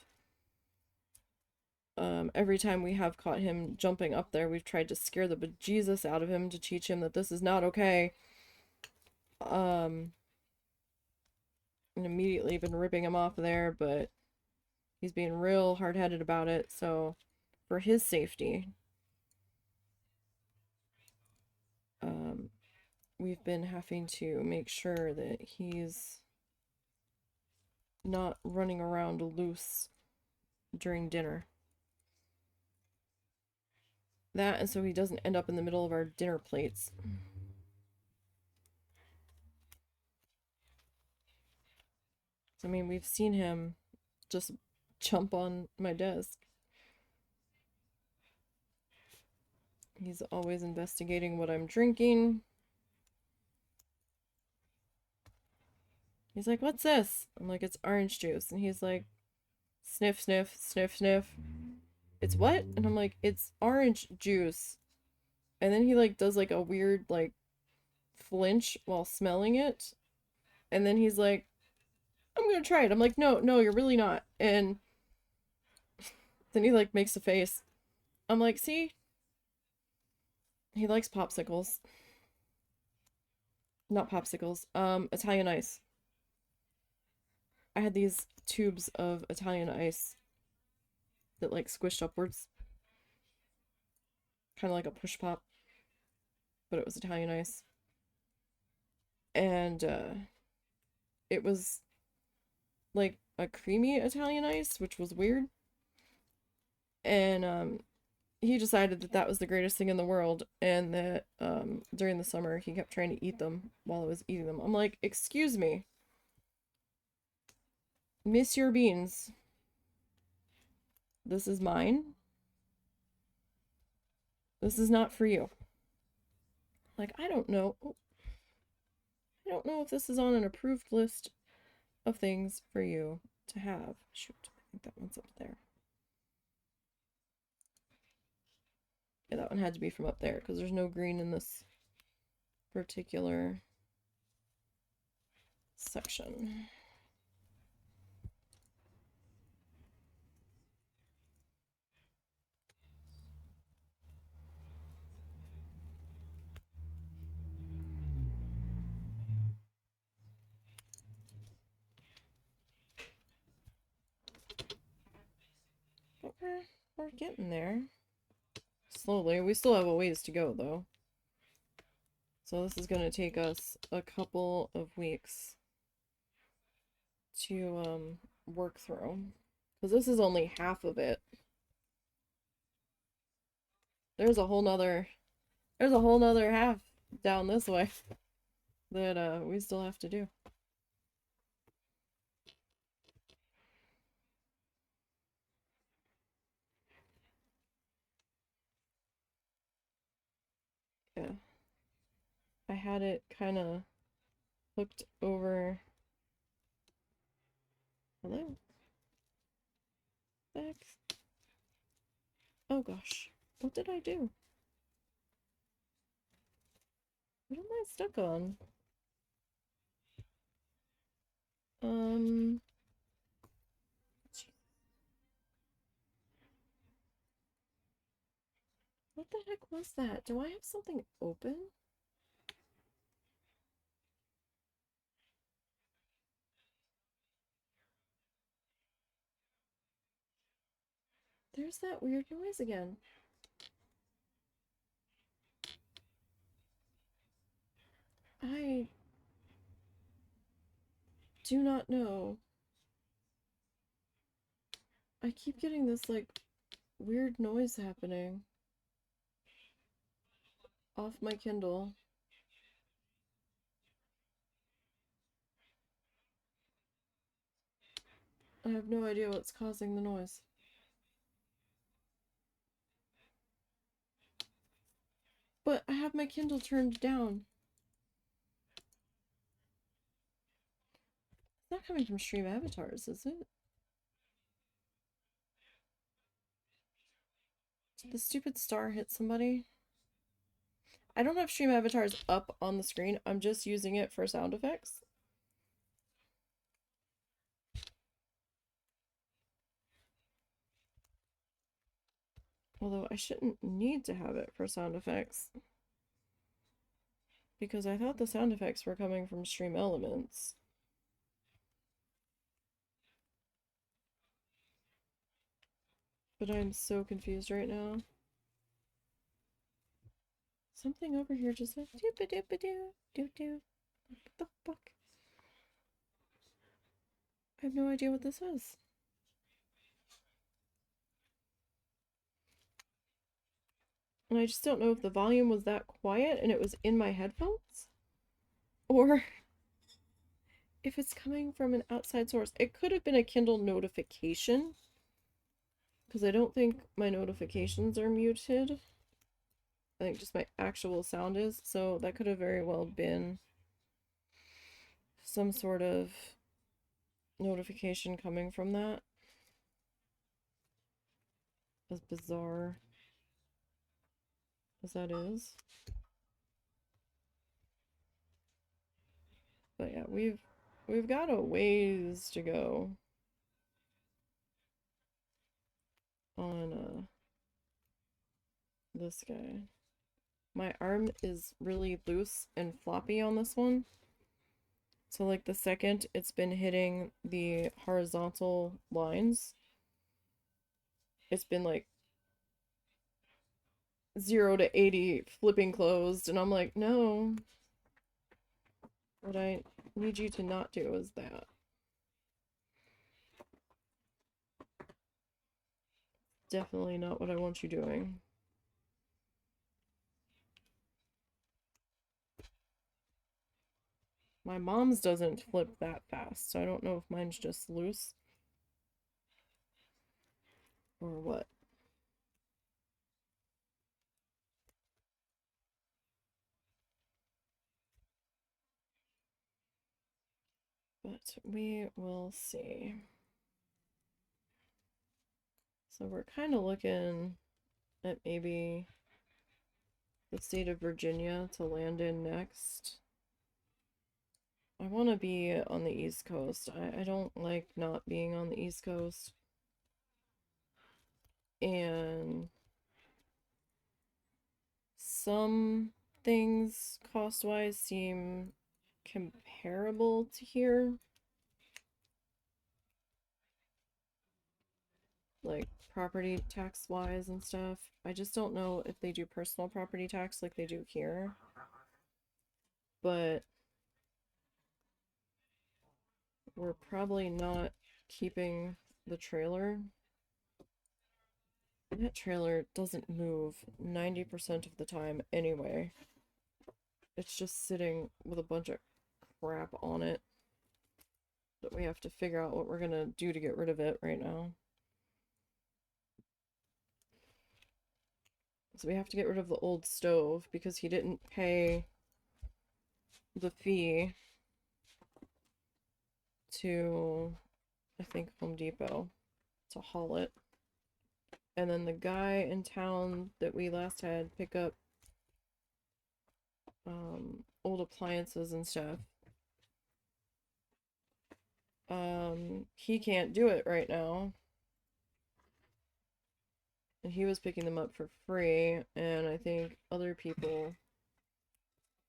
Every time we have caught him jumping up there, we've tried to scare the bejesus out of him to teach him that this is not okay. And immediately been ripping him off there, but he's being real hard-headed about it, so for his safety, we've been having to make sure that he's not running around loose during dinner. That, and so he doesn't end up in the middle of our dinner plates. I mean, we've seen him just jump on my desk. He's always investigating what I'm drinking. He's like, what's this? I'm like, it's orange juice. And he's like, sniff, sniff, sniff, sniff. It's what? And I'm like, it's orange juice. And then he like does like a weird like flinch while smelling it. And then he's like, I'm gonna try it. I'm like, no, you're really not. And then he like makes a face. I'm like, see? He likes popsicles. Not popsicles. Italian ice. I had these tubes of Italian ice that like squished upwards. Kind of like a push pop. But it was Italian ice. And it was like a creamy Italian ice, which was weird. And he decided that that was the greatest thing in the world, and that during the summer he kept trying to eat them while I was eating them. I'm like, excuse me, miss your beans. This is mine. This is not for you. Like, I don't know. I don't know if this is on an approved list of things for you to have. Shoot, I think that one's up there. Yeah, that one had to be from up there because there's no green in this particular section. But we're getting there. Slowly. We still have a ways to go, though. So this is going to take us a couple of weeks to work through. Because this is only half of it. There's a whole nother half down this way that we still have to do. Yeah. I had it kind of hooked over. Hello? Back. Oh gosh. What did I do? What am I stuck on? Um. What the heck was that? Do I have something open? There's that weird noise again. I do not know. I keep getting this like weird noise happening off my Kindle. I have no idea what's causing the noise. But I have my Kindle turned down. It's not coming from Stream Avatars, is it? Did the stupid star hit somebody? I don't have Stream Avatars up on the screen. I'm just using it for sound effects. Although I shouldn't need to have it for sound effects. Because I thought the sound effects were coming from Stream Elements. But I'm so confused right now. Something over here just like doo-ba-doo-ba-doo, What the fuck? I have no idea what this is. And I just don't know if the volume was that quiet and it was in my headphones, or if it's coming from an outside source. It could have been a Kindle notification, because I don't think my notifications are muted. I think just my actual sound is, so that could have very well been some sort of notification coming from that. As bizarre as that is. But yeah, we've got a ways to go on this guy. My arm is really loose and floppy on this one. So like the second it's been hitting the horizontal lines, it's been like 0 to 80 flipping closed, and I'm like, no. What I need you to not do is that. Definitely not what I want you doing. My mom's doesn't flip that fast, so I don't know if mine's just loose or what. But we will see. So we're kind of looking at maybe the state of Virginia to land in next. I want to be on the East Coast. I don't like not being on the East Coast. And some things cost-wise seem comparable to here. Like property tax wise and stuff. I just don't know if they do personal property tax like they do here. But we're probably not keeping the trailer. That trailer doesn't move 90% of the time anyway. It's just sitting with a bunch of crap on it that we have to figure out what we're gonna do to get rid of it right now. So we have to get rid of the old stove because he didn't pay the fee to, I think, Home Depot to haul it. And then the guy in town that we last had pick up old appliances and stuff, he can't do it right now. And he was picking them up for free, and I think other people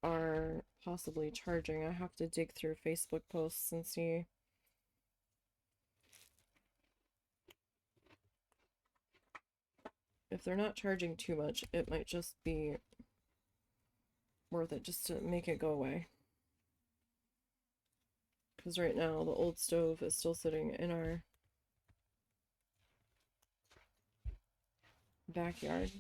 are possibly charging. I have to dig through Facebook posts and see. If they're not charging too much, it might just be worth it just to make it go away. Because right now, the old stove is still sitting in our backyard.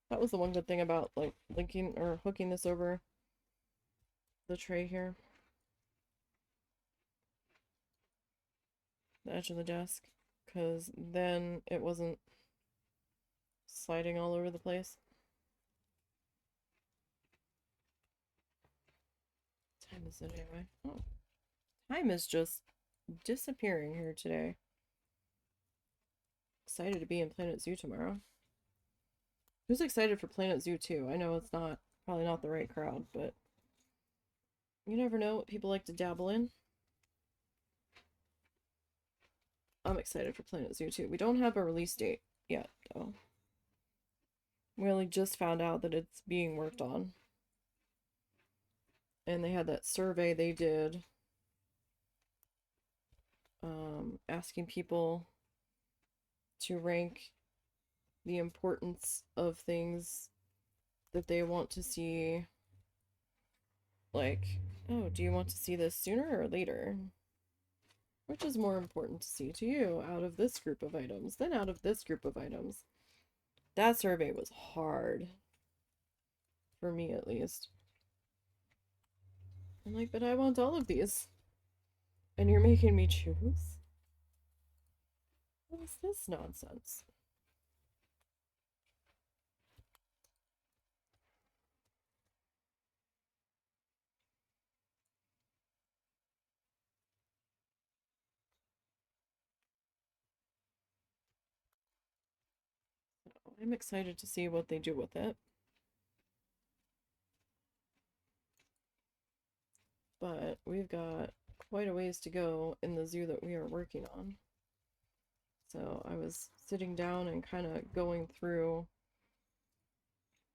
That was the one good thing about, like, linking or hooking this over the tray here. The edge of the desk. Because then it wasn't sliding all over the place. What time is it anyway? Oh. Time is just disappearing here today. Excited to be in Planet Zoo tomorrow. Who's excited for Planet Zoo 2? I know it's probably not the right crowd, but you never know what people like to dabble in. I'm excited for Planet Zoo 2. We don't have a release date yet, though. We only just found out that it's being worked on. And they had that survey they did asking people to rank the importance of things that they want to see. Like, oh, do you want to see this sooner or later? Which is more important to see to you out of this group of items than out of this group of items? That survey was hard. For me, at least. I'm like, but I want all of these. And you're making me choose? What is this nonsense? I'm excited to see what they do with it. But we've got quite a ways to go in the zoo that we are working on. So I was sitting down and kind of going through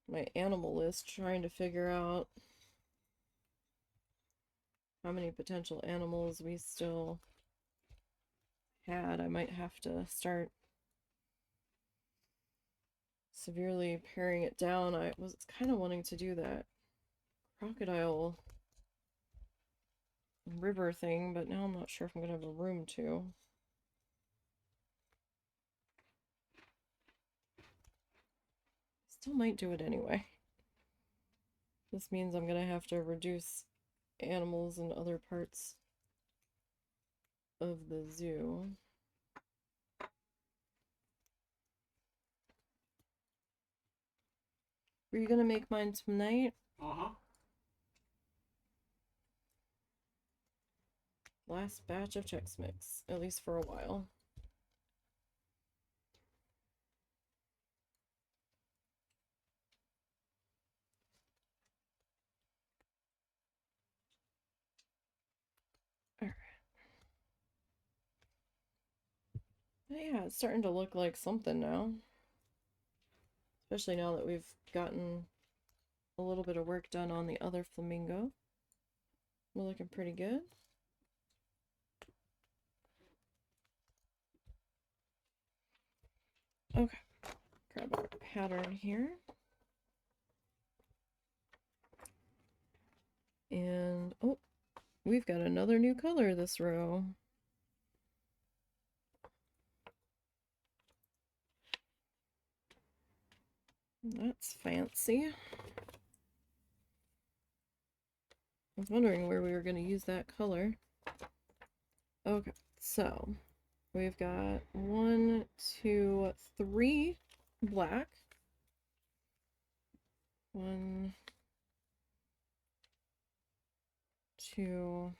my animal list, trying to figure out how many potential animals we still had. I might have to start severely paring it down. I was kind of wanting to do that crocodile river thing, but now I'm not sure if I'm gonna have a room to. Still might do it anyway. This means I'm gonna have to reduce animals in other parts of the zoo. Were you gonna make mine tonight? Uh-huh. Last batch of Chex Mix, at least for a while. Alright. But yeah, it's starting to look like something now. Especially now that we've gotten a little bit of work done on the other flamingo. We're looking pretty good. Okay, grab our pattern here. And, oh, We've got another new color this row. That's fancy. I was wondering where we were going to use that color. Okay, so we've got 1, 2, 3 black. 1, 2,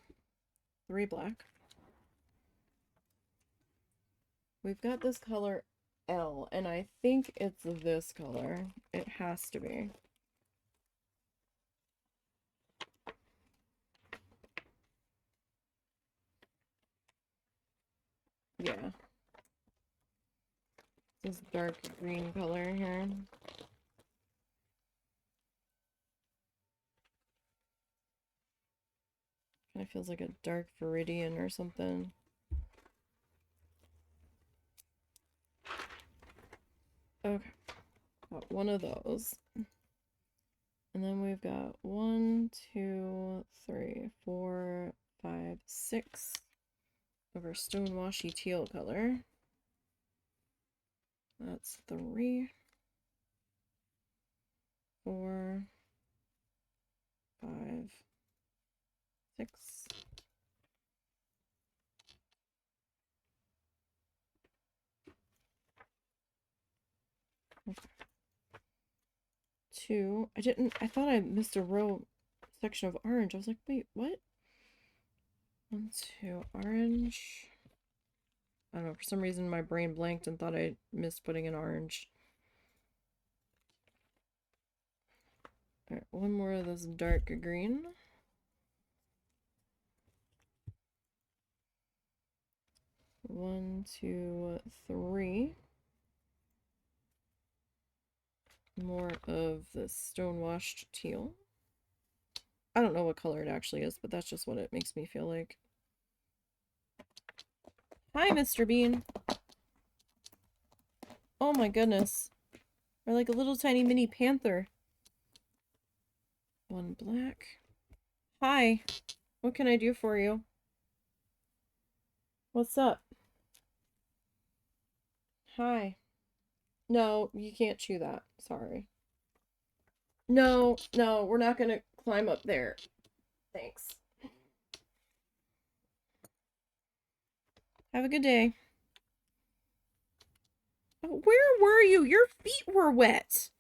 3 black. We've got this color L, and I think it's this color. It has to be. Yeah. This dark green color here. Kind of feels like a dark viridian or something. Okay. Got one of those. And then we've got 1, 2, 3, 4, 5, 6 of our stonewashy teal color. That's 3, 4, 5, 6. Okay. 2. I thought I missed a row section of orange. I was like, wait, what? 1, 2, orange. I don't know, for some reason my brain blanked and thought I missed putting in orange. Alright, one more of this dark green. One, 2, 3. More of this stonewashed teal. I don't know what color it actually is, but that's just what it makes me feel like. Hi, Mr. Bean. Oh my goodness. We're like a little tiny mini panther. 1 black. Hi. What can I do for you? What's up? Hi. No, you can't chew that. Sorry. No, no, we're not gonna climb up there. Thanks. Have a good day. Oh, where were you? Your feet were wet.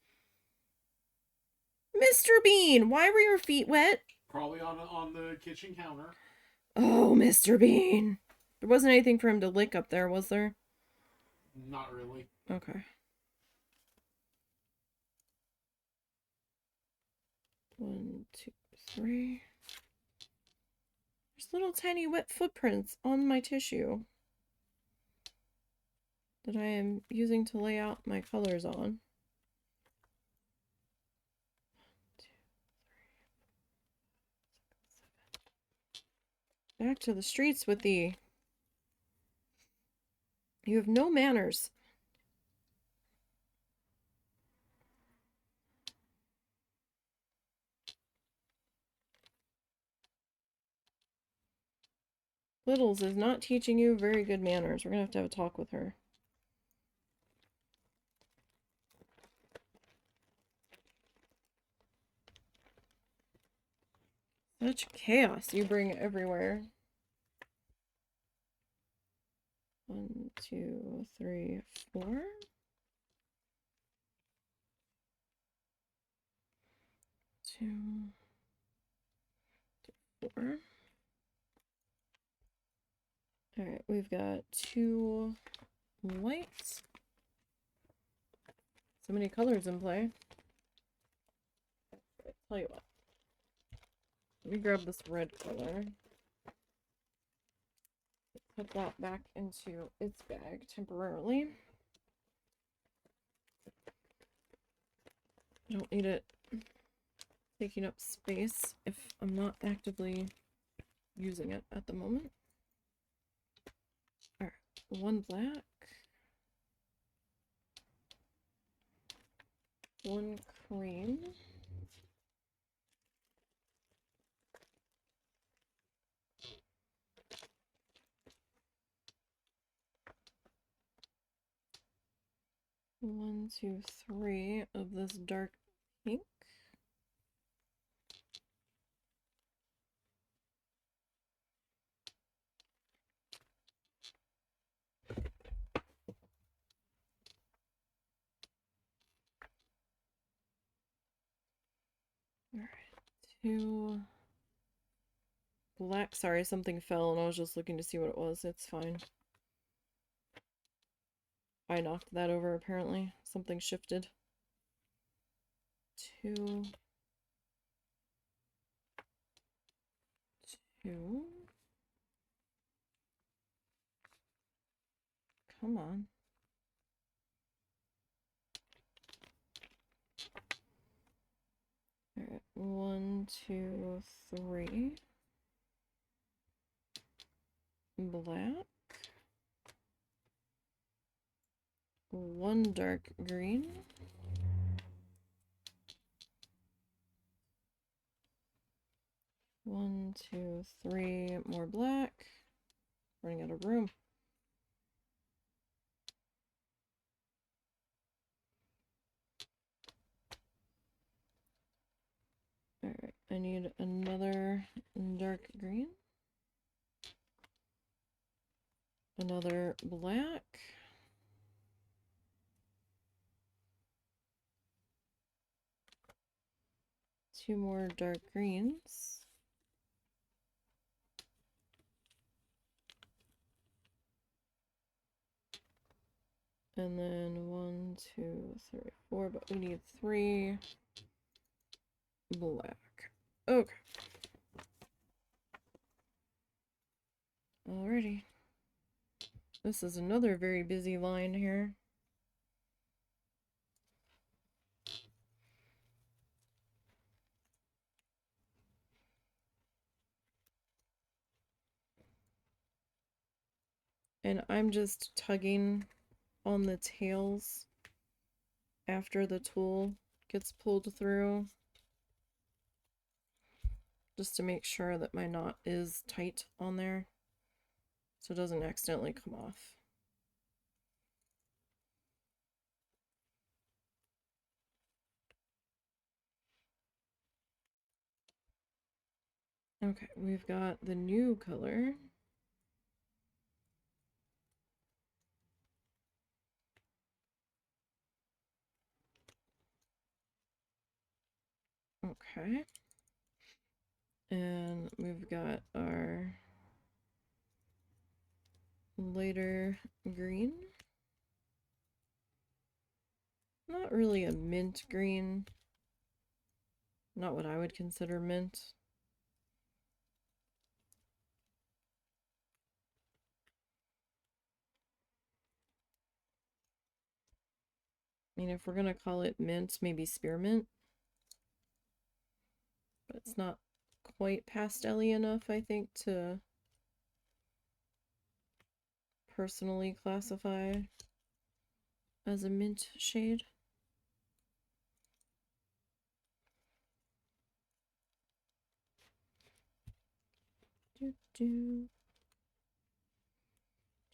Mr. Bean, why were your feet wet? Probably on the kitchen counter. Oh, Mr. Bean. There wasn't anything for him to lick up there, was there? Not really. Okay. 1, 2, 3. There's little tiny wet footprints on my tissue that I am using to lay out my colors on. 2, 3, 4, 5, 6, 7. Back to the streets with thee. You have no manners. Littles is not teaching you very good manners. We're gonna have a talk with her. Such chaos you bring everywhere. 1, 2, 3, 4. 2, 4. Alright, we've got 2 whites. So many colors in play. I'll tell you what. Let me grab this red color. Put that back into its bag temporarily. I don't need it taking up space if I'm not actively using it at the moment. Alright, 1 black. 1 cream. 1, 2, 3 of this dark pink. Alright, 2 black. Sorry, something fell and I was just looking to see what it was. It's fine. I knocked that over apparently. Something shifted. 2, 2. Come on. Alright, 1, 2, 3. Black. 1 dark green. 1, 2, 3 more black. Running out of room. Alright, I need another dark green. Another black. Two more dark greens. And then 1, 2, 3, 4, but we need 3 black. Okay. Alrighty. This is another very busy line here. And I'm just tugging on the tails after the tool gets pulled through, just to make sure that my knot is tight on there so it doesn't accidentally come off. Okay, we've got the new color. Okay. And we've got our lighter green. Not really a mint green. Not what I would consider mint. I mean, if we're gonna call it mint, maybe spearmint. But it's not quite pastel-y enough, I think, to personally classify as a mint shade. Do do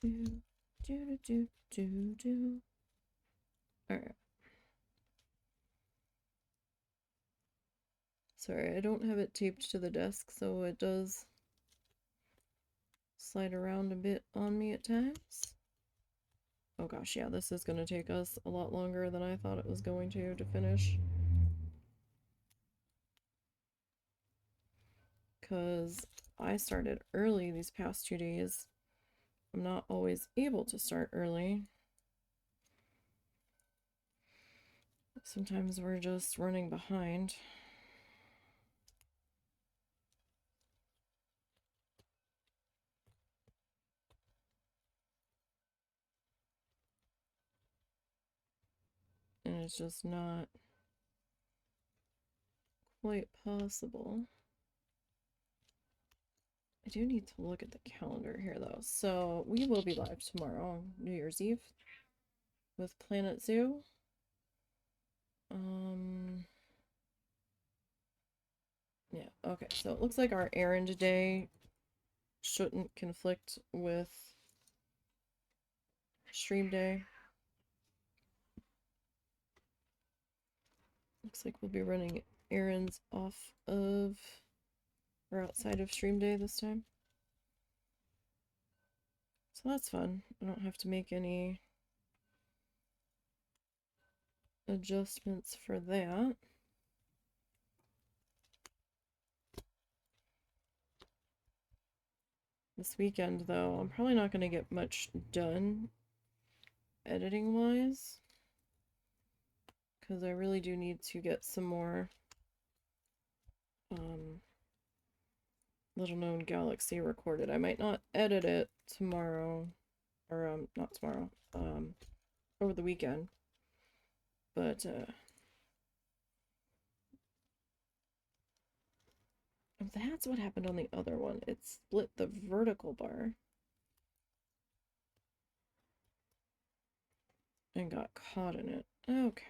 do do do do do. Alright. Sorry, I don't have it taped to the desk, so it does slide around a bit on me at times. Oh gosh, yeah, this is going to take us a lot longer than I thought it was going to finish. Because I started early these past 2 days. I'm not always able to start early. Sometimes we're just running behind. And it's just not quite possible. I do need to look at the calendar here though. So we will be live tomorrow, New Year's Eve, with Planet Zoo. Yeah, okay, so it looks like our errand day shouldn't conflict with stream day. Looks like we'll be running errands off of or outside of stream day this time. So that's fun. I don't have to make any adjustments for that. This weekend, though, I'm probably not going to get much done editing-wise, because I really do need to get some more Little Known Galaxy recorded. I might not edit it tomorrow, or not tomorrow, over the weekend, but that's what happened on the other one. It split the vertical bar and got caught in it. Okay.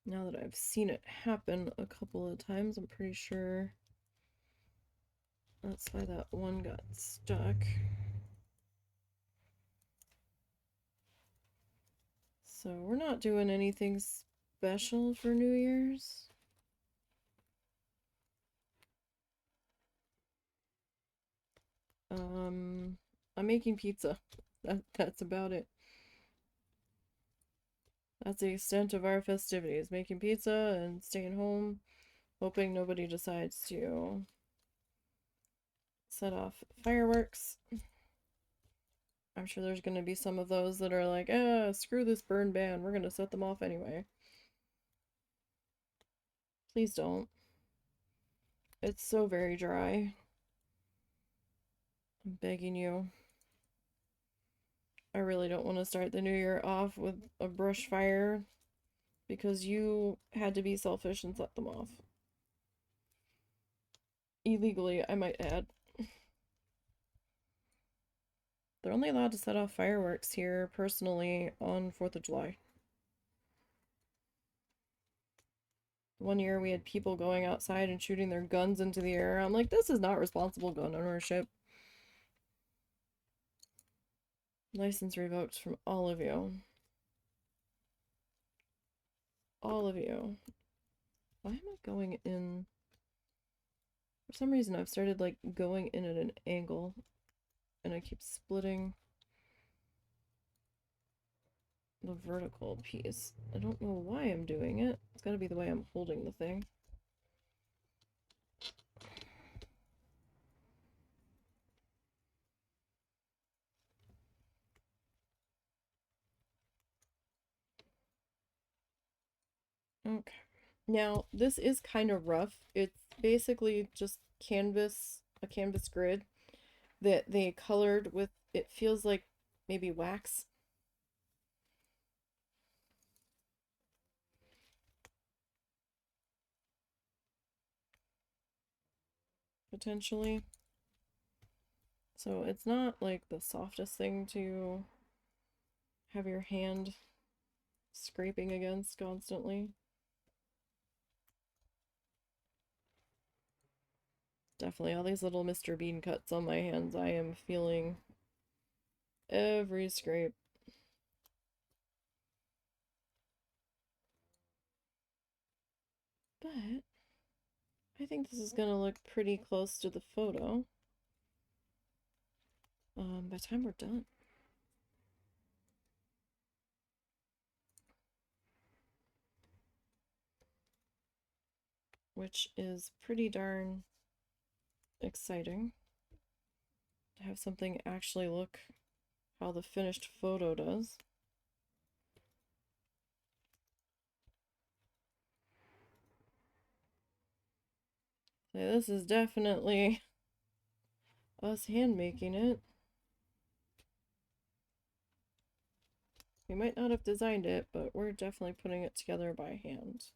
Now that I've seen it happen a couple of times, I'm pretty sure that's why that one got stuck. So we're not doing anything special for New Year's. I'm making pizza. That's about it. That's the extent of our festivities. Making pizza and staying home, hoping nobody decides to set off fireworks. I'm sure there's going to be some of those that are like, screw this burn ban. We're going to set them off anyway. Please don't. It's so very dry. I'm begging you. I really don't want to start the new year off with a brush fire because you had to be selfish and set them off. Illegally, I might add. They're only allowed to set off fireworks here, personally, on 4th of July. One year we had people going outside and shooting their guns into the air. I'm like, this is not responsible gun ownership. License revoked from all of you. All of you. Why am I going in? For some reason I've started like going in at an angle and I keep splitting the vertical piece. I don't know why I'm doing it. It's gotta be the way I'm holding the thing. Okay. Now, this is kind of rough. It's basically just a canvas grid that they colored with, it feels like maybe wax. Potentially. So it's not like the softest thing to have your hand scraping against constantly. Definitely all these little Mr. Bean cuts on my hands. I am feeling every scrape. But I think this is gonna look pretty close to the photo by the time we're done. Which is pretty darn exciting to have something actually look how the finished photo does. So this is definitely us hand making it. We might not have designed it, but we're definitely putting it together by hand.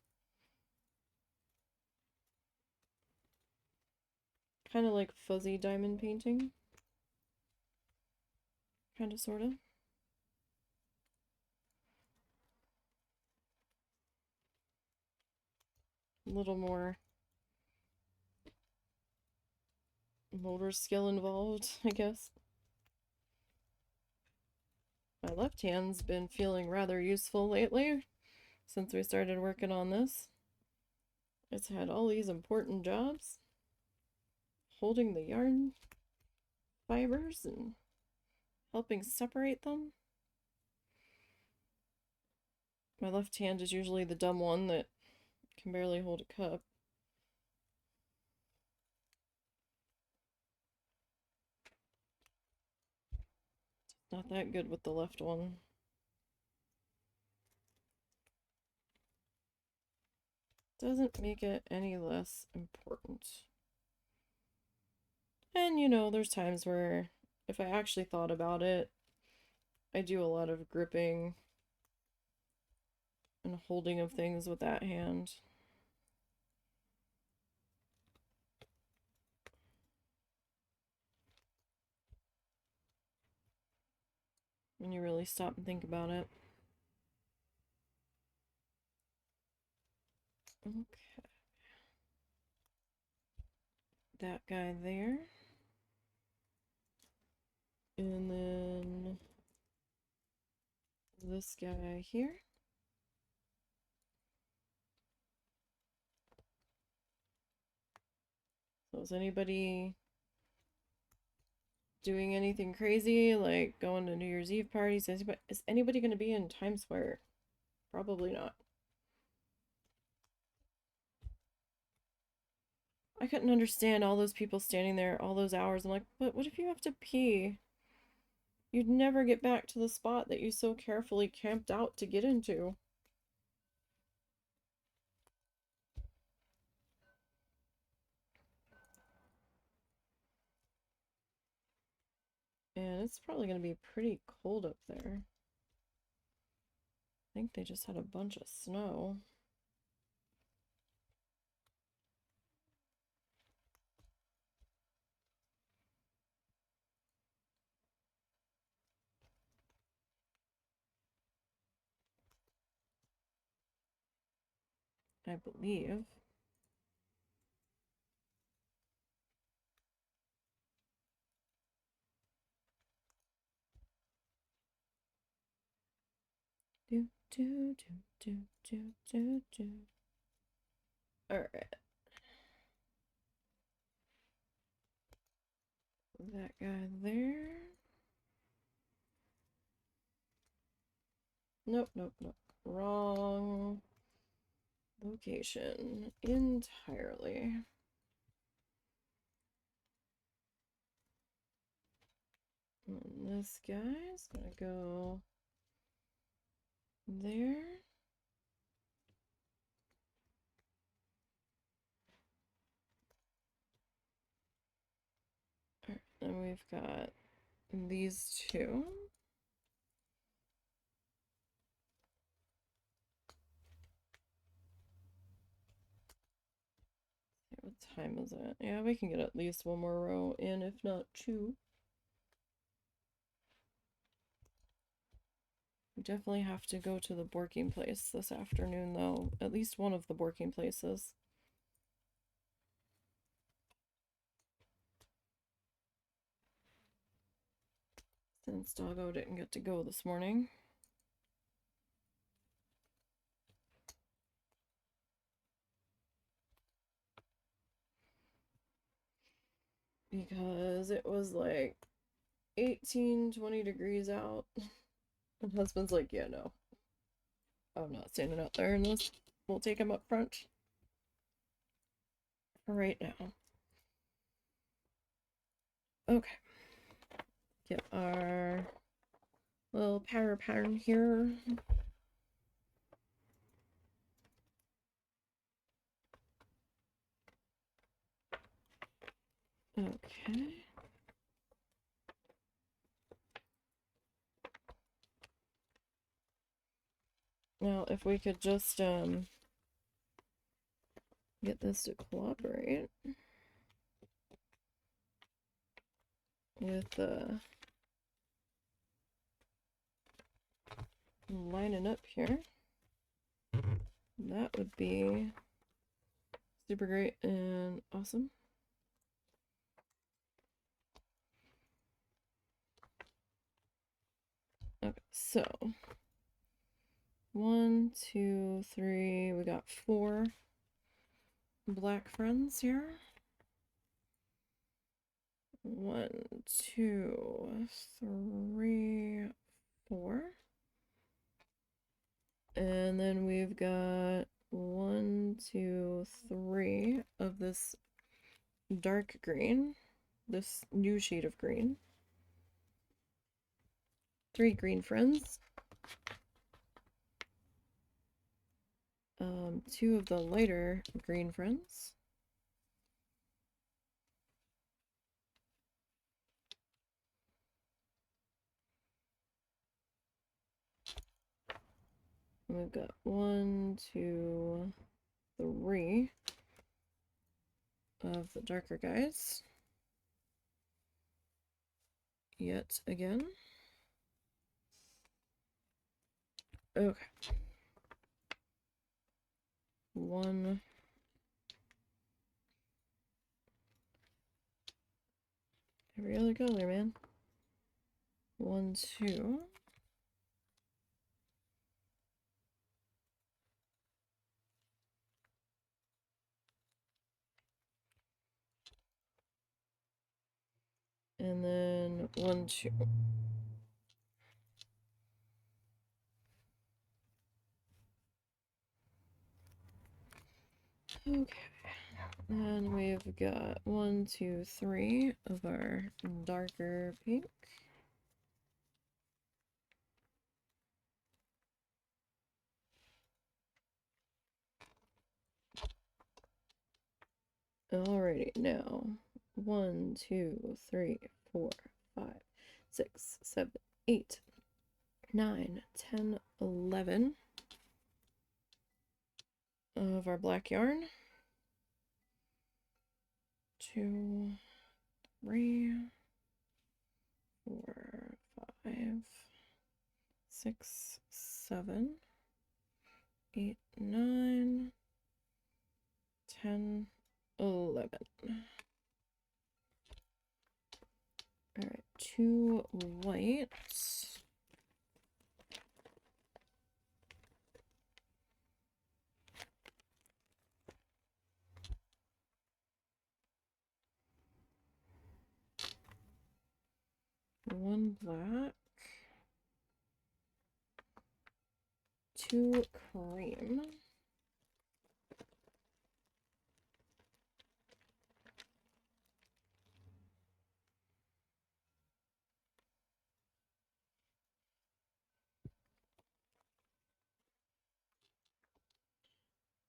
Kind of like fuzzy diamond painting. Kind of, sort of. A little more motor skill involved, I guess. My left hand's been feeling rather useful lately since we started working on this. It's had all these important jobs, holding the yarn fibers and helping separate them. My left hand is usually the dumb one that can barely hold a cup. Not that good with the left one. Doesn't make it any less important. And you know, there's times where if I actually thought about it, I do a lot of gripping and holding of things with that hand. When you really stop and think about it. Okay. That guy there. And then this guy here. So is anybody doing anything crazy, like going to New Year's Eve parties? Is anybody going to be in Times Square? Probably not. I couldn't understand all those people standing there all those hours. I'm like, but what if you have to pee? You'd never get back to the spot that you so carefully camped out to get into. And it's probably going to be pretty cold up there. I think they just had a bunch of snow. I believe. Do, do, do, do, do, do, do. Alright. That guy there. Nope, nope, nope. Wrong location entirely. And this guy's gonna go there. Alright, then we've got these two. What time is it? Yeah, we can get at least one more row in, if not two. We definitely have to go to the Borking place this afternoon, though. At least one of the Borking places. Since Doggo didn't get to go this morning. Because it was like 18, 20 degrees out. And husband's like, yeah, no. I'm not standing out there unless we'll take him up front. For right now. Okay. Get our little power pattern here. Okay. Now, if we could just get this to cooperate with lining up here, that would be super great and awesome. Okay, so 1, 2, 3. We got 4 black friends here. 1, 2, 3, 4. And then we've got 1, 2, 3 of this dark green, this new shade of green. 3 green friends. 2 of the lighter green friends. And we've got 1, 2, 3 of the darker guys. Yet again. Okay. 1. Every other color, man. 1, 2. And then 1, 2. Okay. And we've got 1, 2, 3 of our darker pink. Alrighty, now 1, 2, 3, 4, 5, 6, 7, 8, 9, 10, 11 of our black yarn. 2, 3, 4, 5, 6, 7, 8, 9, 10, 11. Alright, 2 whites. One black. 2 cream.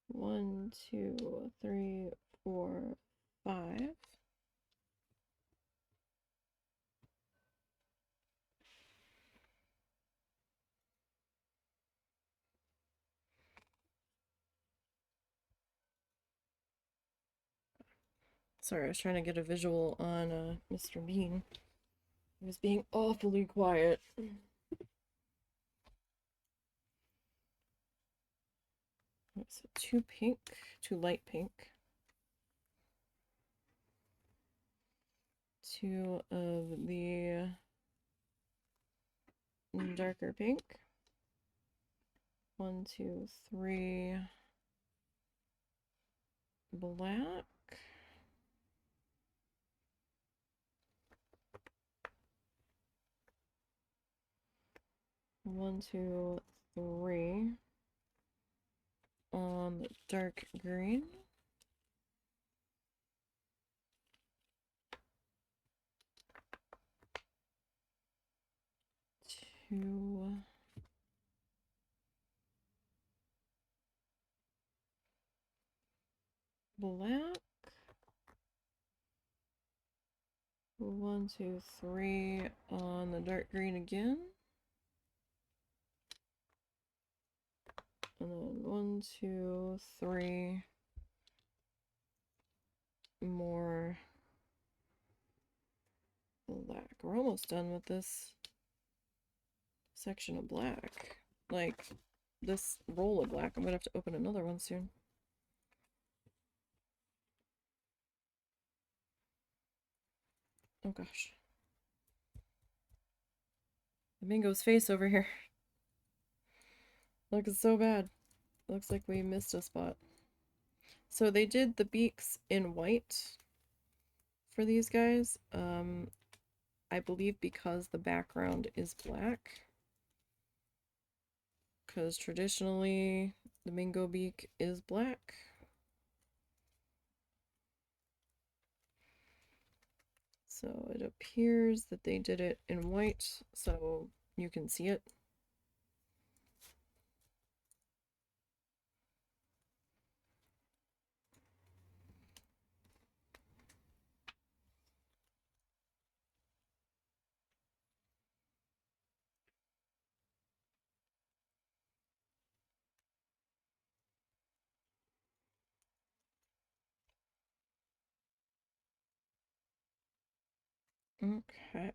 1, 2, 3, 4, 5. Sorry, I was trying to get a visual on Mr. Bean. He was being awfully quiet. So 2 pink, 2 light pink. 2 of the darker pink. 1, 2, 3 black. 1, 2, 3 on the dark green. 2 black. 1, 2, 3 on the dark green again. And then 1, 2, 3 more black. We're almost done with this section of black. Like, this roll of black. I'm gonna have to open another one soon. Oh gosh. Flamingo's face over here. Looks so bad. Looks like we missed a spot. So they did the beaks in white for these guys. I believe because the background is black. Because traditionally the Mingo beak is black. So it appears that they did it in white so you can see it. Okay.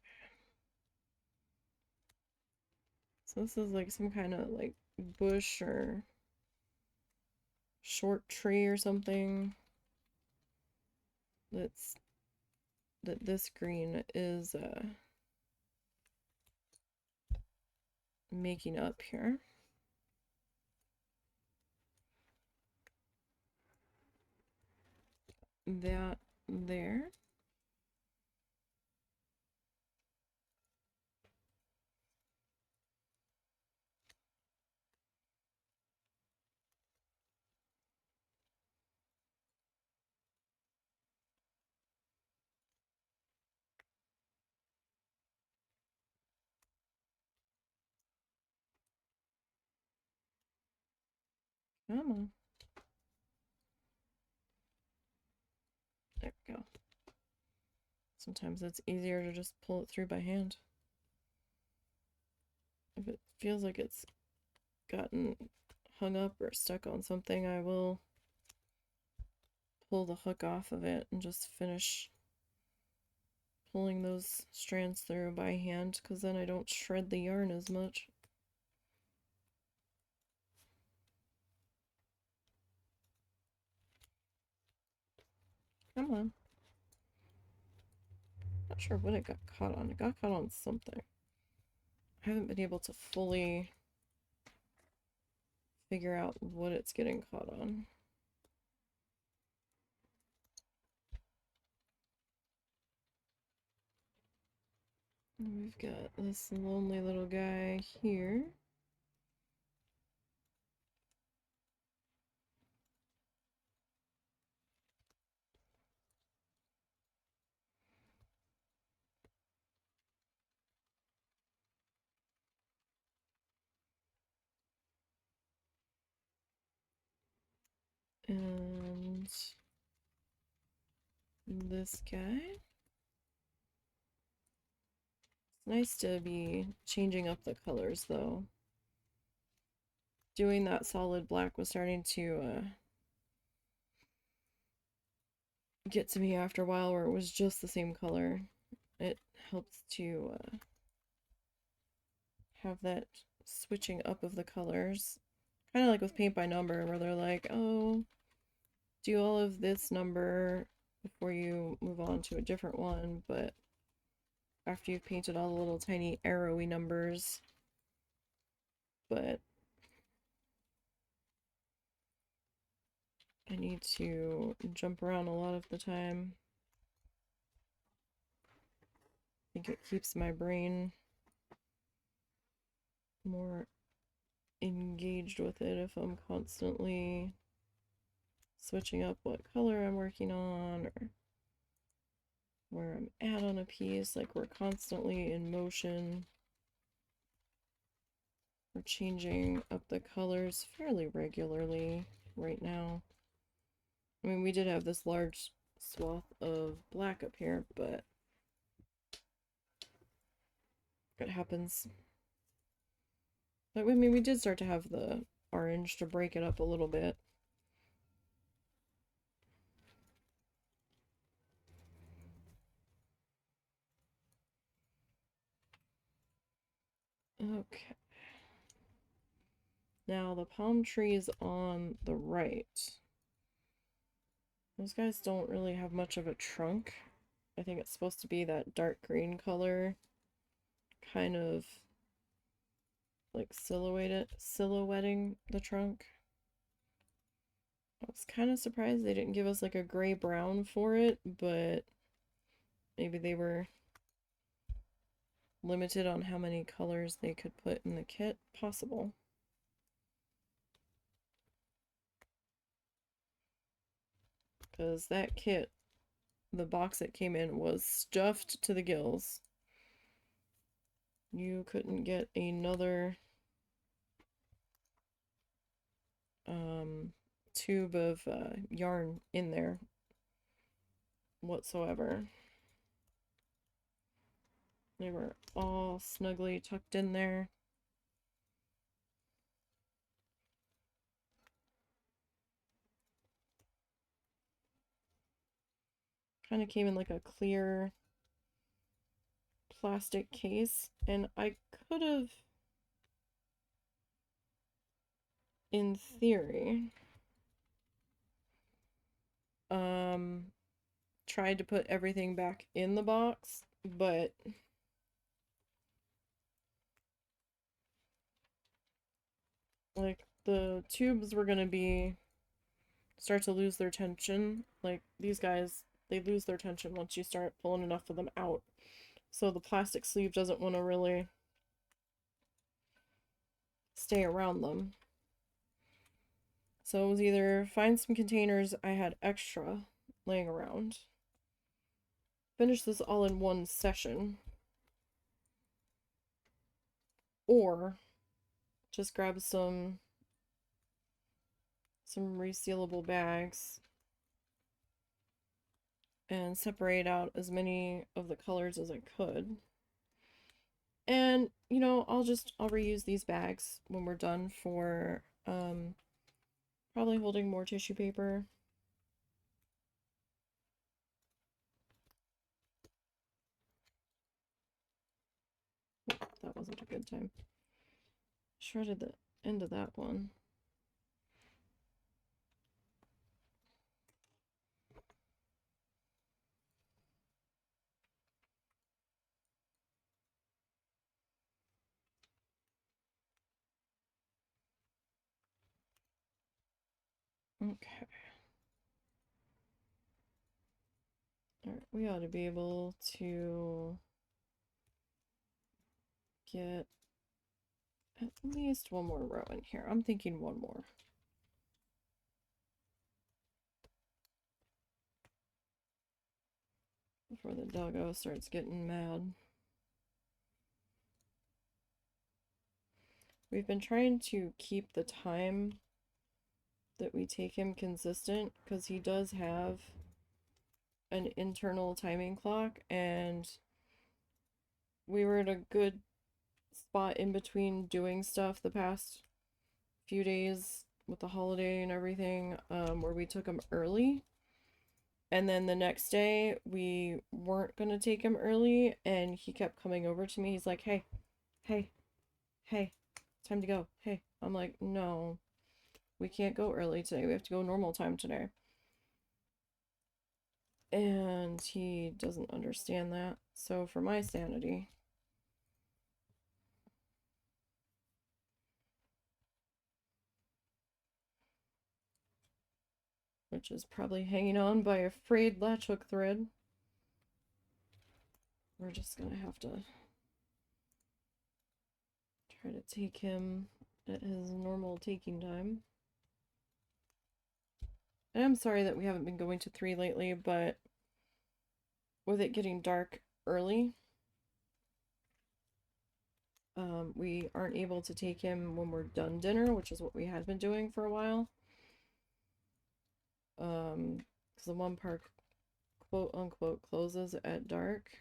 So this is like some kind of like bush or short tree or something that's that this green is making up here. That there. Come on. There we go. Sometimes it's easier to just pull it through by hand. If it feels like it's gotten hung up or stuck on something, I will pull the hook off of it and just finish pulling those strands through by hand, because then I don't shred the yarn as much. Come on. Not sure what it got caught on. It got caught on something. I haven't been able to fully figure out what it's getting caught on. And we've got this lonely little guy here. And this guy. It's nice to be changing up the colors though. Doing that solid black was starting to get to me after a while where it was just the same color. It helps to have that switching up of the colors. Kind of like with paint by number where they're like, oh, do all of this number before you move on to a different one, but after you've painted all the little tiny arrowy numbers. But I need to jump around a lot of the time. I think it keeps my brain more engaged with it if I'm constantly switching up what color I'm working on or where I'm at on a piece. Like we're constantly in motion. We're changing up the colors fairly regularly right now. I mean, we did have this large swath of black up here, but it happens. But I mean, we did start to have the orange to break it up a little bit. Okay. Now the palm trees on the right. Those guys don't really have much of a trunk. I think it's supposed to be that dark green color. Kind of like silhouetting the trunk. I was kind of surprised they didn't give us like a gray brown for it, but maybe they were limited on how many colors they could put in the kit. Possible. Because that kit, the box it came in, was stuffed to the gills. You couldn't get another tube of yarn in there whatsoever. They were all snugly tucked in there. Kind of came in like a clear plastic case, and I could have, in theory, tried to put everything back in the box, but like the tubes were gonna start to lose their tension. Like these guys, they lose their tension once you start pulling enough of them out. So the plastic sleeve doesn't want to really stay around them. So it was either find some containers I had extra laying around, finish this all in one session, or just grab some resealable bags and separate out as many of the colors as I could. And, you know, I'll reuse these bags when we're done for probably holding more tissue paper. That wasn't a good time. Shredded the end of that one. Okay. Alright, we ought to be able to get at least one more row in here. I'm thinking one more. Before the doggo starts getting mad. We've been trying to keep the time that we take him consistent because he does have an internal timing clock, and we were at a good spot in between doing stuff the past few days with the holiday and everything, where we took him early, and then the next day we weren't gonna take him early, and he kept coming over to me. He's like, hey, hey, hey, time to go. Hey, I'm like, no, we can't go early today. We have to go normal time today. And he doesn't understand that. So for my sanity, which is probably hanging on by a frayed latch hook thread, we're just gonna have to try to take him at his normal taking time. And I'm sorry that we haven't been going to 3 lately, but with it getting dark early, we aren't able to take him when we're done dinner, which is what we had been doing for a while. Because the one park, quote unquote, closes at dark.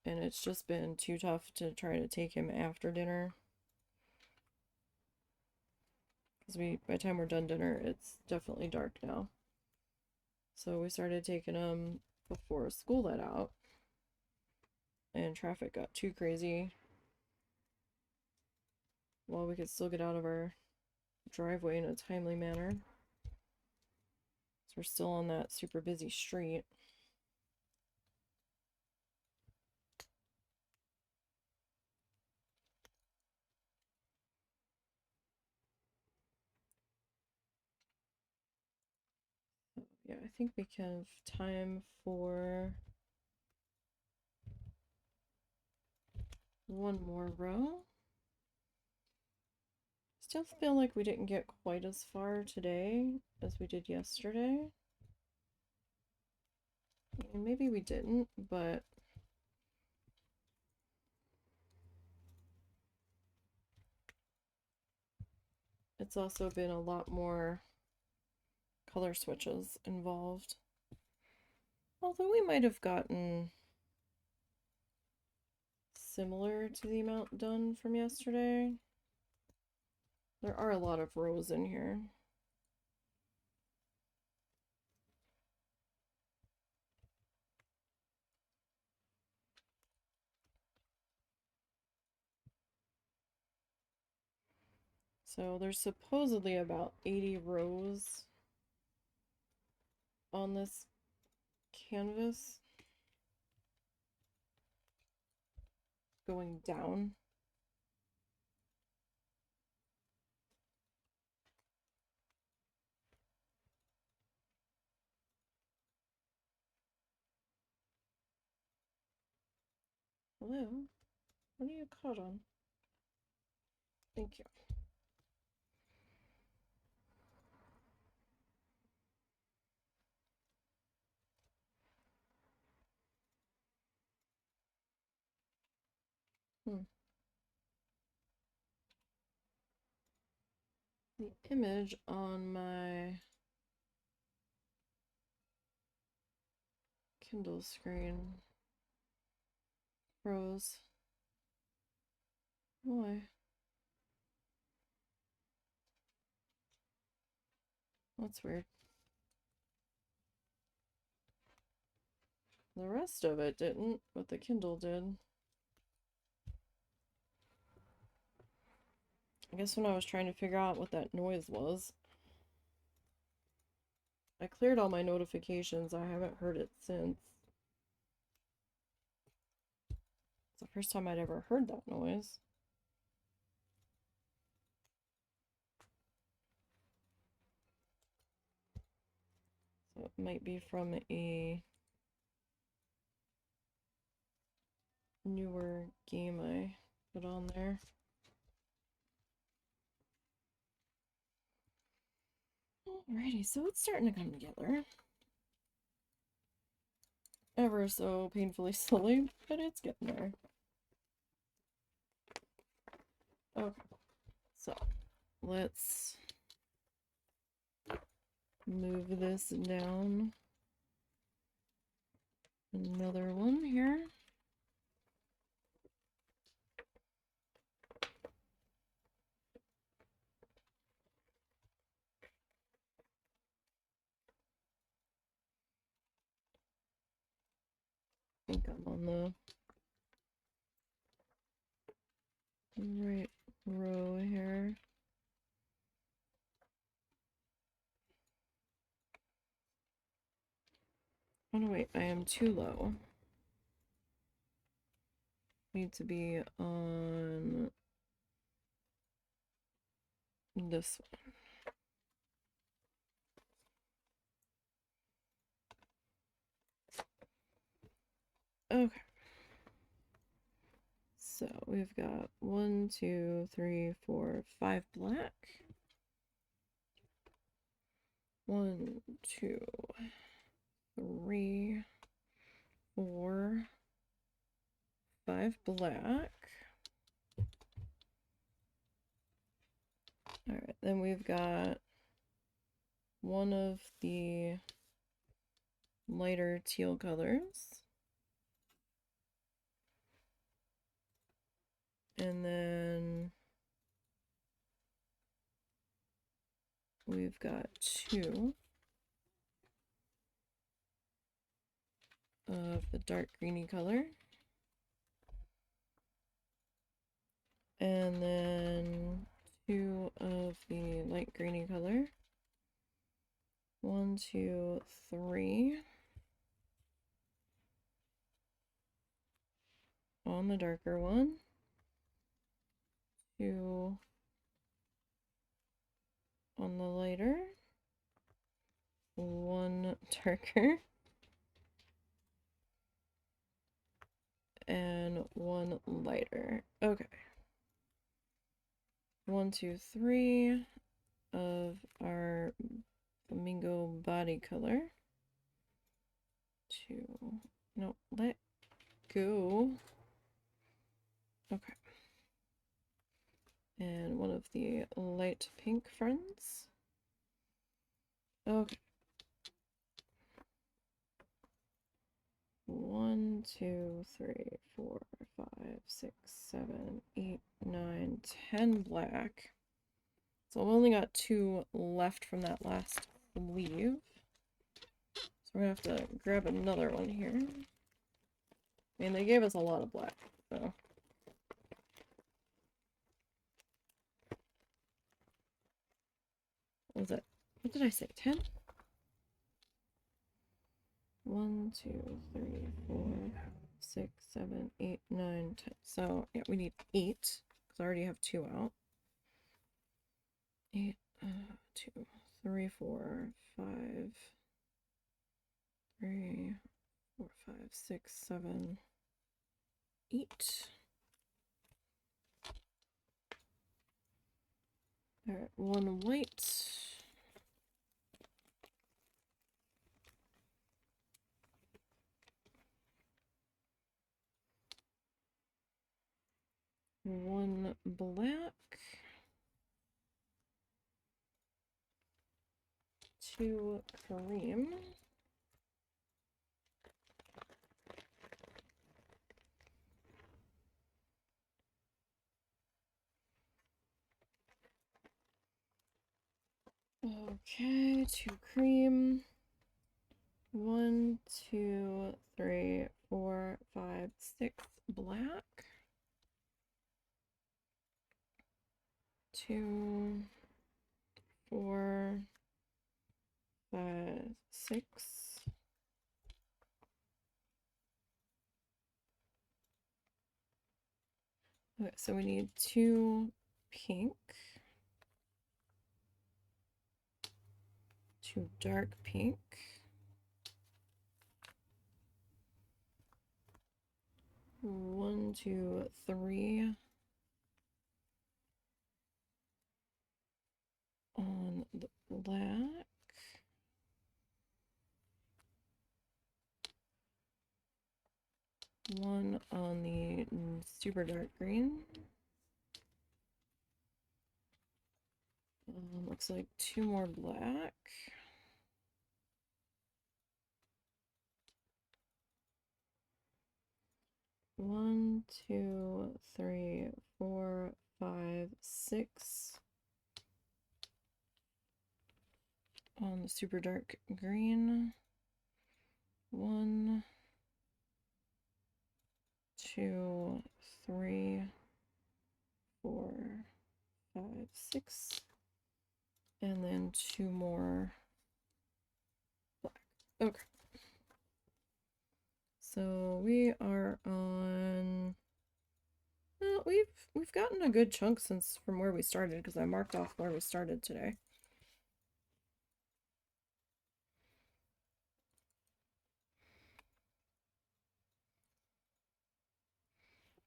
And it's just been too tough to try to take him after dinner. Because by the time we're done dinner, it's definitely dark now. So we started taking him before school let out. And traffic got too crazy. While we could still get out of our driveway in a timely manner. So we're still on that super busy street. Yeah, I think we have time for one more row. Still feel like we didn't get quite as far today as we did yesterday. I mean, maybe we didn't, but it's also been a lot more color switches involved. Although we might have gotten similar to the amount done from yesterday. There are a lot of rows in here. So there's supposedly about 80 rows on this canvas going down. Hello? What are you caught on? Thank you. The image on my Kindle screen froze. Why? That's weird. The rest of it didn't, but the Kindle did. I guess when I was trying to figure out what that noise was, I cleared all my notifications. I haven't heard it since. It's the first time I'd ever heard that noise. So it might be from a newer game I put on there. Alrighty, so it's starting to come together. Ever so painfully slowly, but it's getting there. Okay, so let's move this down another one here. I think I'm on the right row here. Oh no, wait, I am too low. Need to be on this one. Okay. So we've got 1, 2, 3, 4, 5 black. 1, 2, 3, 4, 5 black. Alright, then we've got one of the lighter teal colors. And then we've got 2 of the dark greeny color. And then 2 of the light greeny color. 1, 2, 3 on the darker one. 2 on the lighter. one darker and one lighter. Okay. 1, 2, 3 of our flamingo body color. 2. No, let go. Okay. And one of the light pink friends. Okay. 1, 2, 3, 4, 5, 6, 7, 8, 9, 10 black. So I've only got 2 left from that last sleeve. So we're gonna have to grab another one here. I mean, they gave us a lot of black, so. What was it? What did I say? 10? 1, 2, 3, 4, 6, 7, 8, 9, 10. So, yeah, we need 8, because I already have 2 out. 8, 2, 3, 4, 5, 3, 4, 5, 6, 7, 8. Alright, 1 white. One black. 2 cream. Okay, 2 cream. 1, 2, 3, 4, 5, 6 black. 2, 4, 5, 6. Okay, so we need 2 pink. 2 dark pink. 1, 2, 3 on the black. 1 on the super dark green. Looks like 2 more black. One, 2, 3, 4, 5, 6 on the super dark green. 1, 2, 3, 4, 5, 6, and then 2 more black. Okay. So we are on. Well, we've gotten a good chunk since from where we started, because I marked off where we started today.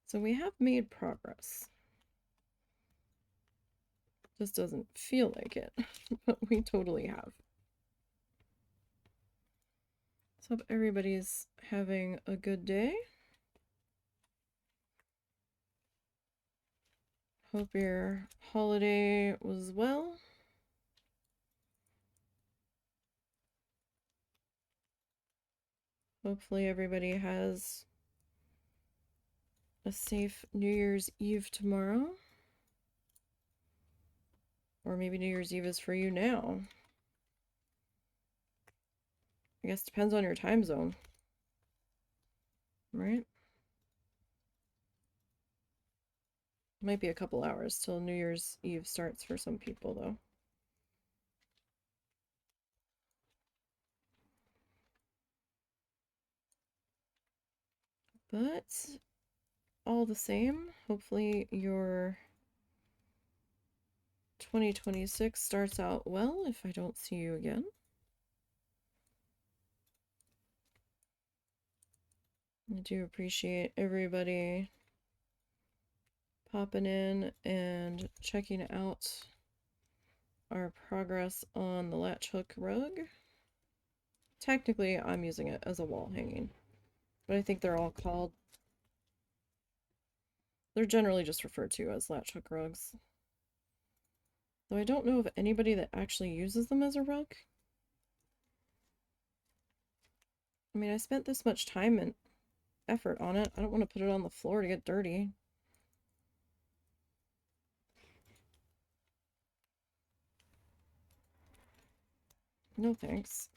So we have made progress. Just doesn't feel like it, but we totally have. So hope everybody's having a good day. Hope your holiday was well. Hopefully everybody has a safe New Year's Eve tomorrow. Or maybe New Year's Eve is for you now. I guess it depends on your time zone. Right? Might be a couple hours till New Year's Eve starts for some people, though. But all the same, hopefully your 2026 starts out well if I don't see you again. I do appreciate everybody popping in and checking out our progress on the latch hook rug. Technically, I'm using it as a wall hanging, but I think they're all called. They're generally just referred to as latch hook rugs. Though I don't know of anybody that actually uses them as a rug. I mean, I spent this much time and effort on it. I don't want to put it on the floor to get dirty. No thanks.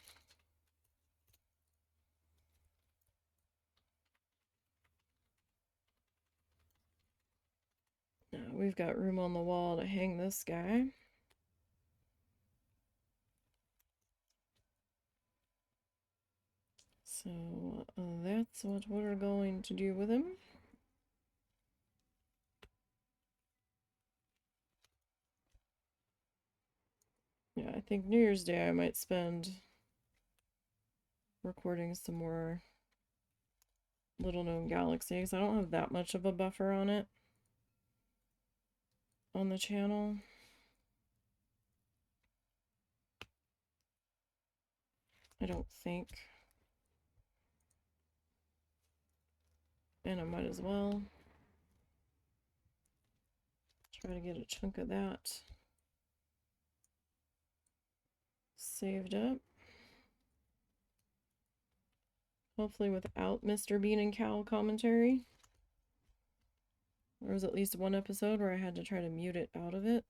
Now we've got room on the wall to hang this guy. So that's what we're going to do with him. Yeah, I think New Year's Day I might spend recording some more Little Known Galaxies. I don't have that much of a buffer on it on the channel. I don't think. And I might as well try to get a chunk of that saved up. Hopefully without Mr. Bean and Cow commentary. There was at least one episode where I had to try to mute it out of it.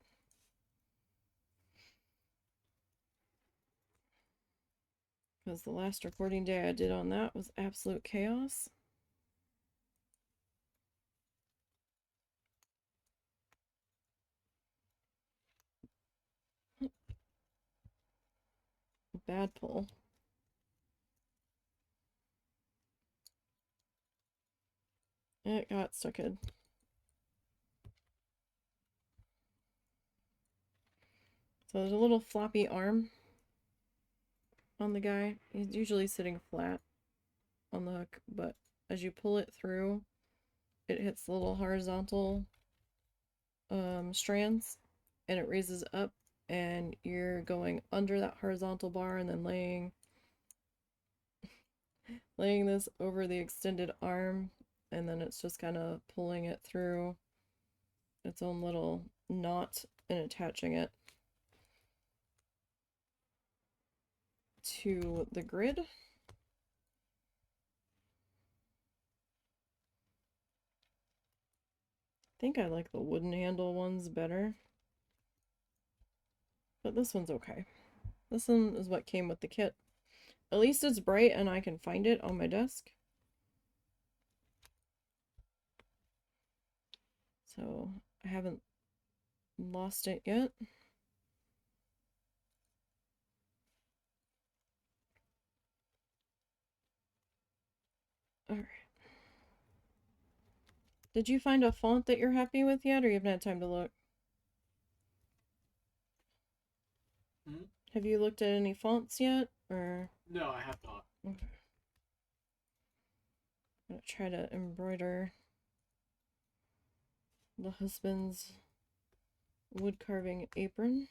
Because the last recording day I did on that was absolute chaos. Bad pull. It got stuck in. So there's a little floppy arm on the guy. He's usually sitting flat on the hook, but as you pull it through, it hits the little horizontal strands and it raises up, and you're going under that horizontal bar and then laying this over the extended arm, and then it's just kind of pulling it through its own little knot and attaching it to the grid. I think I like the wooden handle ones better, but this one's okay. This one is what came with the kit. At least it's bright and I can find it on my desk. So I haven't lost it yet. Alright. Did you find a font that you're happy with yet, or you haven't had time to look? Mm-hmm. Have you looked at any fonts yet, or? No, I have not. Okay. I'm gonna try to embroider the husband's wood carving apron.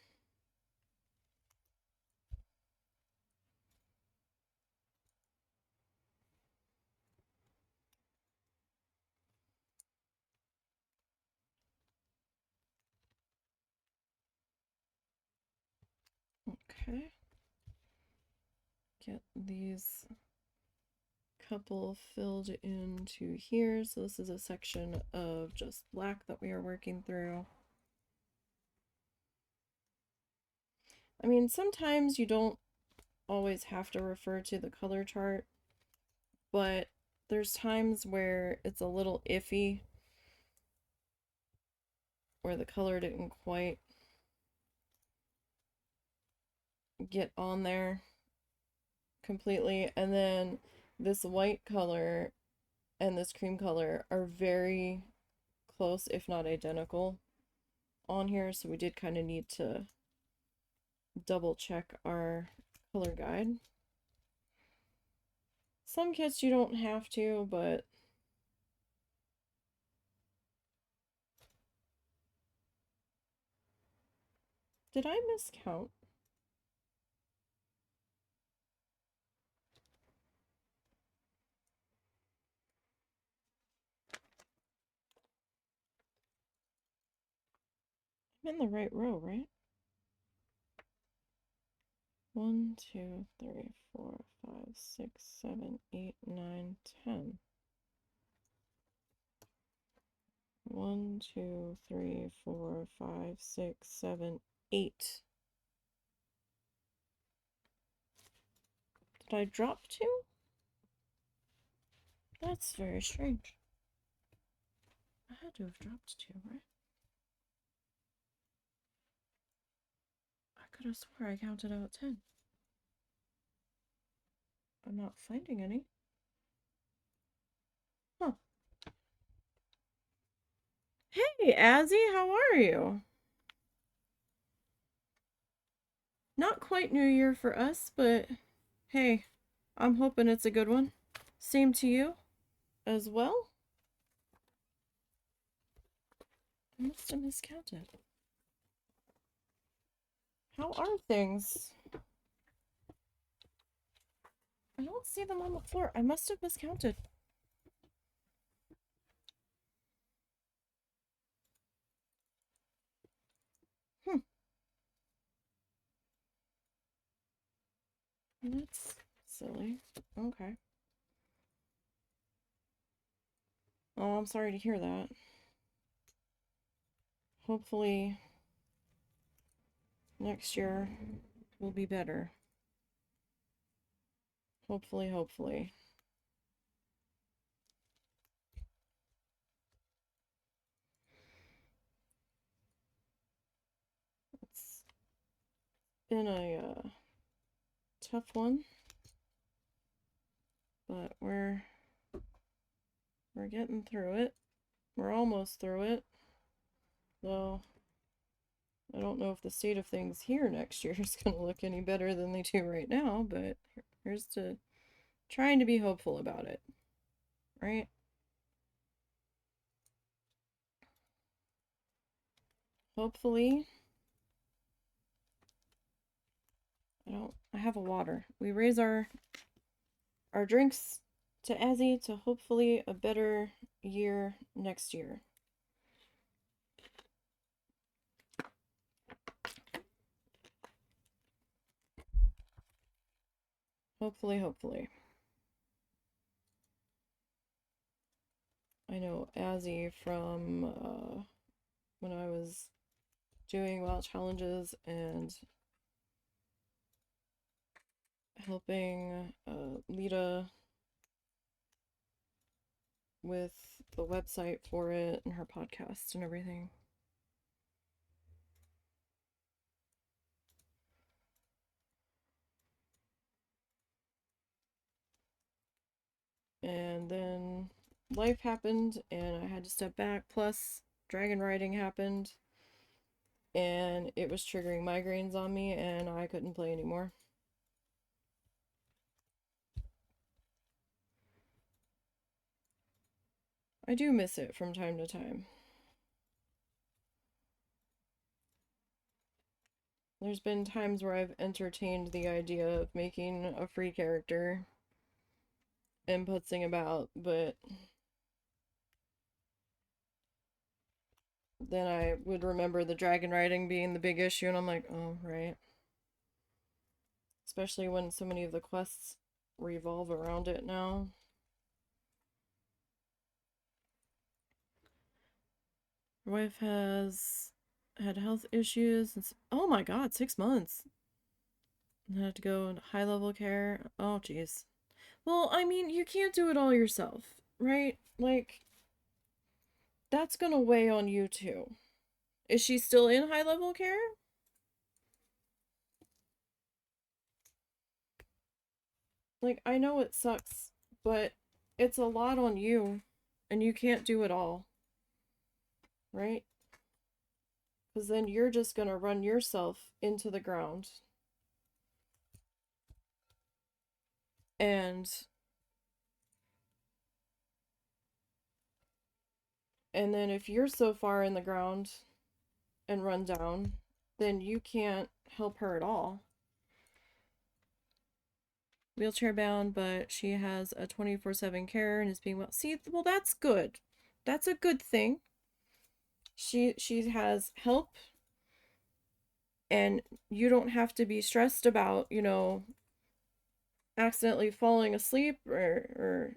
Okay. Get these couple filled into here. So this is a section of just black that we are working through. I mean, sometimes you don't always have to refer to the color chart, but there's times where it's a little iffy, where the color didn't quite get on there completely, and then this white color and this cream color are very close, if not identical, on here, so we did kind of need to double check our color guide. Some kits you don't have to, but did I miscount? I'm in the right row, right? 1, 2, 3, 4, 5, 6, 7, 8, 9, 10. 1, 2, 3, 4, 5, 6, 7, 8. Did I drop 2? That's very strange. I had to have dropped 2, right? I could have swore I counted out 10. I'm not finding any. Huh. Hey, Azzy, how are you? Not quite New Year for us, but hey, I'm hoping it's a good one. Same to you as well. I must have miscounted. How are things? I don't see them on the floor. I must have miscounted. Hmm. That's silly. Okay. Oh, I'm sorry to hear that. Hopefully next year will be better. Hopefully, hopefully. It's been a tough one, but we're getting through it. We're almost through it. Though I don't know if the state of things here next year is going to look any better than they do right now, but here's to trying to be hopeful about it. Right? Hopefully I have a water. We raise our drinks to Azzy to hopefully a better year next year. Hopefully, hopefully. I know Azzy from when I was doing WoW challenges and helping Lita with the website for it and her podcast and everything. And then life happened and I had to step back. Plus, dragon riding happened and it was triggering migraines on me and I couldn't play anymore. I do miss it from time to time. There's been times where I've entertained the idea of making a free character and putzing about, but then I would remember the dragon riding being the big issue, and I'm like, oh, right. Especially when so many of the quests revolve around it now. My wife has had health issues. Oh my god, 6 months. And had to go into high level care. Oh, jeez. Well, I mean, you can't do it all yourself, right? Like, that's gonna weigh on you too. Is she still in high level care? Like, I know it sucks, but it's a lot on you, and you can't do it all, right? Because then you're just gonna run yourself into the ground. And And then if you're so far in the ground and run down, then you can't help her at all. Wheelchair bound, but she has a 24/7 care and is being well. See, well, that's good. That's a good thing. She has help, and you don't have to be stressed about, you know, accidentally falling asleep or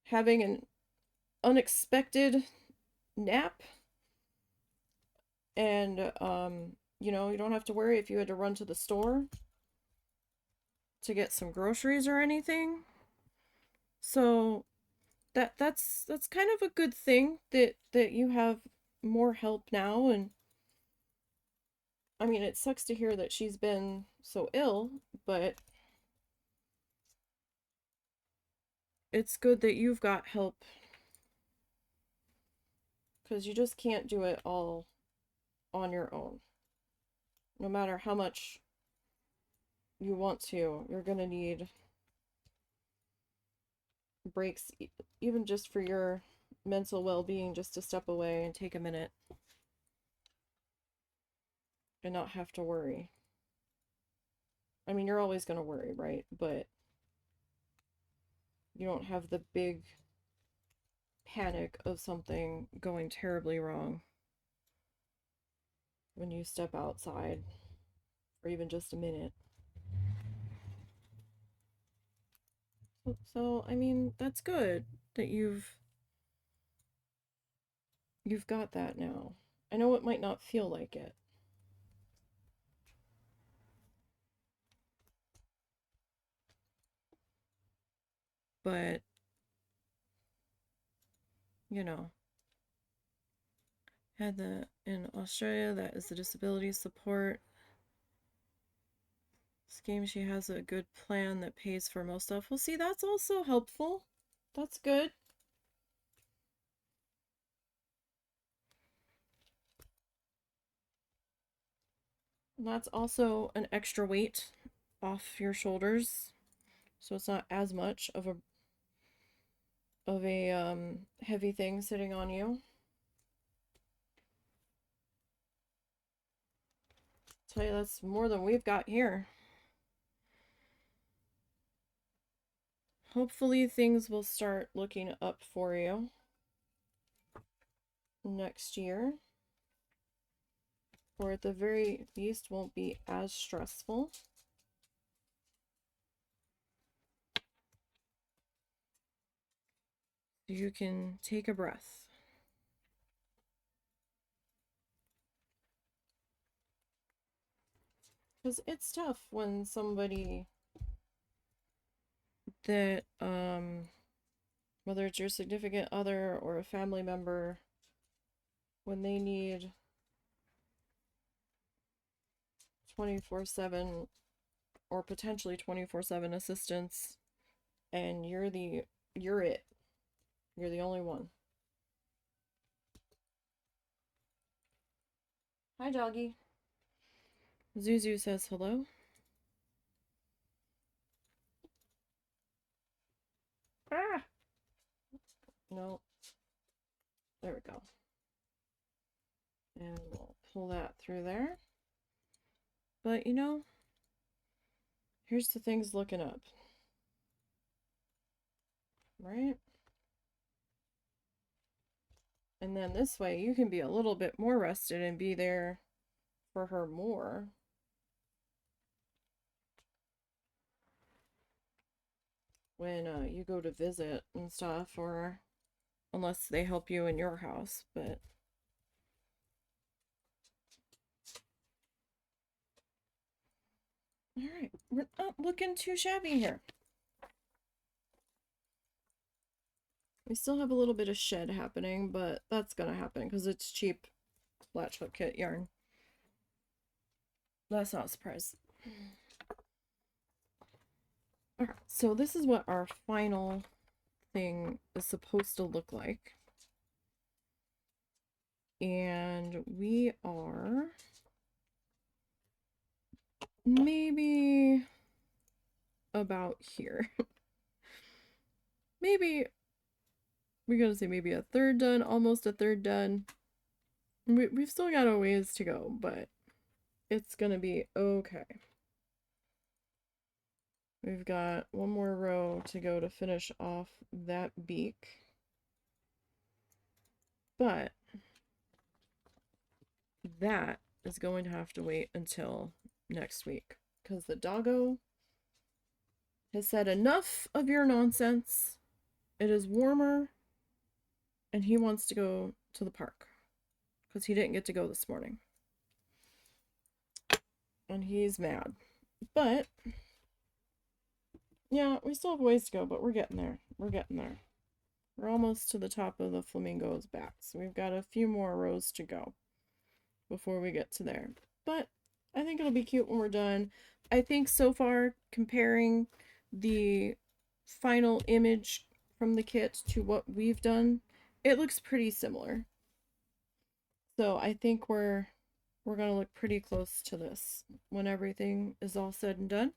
having an unexpected nap. And you know, you don't have to worry if you had to run to the store to get some groceries or anything. So that's kind of a good thing that you have more help now. And I mean, it sucks to hear that she's been so ill, but it's good that you've got help, because you just can't do it all on your own. No matter how much you want to, you're gonna need breaks, even just for your mental well-being, just to step away and take a minute and not have to worry. I mean, you're always going to worry, right? But you don't have the big panic of something going terribly wrong when you step outside for even just a minute. So I mean, that's good that you've got that now. I know it might not feel like it, but you know, had the in Australia, that is the disability support scheme. She has a good plan that pays for most stuff. Well, see, that's also helpful. That's good. And that's also an extra weight off your shoulders, so it's not as much of a heavy thing sitting on you. I'll tell you, that's more than we've got here. Hopefully things will start looking up for you next year, or at the very least won't be as stressful. You can take a breath. Because it's tough when somebody that, whether it's your significant other or a family member, when they need 24/7 or potentially 24/7 assistance, and you're it. You're the only one. Hi, doggy. Zuzu says hello. Ah! No. There we go. And we'll pull that through there. But, you know, here's the things looking up. Right? And then this way you can be a little bit more rested and be there for her more. When you go to visit and stuff, or unless they help you in your house, but all right, we're not looking too shabby here. We still have a little bit of shed happening, but that's gonna happen because it's cheap latch hook kit yarn. That's not a surprise. Alright, so this is what our final thing is supposed to look like. And we are maybe about here. Maybe We gotta say maybe a third done, almost a third done. We've still got a ways to go, but it's gonna be okay. We've got one more row to go to finish off that beak. But that is going to have to wait until next week because the doggo has said enough of your nonsense. It is warmer and he wants to go to the park because he didn't get to go this morning. And he's mad. But yeah, we still have ways to go, but we're getting there. We're getting there. We're almost to the top of the flamingo's back. So we've got a few more rows to go before we get to there. But I think it'll be cute when we're done. I think so far, comparing the final image from the kit to what we've done, it looks pretty similar. So I think we're gonna look pretty close to this when everything is all said and done.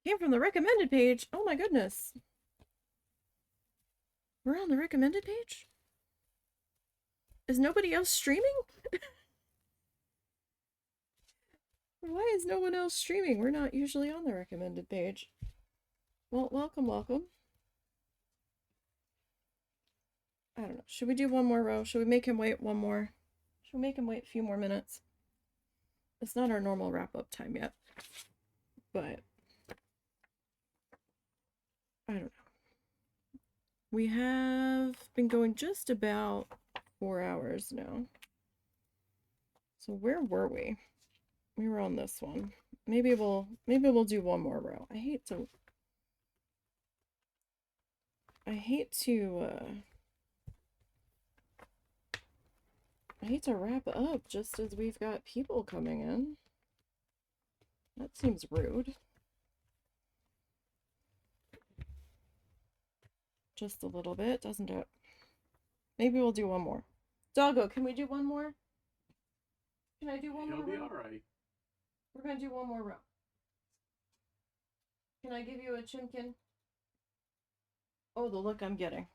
Came from the recommended page. Oh my goodness. We're on the recommended page? Is nobody else streaming? Why is no one else streaming? We're not usually on the recommended page. Well, welcome, welcome. I don't know. Should we do one more row? Should we make him wait one more? Should we make him wait a few more minutes? It's not our normal wrap-up time yet. But I don't know. We have been going just about 4 hours now. So where were we? We were on this one. Maybe we'll do one more row. I hate to wrap up just as we've got people coming in. That seems rude. Just a little bit, doesn't it? Maybe we'll do one more. Doggo, can we do one more? Can I do one more row? It'll be alright. We're gonna do one more row. Can I give you a chimkin? Oh, the look I'm getting.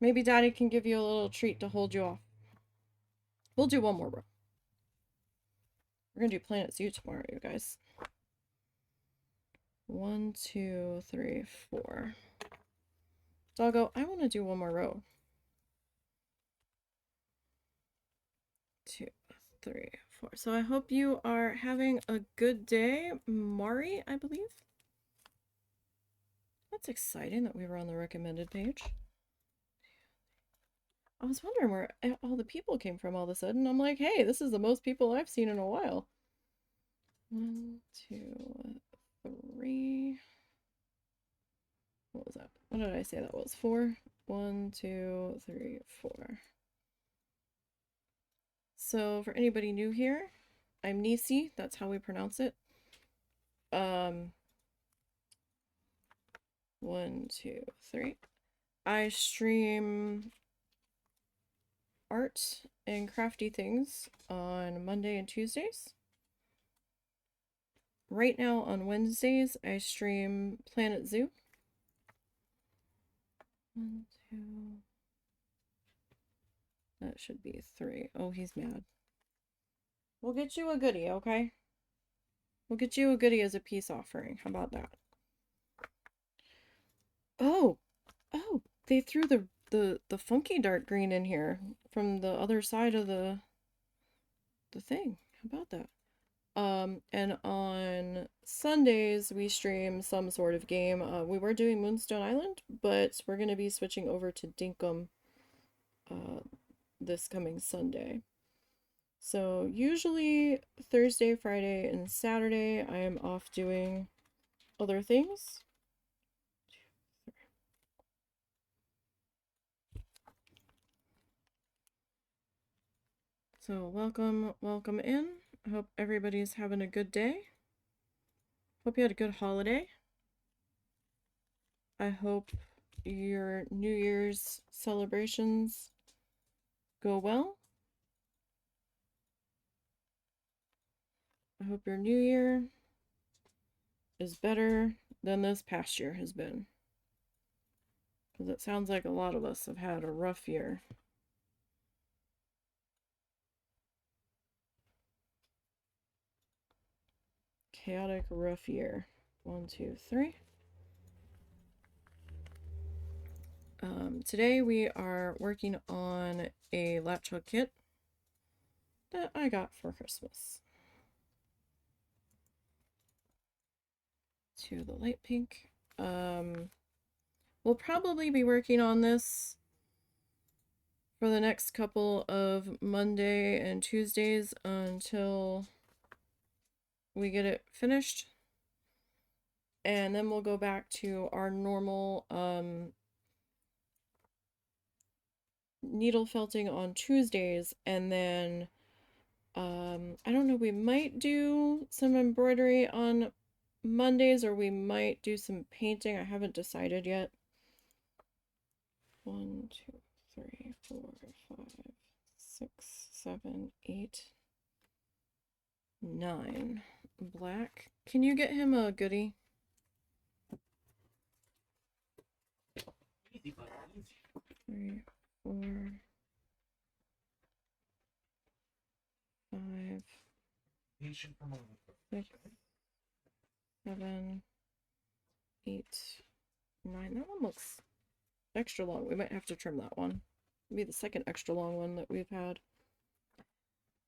Maybe Daddy can give you a little treat to hold you off. We'll do one more row. We're gonna do Planet Zoo tomorrow, you guys. 1, 2, 3, 4. Doggo, I want to do one more row. 2, 3, 4. So I hope you are having a good day. Mari, I believe. That's exciting that we were on the recommended page. I was wondering where all the people came from all of a sudden. I'm like, hey, this is the most people I've seen in a while. 1, 2, 3. What was that? What did I say that was? 4. 1, 2, 3, 4. So for anybody new here, I'm Nisey. That's how we pronounce it. 1, 2, 3. I stream art and crafty things on Monday and Tuesdays. Right now on Wednesdays, I stream Planet Zoo. 1, 2. That should be 3. Oh, he's mad. We'll get you a goodie, okay? We'll get you a goodie as a peace offering. How about that? Oh, they threw the funky dark green in here from the other side of the thing. How about that? And on Sundays we stream some sort of game. We were doing Moonstone Island, but we're gonna be switching over to Dinkum this coming Sunday. So usually Thursday, Friday, and Saturday I am off doing other things. So welcome in. I hope everybody's having a good day. Hope you had a good holiday. I hope your New Year's celebrations go well. I hope your new year is better than this past year has been. Because it sounds like a lot of us have had a rough year. Chaotic rough year. 1, 2, 3. Today we are working on a latch hook kit that I got for Christmas. To the light pink. We'll probably be working on this for the next couple of Monday and Tuesdays until we get it finished. And then we'll go back to our normal needle felting on Tuesdays, and then I don't know, we might do some embroidery on Mondays, or we might do some painting. I haven't decided yet. 1, 2, 3, 4, 5, 6, 7, 8, 9. Black. Can you get him a goodie? Easy, buddy, easy. 3, 4, 5, Patient for a moment. 6, 7, 8, 9. That one looks extra long. We might have to trim that one. It'll be the second extra long one that we've had.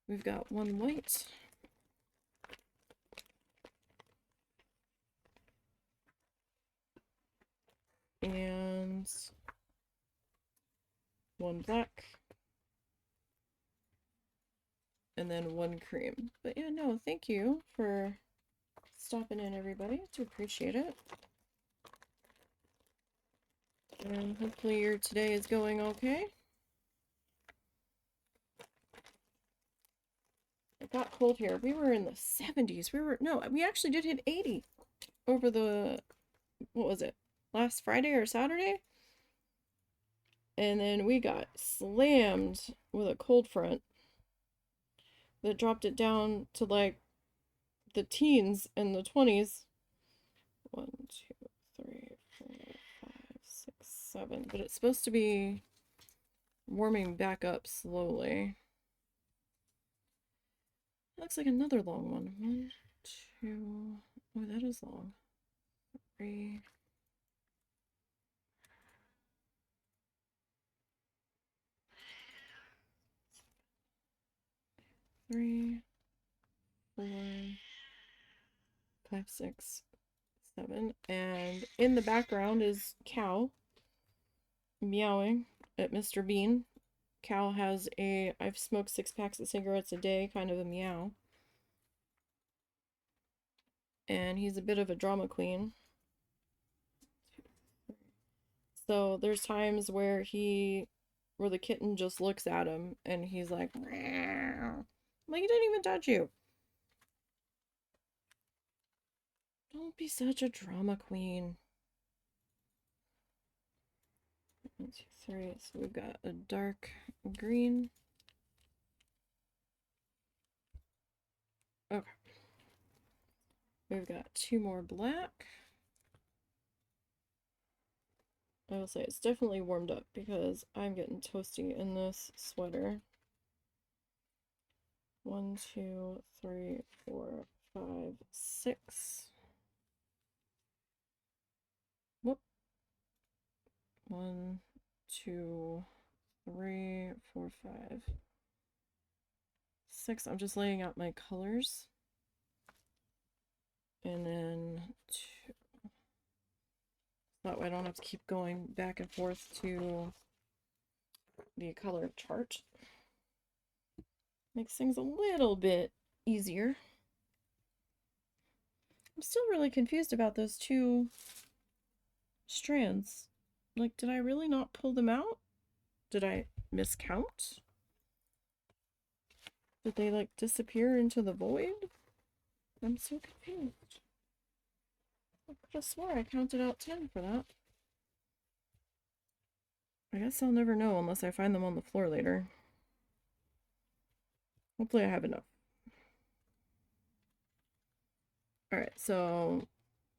We've got one white. And one black. And then one cream. But yeah, no, thank you for stopping in, everybody. I do appreciate it. And hopefully your today is going okay. It got cold here. We were in the 70s. We actually did hit 80 over the, what was it, last Friday or Saturday? And then we got slammed with a cold front that dropped it down to like the teens and the 20s. 1, 2, 3, 4, 5, 6, 7. But it's supposed to be warming back up slowly. Looks like another long one. 1, 2. Oh, that is long. 3. 3, 4, 5, 6, 7. And in the background is Cow meowing at Mr. Bean. Cow has a I've smoked 6 packs of cigarettes a day kind of a meow. And he's a bit of a drama queen. So there's times where the kitten just looks at him and he's like, meow. Like, he didn't even touch you. Don't be such a drama queen. 1, 2, 3. So we've got a dark green. Okay. We've got 2 more black. I will say it's definitely warmed up because I'm getting toasty in this sweater. 1, 2, 3, 4, 5, 6. Whoop. 1, 2, 3, 4, 5, 6. I'm just laying out my colors. And then 2. That way I don't have to keep going back and forth to the color chart. Makes things a little bit easier. I'm still really confused about those 2 strands. Like, did I really not pull them out? Did I miscount? Did they like disappear into the void? I'm so confused. I could have swore I counted out 10 for that. I guess I'll never know unless I find them on the floor later. Hopefully I have enough. Alright, so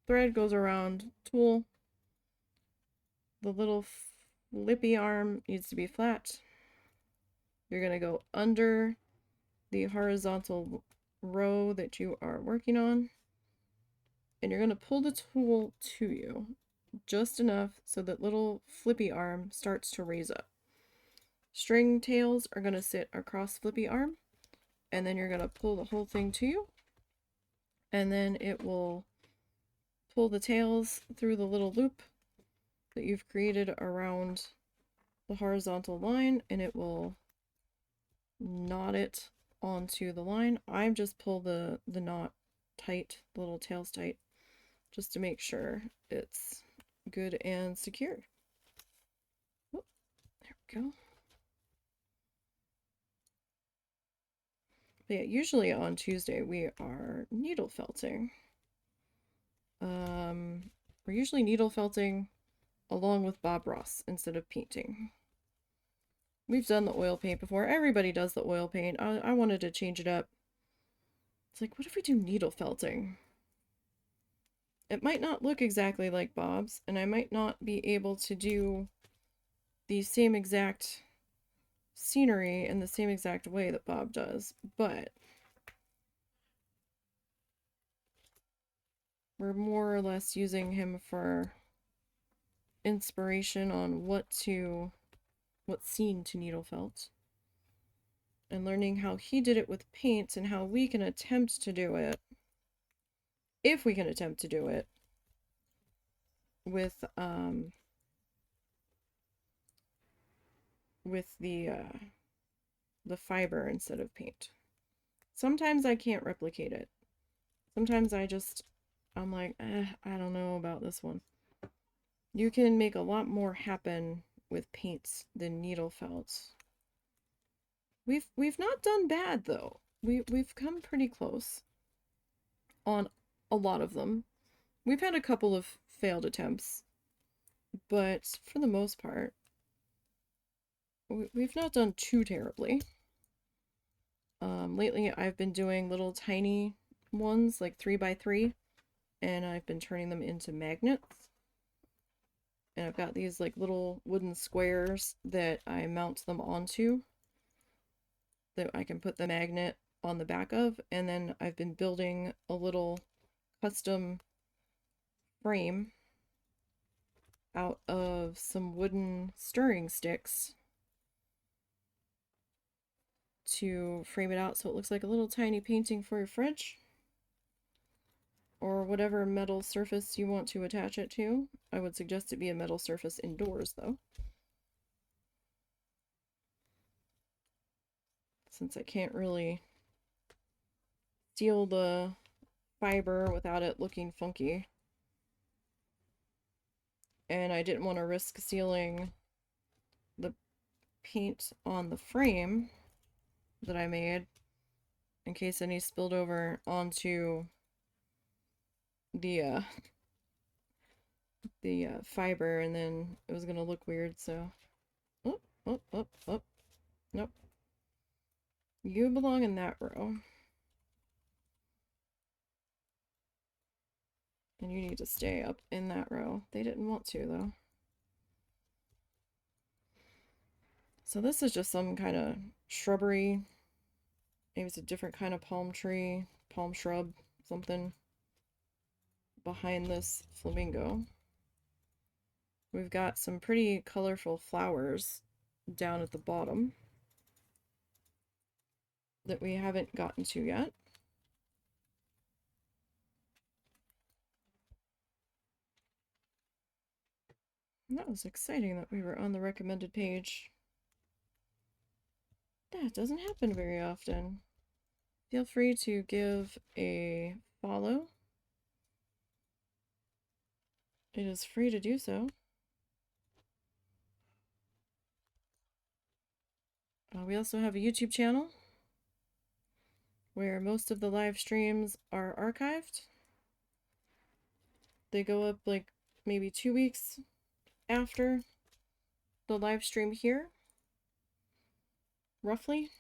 thread goes around tool. The little flippy arm needs to be flat. You're going to go under the horizontal row that you are working on, and you're going to pull the tool to you just enough so that little flippy arm starts to raise up. String tails are going to sit across flippy arm, and then you're going to pull the whole thing to you, and then it will pull the tails through the little loop that you've created around the horizontal line, and it will knot it onto the line. I just pull the knot tight, the little tails tight, just to make sure it's good and secure. Oh, there we go. But yeah, usually on Tuesday we are needle felting. We're usually needle felting along with Bob Ross instead of painting. We've done the oil paint before. Everybody does the oil paint. I wanted to change it up. It's like, what if we do needle felting? It might not look exactly like Bob's, and I might not be able to do the same exact scenery in the same exact way that Bob does, but we're more or less using him for inspiration on what scene to needle felt, and learning how he did it with paints and how we can attempt to do it, if we can attempt to do it, with the fiber instead of paint. Sometimes I can't replicate it. Sometimes I'm like, I don't know about this one. You can make a lot more happen with paints than needle felts. We've not done bad though. We've come pretty close on a lot of them. We've had a couple of failed attempts, but for the most part, we've not done too terribly. Lately I've been doing little tiny ones, like 3x3, and I've been turning them into magnets. And I've got these like little wooden squares that I mount them onto, that I can put the magnet on the back of, and then I've been building a little custom frame out of some wooden stirring sticks to frame it out so it looks like a little tiny painting for your fridge, or whatever metal surface you want to attach it to. I would suggest it be a metal surface indoors though, since I can't really seal the fiber without it looking funky. And I didn't want to risk sealing the paint on the frame that I made in case any spilled over onto the fiber, and then it was gonna look weird. So, oh, nope. You belong in that row. And you need to stay up in that row. They didn't want to, though. So this is just some kind of shrubbery. Maybe it's a different kind of palm tree, palm shrub, something behind this flamingo. We've got some pretty colorful flowers down at the bottom that we haven't gotten to yet. That was exciting that we were on the recommended page. That doesn't happen very often. Feel free to give a follow. It is free to do so. We also have a YouTube channel where most of the live streams are archived. They go up like maybe 2 weeks after the live stream here, roughly,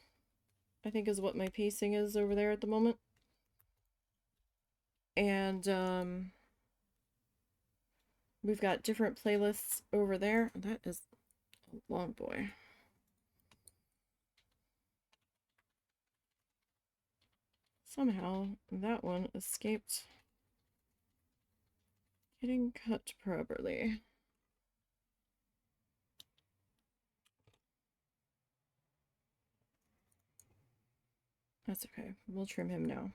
I think is what my pacing is over there at the moment. And We've got different playlists over there. That is a long boy. Somehow that one escaped getting cut properly. That's okay. We'll trim him now.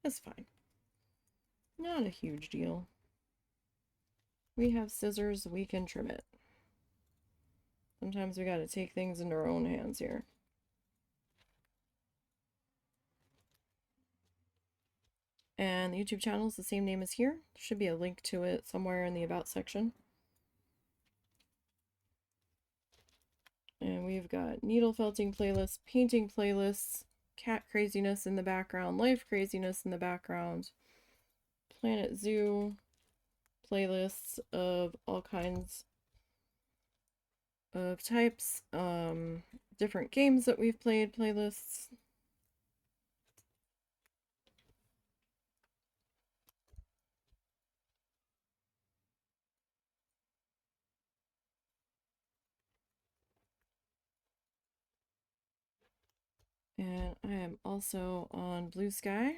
That's fine. Not a huge deal. We have scissors, we can trim it. Sometimes we gotta take things into our own hands here. And the YouTube channel is the same name as here. There should be a link to it somewhere in the About section. And we've got needle felting playlists, painting playlists, cat craziness in the background, life craziness in the background, Planet Zoo playlists of all kinds of types, different games that we've played playlists. And I am also on Blue Sky,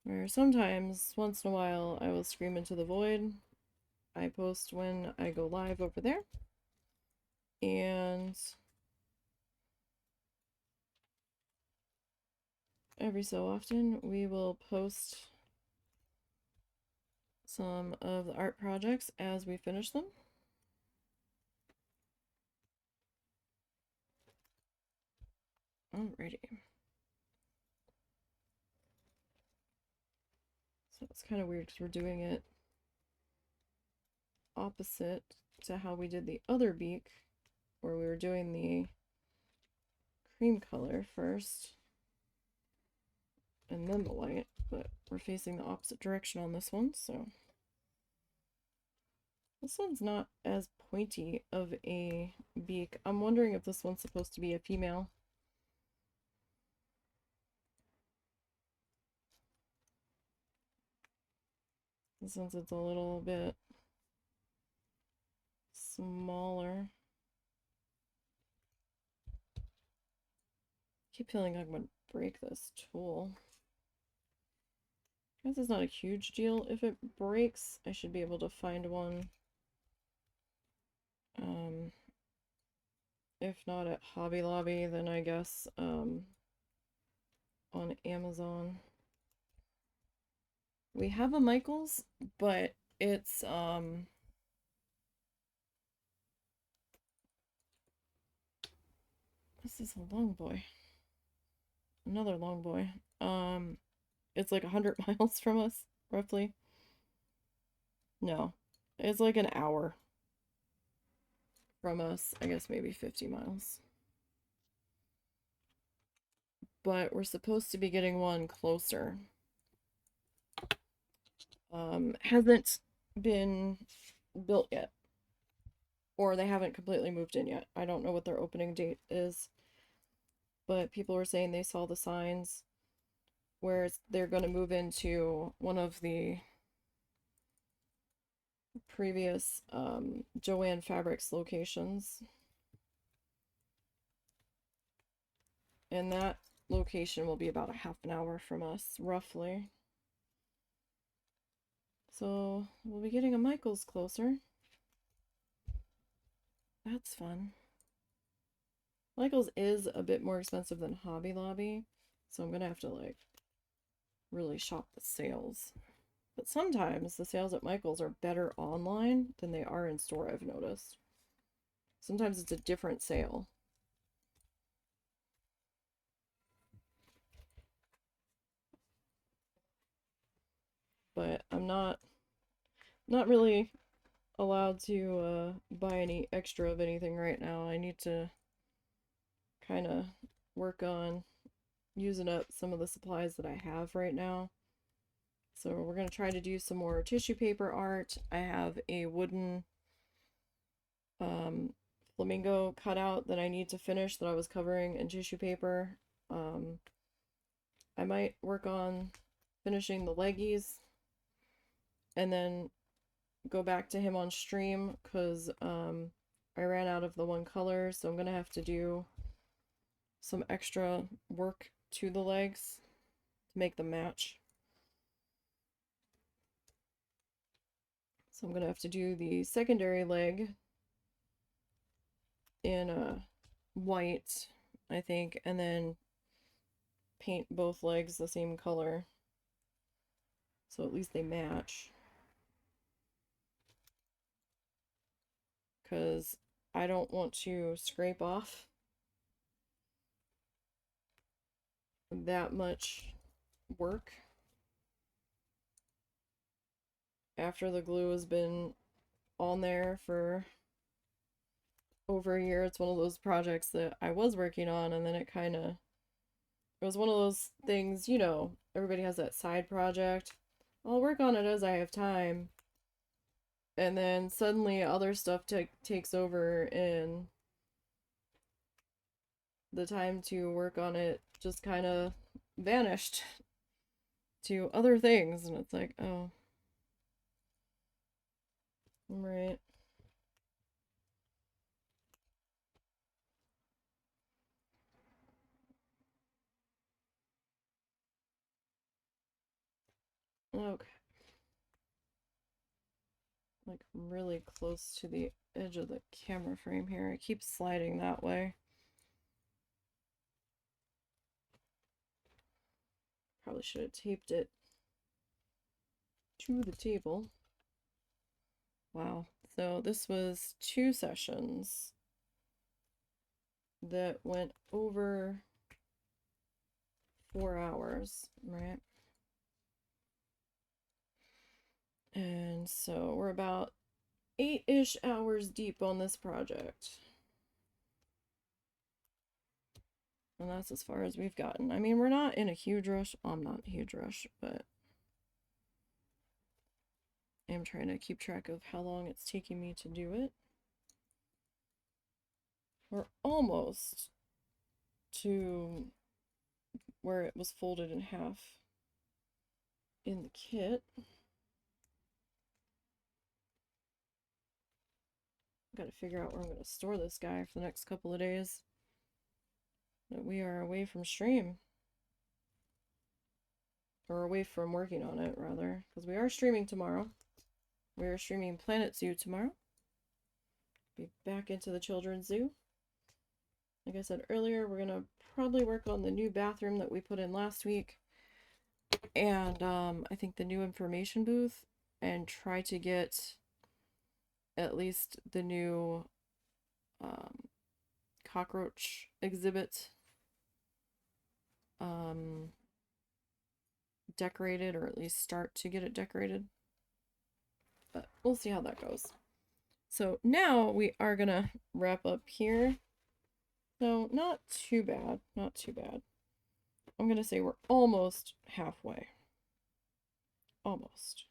where sometimes, once in a while, I will scream into the void. I post when I go live over there. And every so often, we will post some of the art projects as we finish them. Alrighty. So it's kind of weird because we're doing it opposite to how we did the other beak, where we were doing the cream color first and then the white, but we're facing the opposite direction on this one, so this one's not as pointy of a beak. I'm wondering if this one's supposed to be a female. Since it's a little bit smaller. I keep feeling like I'm gonna break this tool. I guess it's not a huge deal. If it breaks, I should be able to find one. If not at Hobby Lobby, then I guess on Amazon. We have a Michaels, but it's this is a long boy. Another long boy. It's like 100 miles from us, roughly. No, it's like an hour from us. I guess maybe 50 miles. But we're supposed to be getting one closer. Hasn't been built yet. Or they haven't completely moved in yet. I don't know what their opening date is. But people were saying they saw the signs where they're going to move into one of the previous Joanne Fabrics locations. And that location will be about a half an hour from us, roughly. So we'll be getting a Michaels closer. That's fun. Michaels is a bit more expensive than Hobby Lobby, so I'm gonna have to like really shop the sales. But sometimes the sales at Michaels are better online than they are in store, I've noticed. Sometimes it's a different sale. But I'm not really allowed to buy any extra of anything right now. I need to kind of work on using up some of the supplies that I have right now. So we're going to try to do some more tissue paper art. I have a wooden flamingo cutout that I need to finish that I was covering in tissue paper. I might work on finishing the leggies and then go back to him on stream because I ran out of the one color, so I'm gonna have to do some extra work to the legs to make them match. So I'm gonna have to do the secondary leg in white, I think, and then paint both legs the same color so at least they match. Because I don't want to scrape off that much work after the glue has been on there for over a year. It's one of those projects that I was working on, and then it was one of those things, you know, everybody has that side project. I'll work on it as I have time. And then suddenly other stuff takes over, and the time to work on it just kind of vanished to other things. And it's like, oh, right. Okay. Like really close to the edge of the camera frame here. It keeps sliding that way. Probably should have taped it to the table. Wow. So this was 2 sessions that went over 4 hours, right? And so we're about 8-ish hours deep on this project. And that's as far as we've gotten. I mean, we're not in a huge rush. I'm not in a huge rush, but I'm trying to keep track of how long it's taking me to do it. We're almost to where it was folded in half in the kit. Got to figure out where I'm going to store this guy for the next couple of days that we are away from stream. Or away from working on it, rather. Because we are streaming tomorrow. We are streaming Planet Zoo tomorrow. Be back into the children's zoo. Like I said earlier, we're going to probably work on the new bathroom that we put in last week. And I think the new information booth. And try to get at least the new cockroach exhibit decorated, or at least start to get it decorated. But we'll see how that goes. So now we are gonna wrap up here. So not too bad, not too bad. I'm gonna say we're almost halfway. Almost.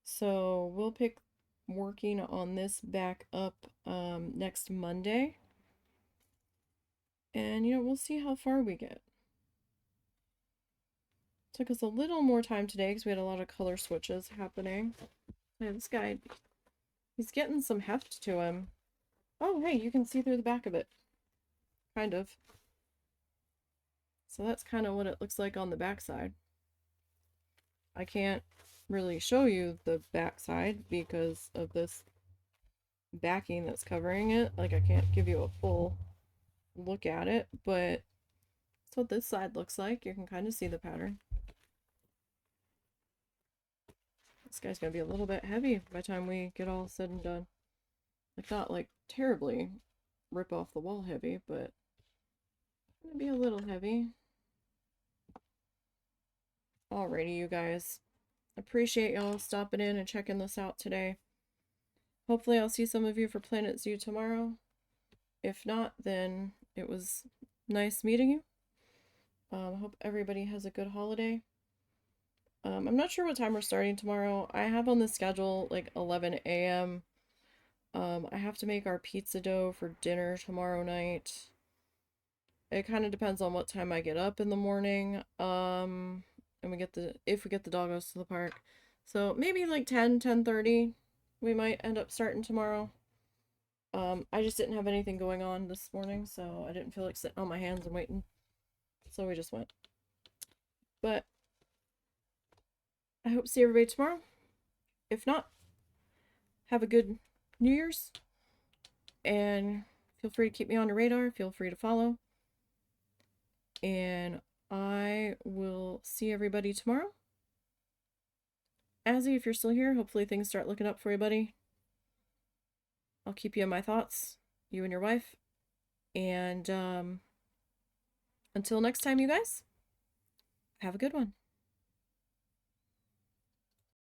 So we'll pick working on this back up next Monday. And, you know, we'll see how far we get. Took us a little more time today because we had a lot of color switches happening. Yeah, this guy, he's getting some heft to him. Oh, hey, you can see through the back of it. Kind of. So that's kind of what it looks like on the back side. I can't really show you the back side because of this backing that's covering it. Like, I can't give you a full look at it, but that's what this side looks like. You can kind of see the pattern. This guy's gonna be a little bit heavy by the time we get all said and done. Like, not like terribly rip off the wall heavy, but gonna be a little heavy. Alrighty, you guys. Appreciate y'all stopping in and checking this out today. Hopefully I'll see some of you for Planet Zoo tomorrow. If not, then it was nice meeting you. I hope everybody has a good holiday. I'm not sure what time we're starting tomorrow. I have on the schedule like 11 a.m. I have to make our pizza dough for dinner tomorrow night. It kind of depends on what time I get up in the morning. and if we get the doggos to the park. So maybe like 10:30 we might end up starting tomorrow. I just didn't have anything going on this morning, so I didn't feel like sitting on my hands and waiting. So we just went. But I hope to see everybody tomorrow. If not, have a good New Year's. And feel free to keep me on your radar. Feel free to follow. And I will see everybody tomorrow. Azzy, if you're still here, hopefully things start looking up for you, buddy. I'll keep you in my thoughts, you and your wife. And until next time, you guys, have a good one.